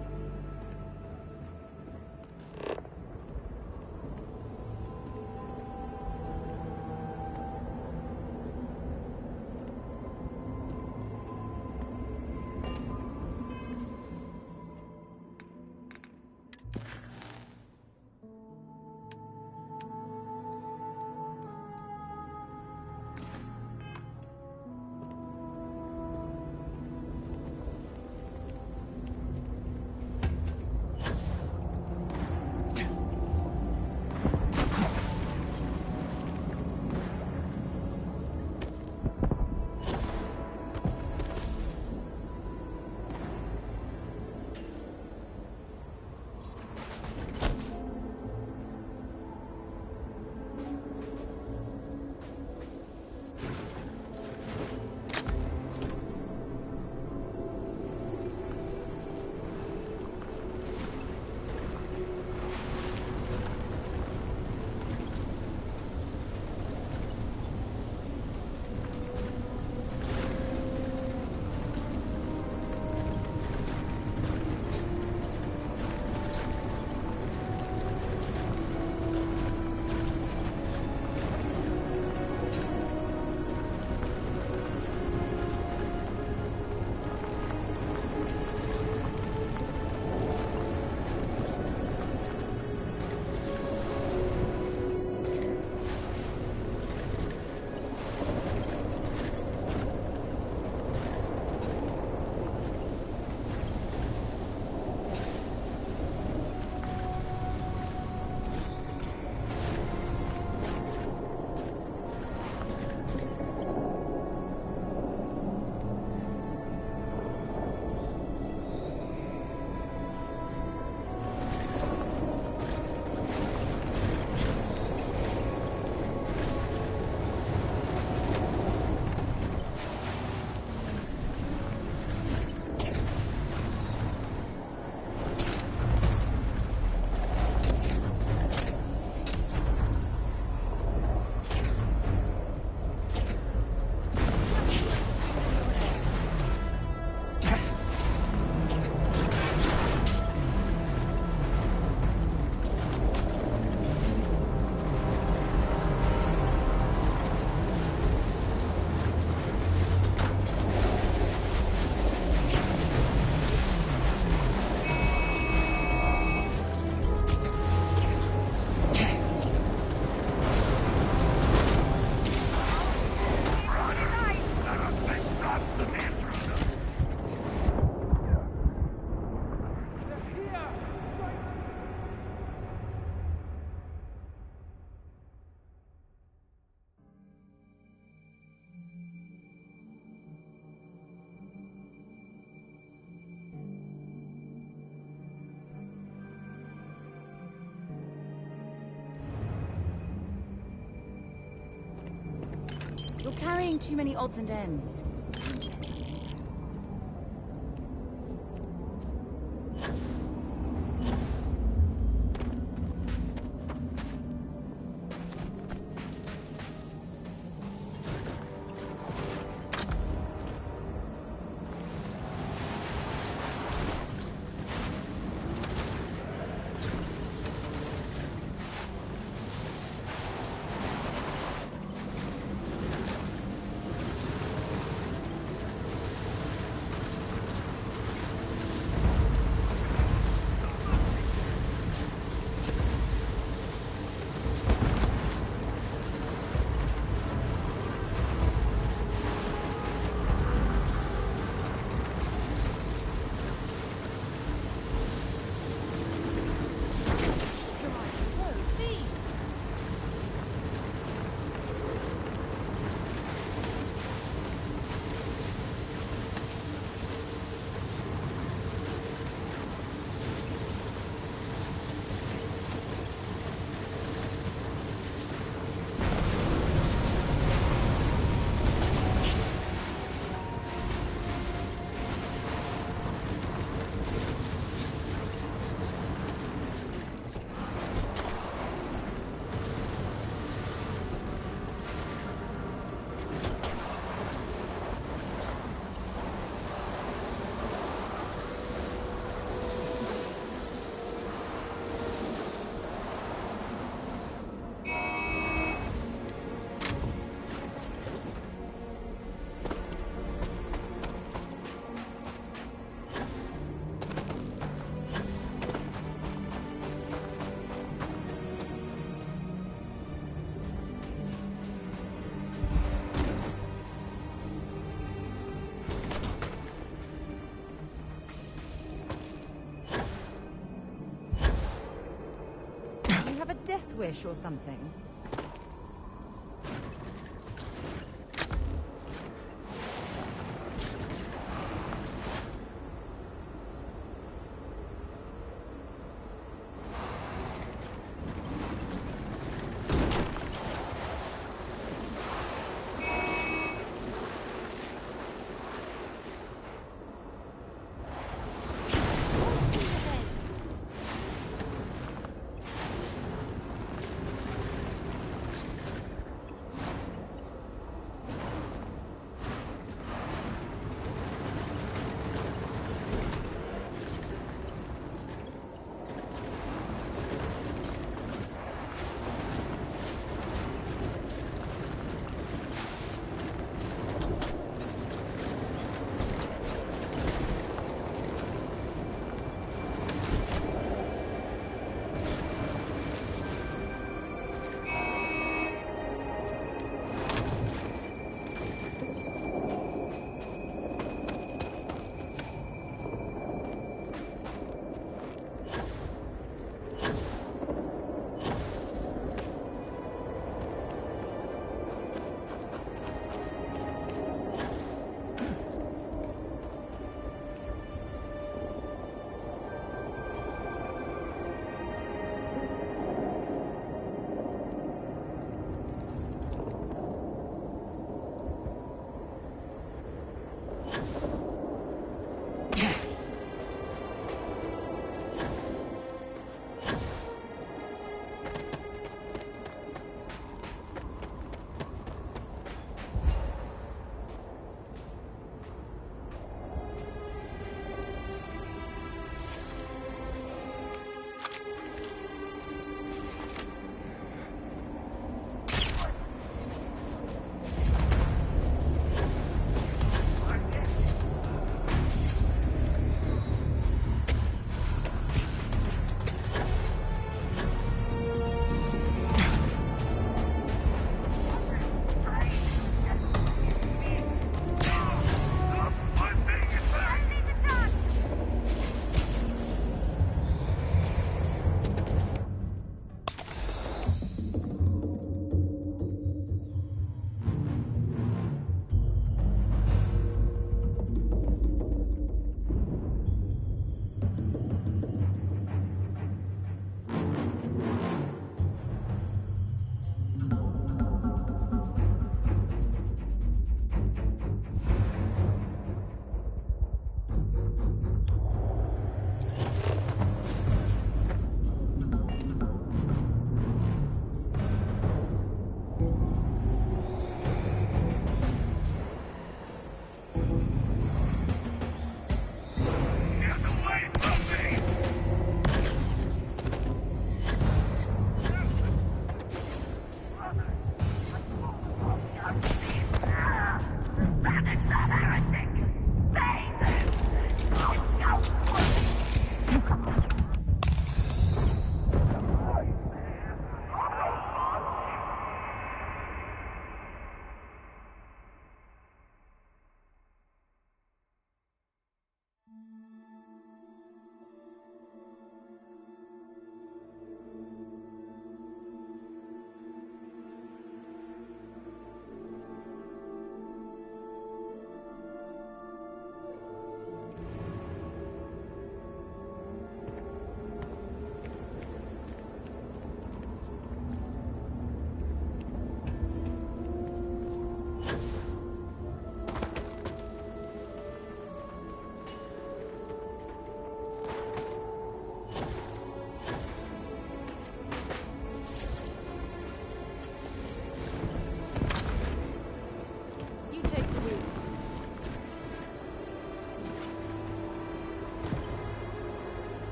find too many odds and ends. Death wish or something.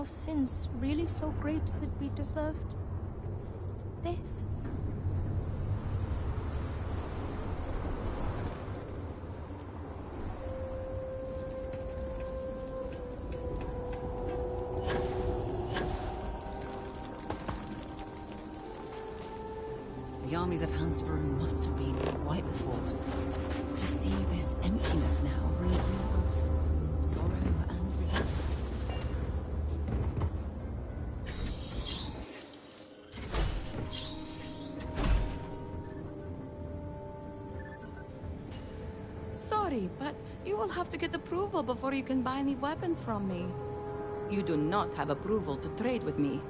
our sins really so great that we deserved this? The armies of House Varun must have been quite the force. To see this emptiness now brings me both sorrow and relief. Sorry, but you will have to get approval before you can buy any weapons from me. You do not have approval to trade with me.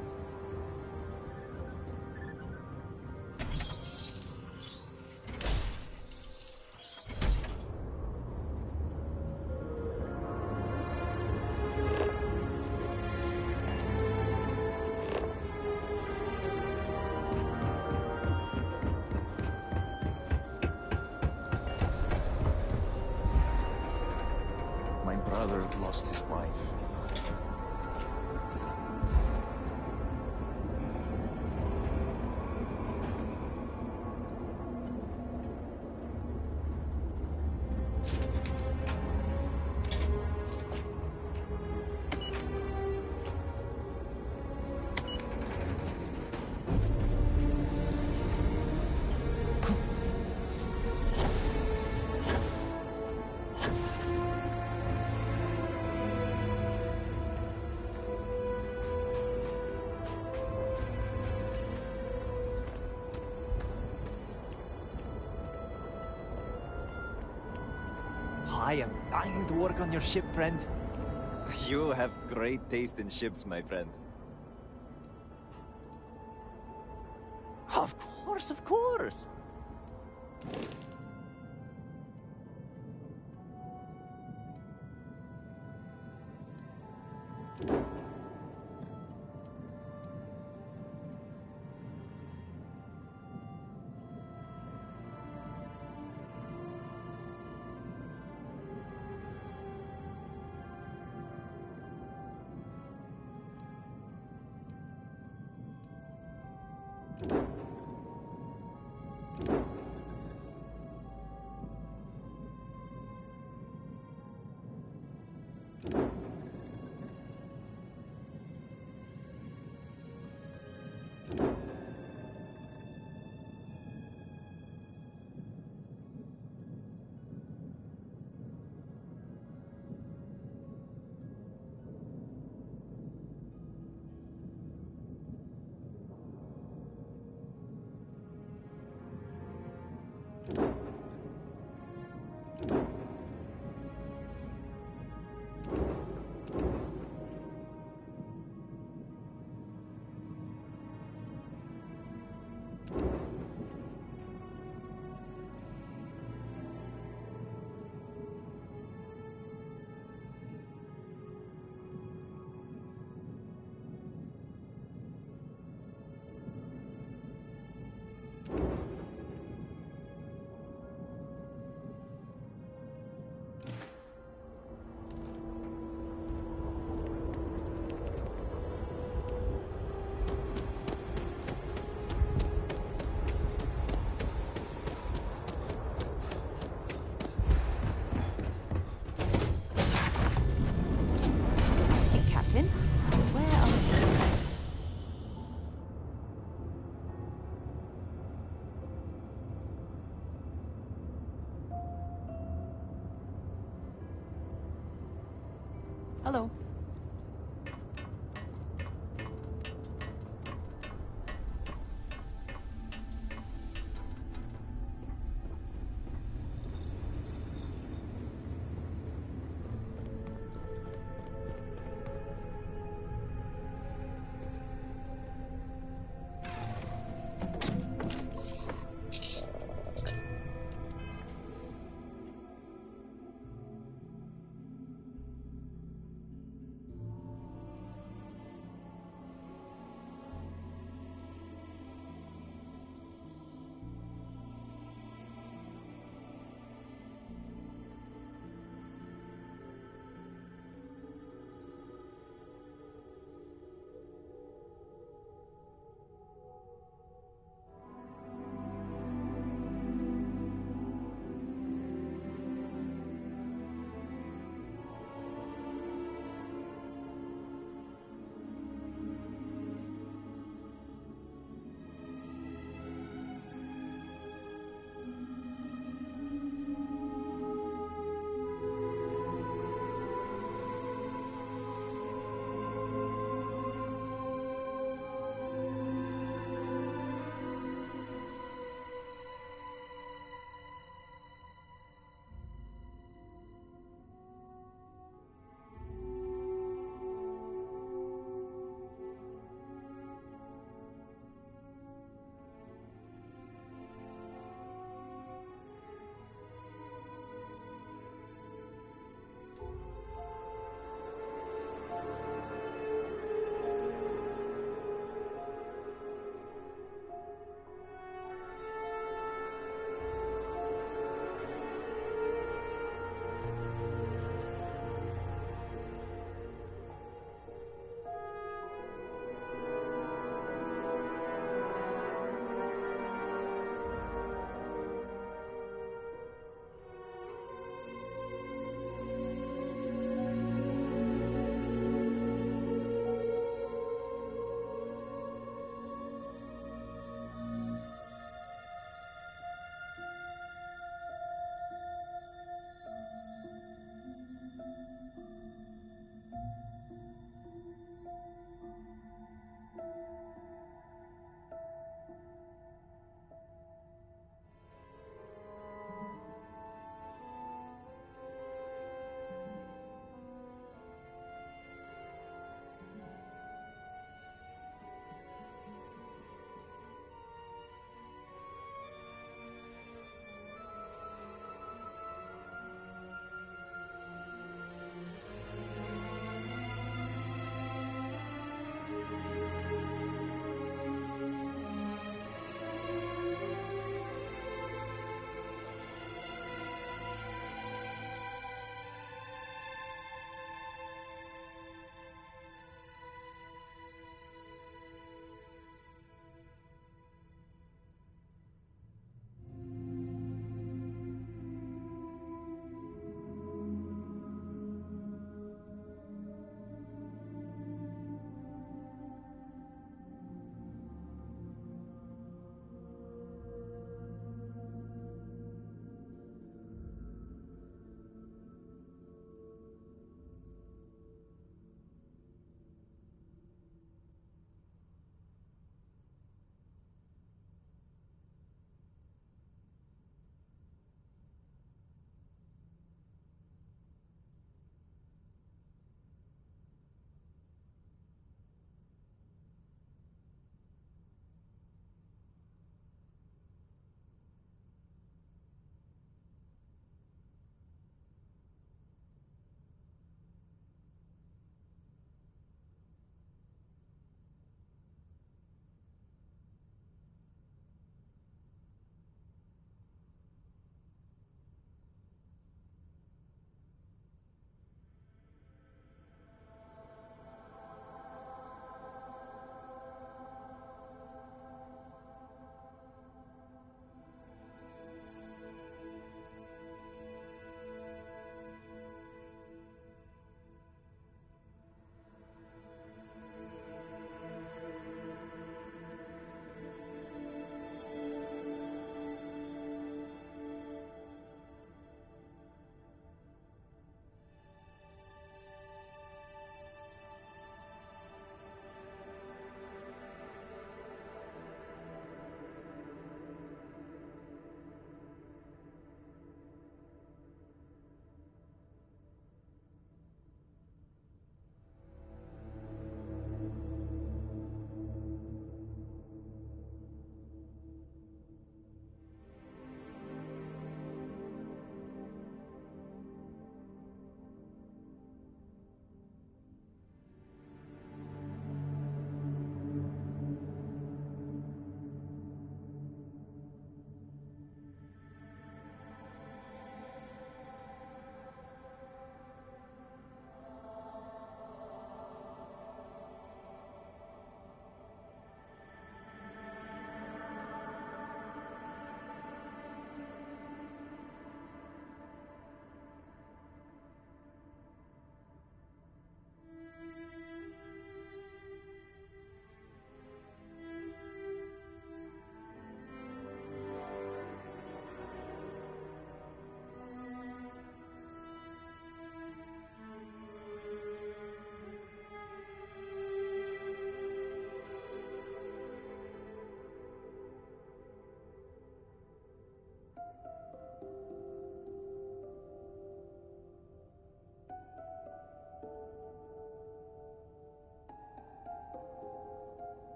My brother lost his wife. I am dying to work on your ship, friend. You have great taste in ships, my friend. Of course, of course! Hello.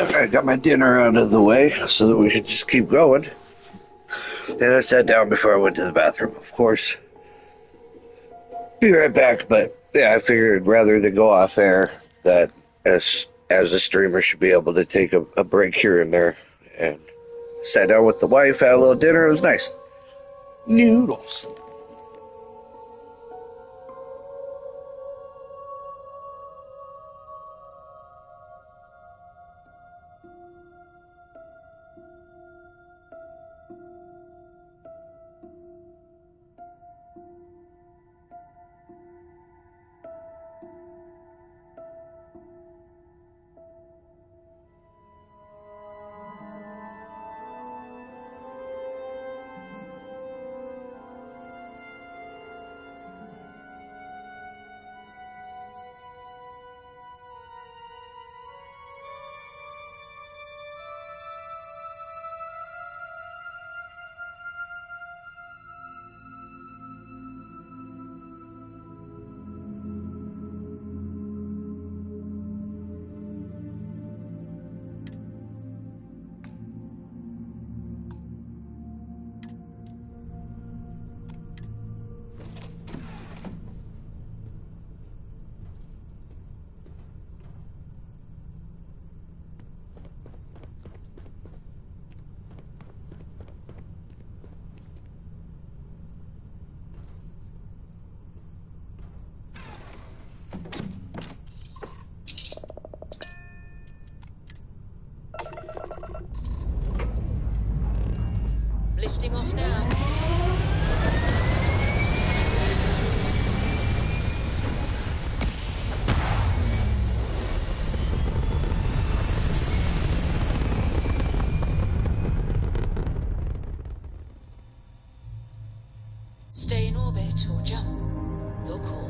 I got my dinner out of the way so that we could just keep going. And I sat down before I went to the bathroom, of course. Be right back, but yeah, I figured rather than go off air, that as a streamer should be able to take a break here and there. And sat down with the wife, had a little dinner, it was nice. Noodles. Lifting off now. Stay in orbit or jump. Your call.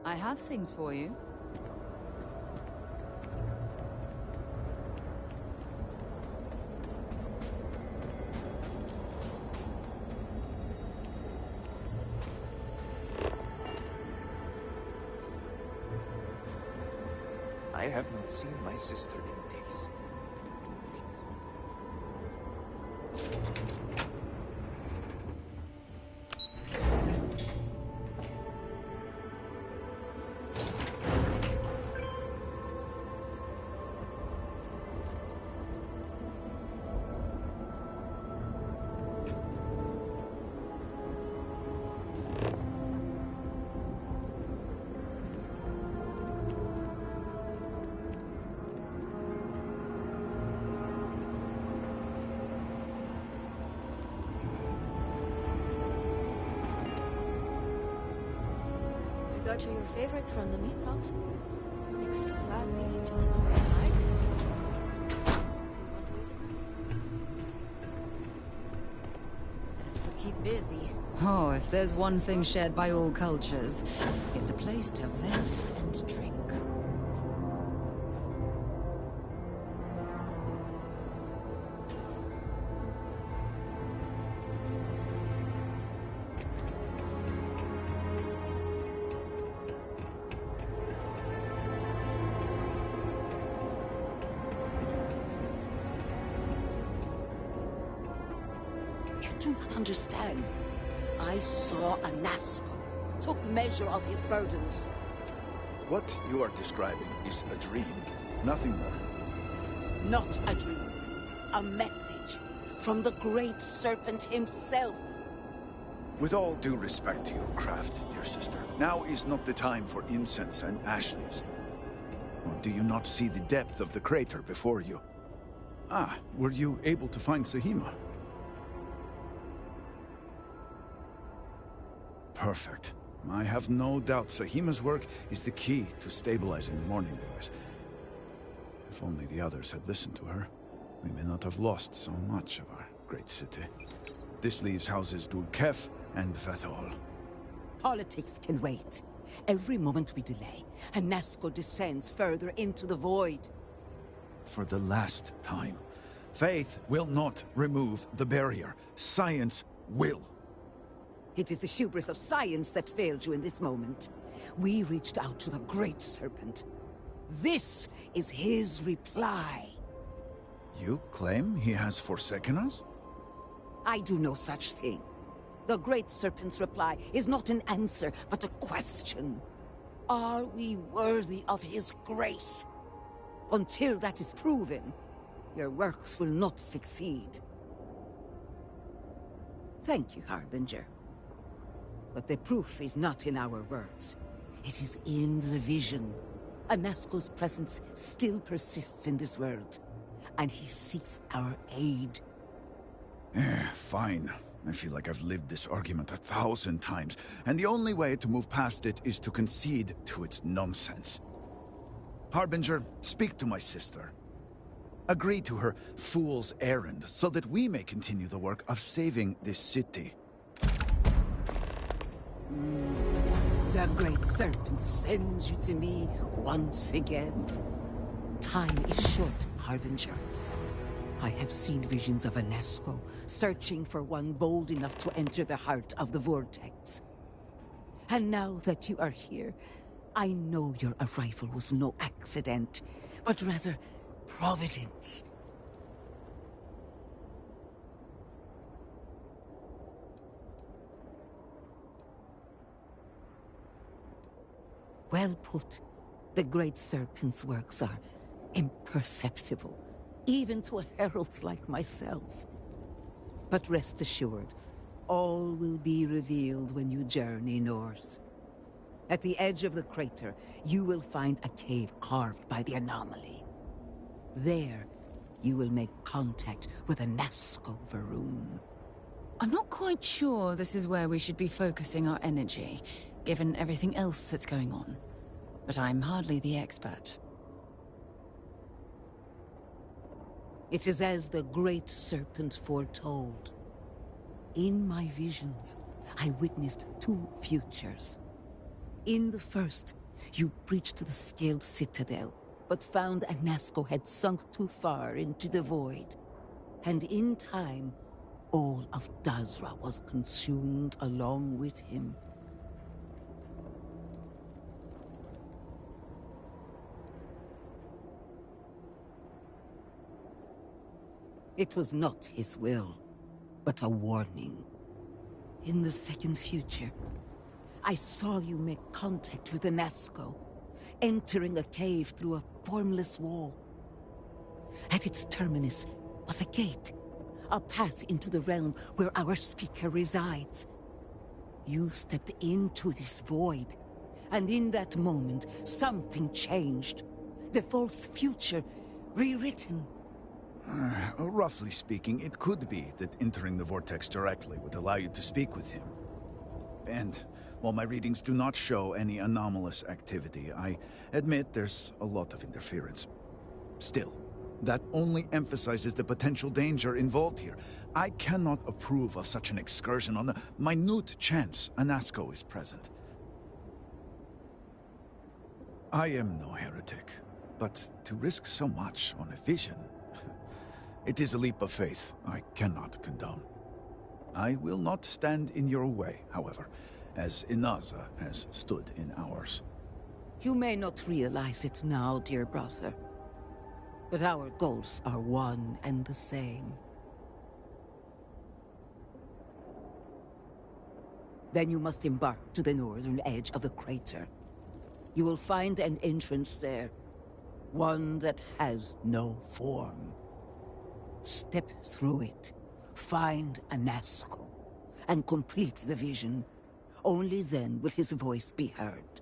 I have things for you. I have not seen my sister in days. Got you your favorite from the meat house. Extra fatty, just the way I like it. Best to keep busy. Oh, if there's one thing shared by all cultures, it's a place to vent and drink. Do not understand. I saw a Naspo, took measure of his burdens. What you are describing is a dream, nothing more. Not a dream, a message from the great serpent himself. With all due respect to your craft, dear sister, now is not the time for incense and ash leaves. Or do you not see the depth of the crater before you? Ah, were you able to find Sahima? Perfect. I have no doubt Sahima's work is the key to stabilizing the morning device. If only the others had listened to her, we may not have lost so much of our great city. This leaves houses Dul Kef and Fathol. Politics can wait. Every moment we delay, Anasco descends further into the void. For the last time, faith will not remove the barrier. Science will. It is the hubris of science that failed you in this moment. We reached out to the great serpent. This is his reply. You claim he has forsaken us? I do no such thing. The great serpent's reply is not an answer, but a question. Are we worthy of his grace? Until that is proven, your works will not succeed. Thank you, Harbinger. But the proof is not in our words. It is in the vision. Anasco's presence still persists in this world, and he seeks our aid. Fine. I feel like I've lived this argument 1,000 times, and the only way to move past it is to concede to its nonsense. Harbinger, speak to my sister. Agree to her fool's errand, so that we may continue the work of saving this city. The great serpent sends you to me once again. Time is short, Harbinger. I have seen visions of Anasco, searching for one bold enough to enter the heart of the vortex. And now that you are here, I know your arrival was no accident, but rather providence. Well put. The great serpent's works are imperceptible, even to heralds like myself. But rest assured, all will be revealed when you journey north. At the edge of the crater, you will find a cave carved by the anomaly. There, you will make contact with Anasco Varun. I'm not quite sure this is where we should be focusing our energy, given everything else that's going on. But I'm hardly the expert. It is as the great serpent foretold. In my visions, I witnessed two futures. In the first, you breached the scaled citadel, but found Anasco had sunk too far into the void. And in time, all of Dazra was consumed along with him. It was not his will, but a warning. In the second future, I saw you make contact with Anasco, entering a cave through a formless wall. At its terminus was a gate, a path into the realm where our speaker resides. You stepped into this void, and in that moment, something changed. The false future rewritten. Roughly speaking, it could be that entering the vortex directly would allow you to speak with him. And while my readings do not show any anomalous activity, I admit there's a lot of interference. Still, that only emphasizes the potential danger involved here. I cannot approve of such an excursion on the minute chance Anasco is present. I am no heretic, but to risk so much on a vision... It is a leap of faith I cannot condone. I will not stand in your way, however, as Inaza has stood in ours. You may not realize it now, dear brother, but our goals are one and the same. Then you must embark to the northern edge of the crater. You will find an entrance there, one that has no form. Step through it, Find Anasco and complete the vision. Only then will his voice be heard.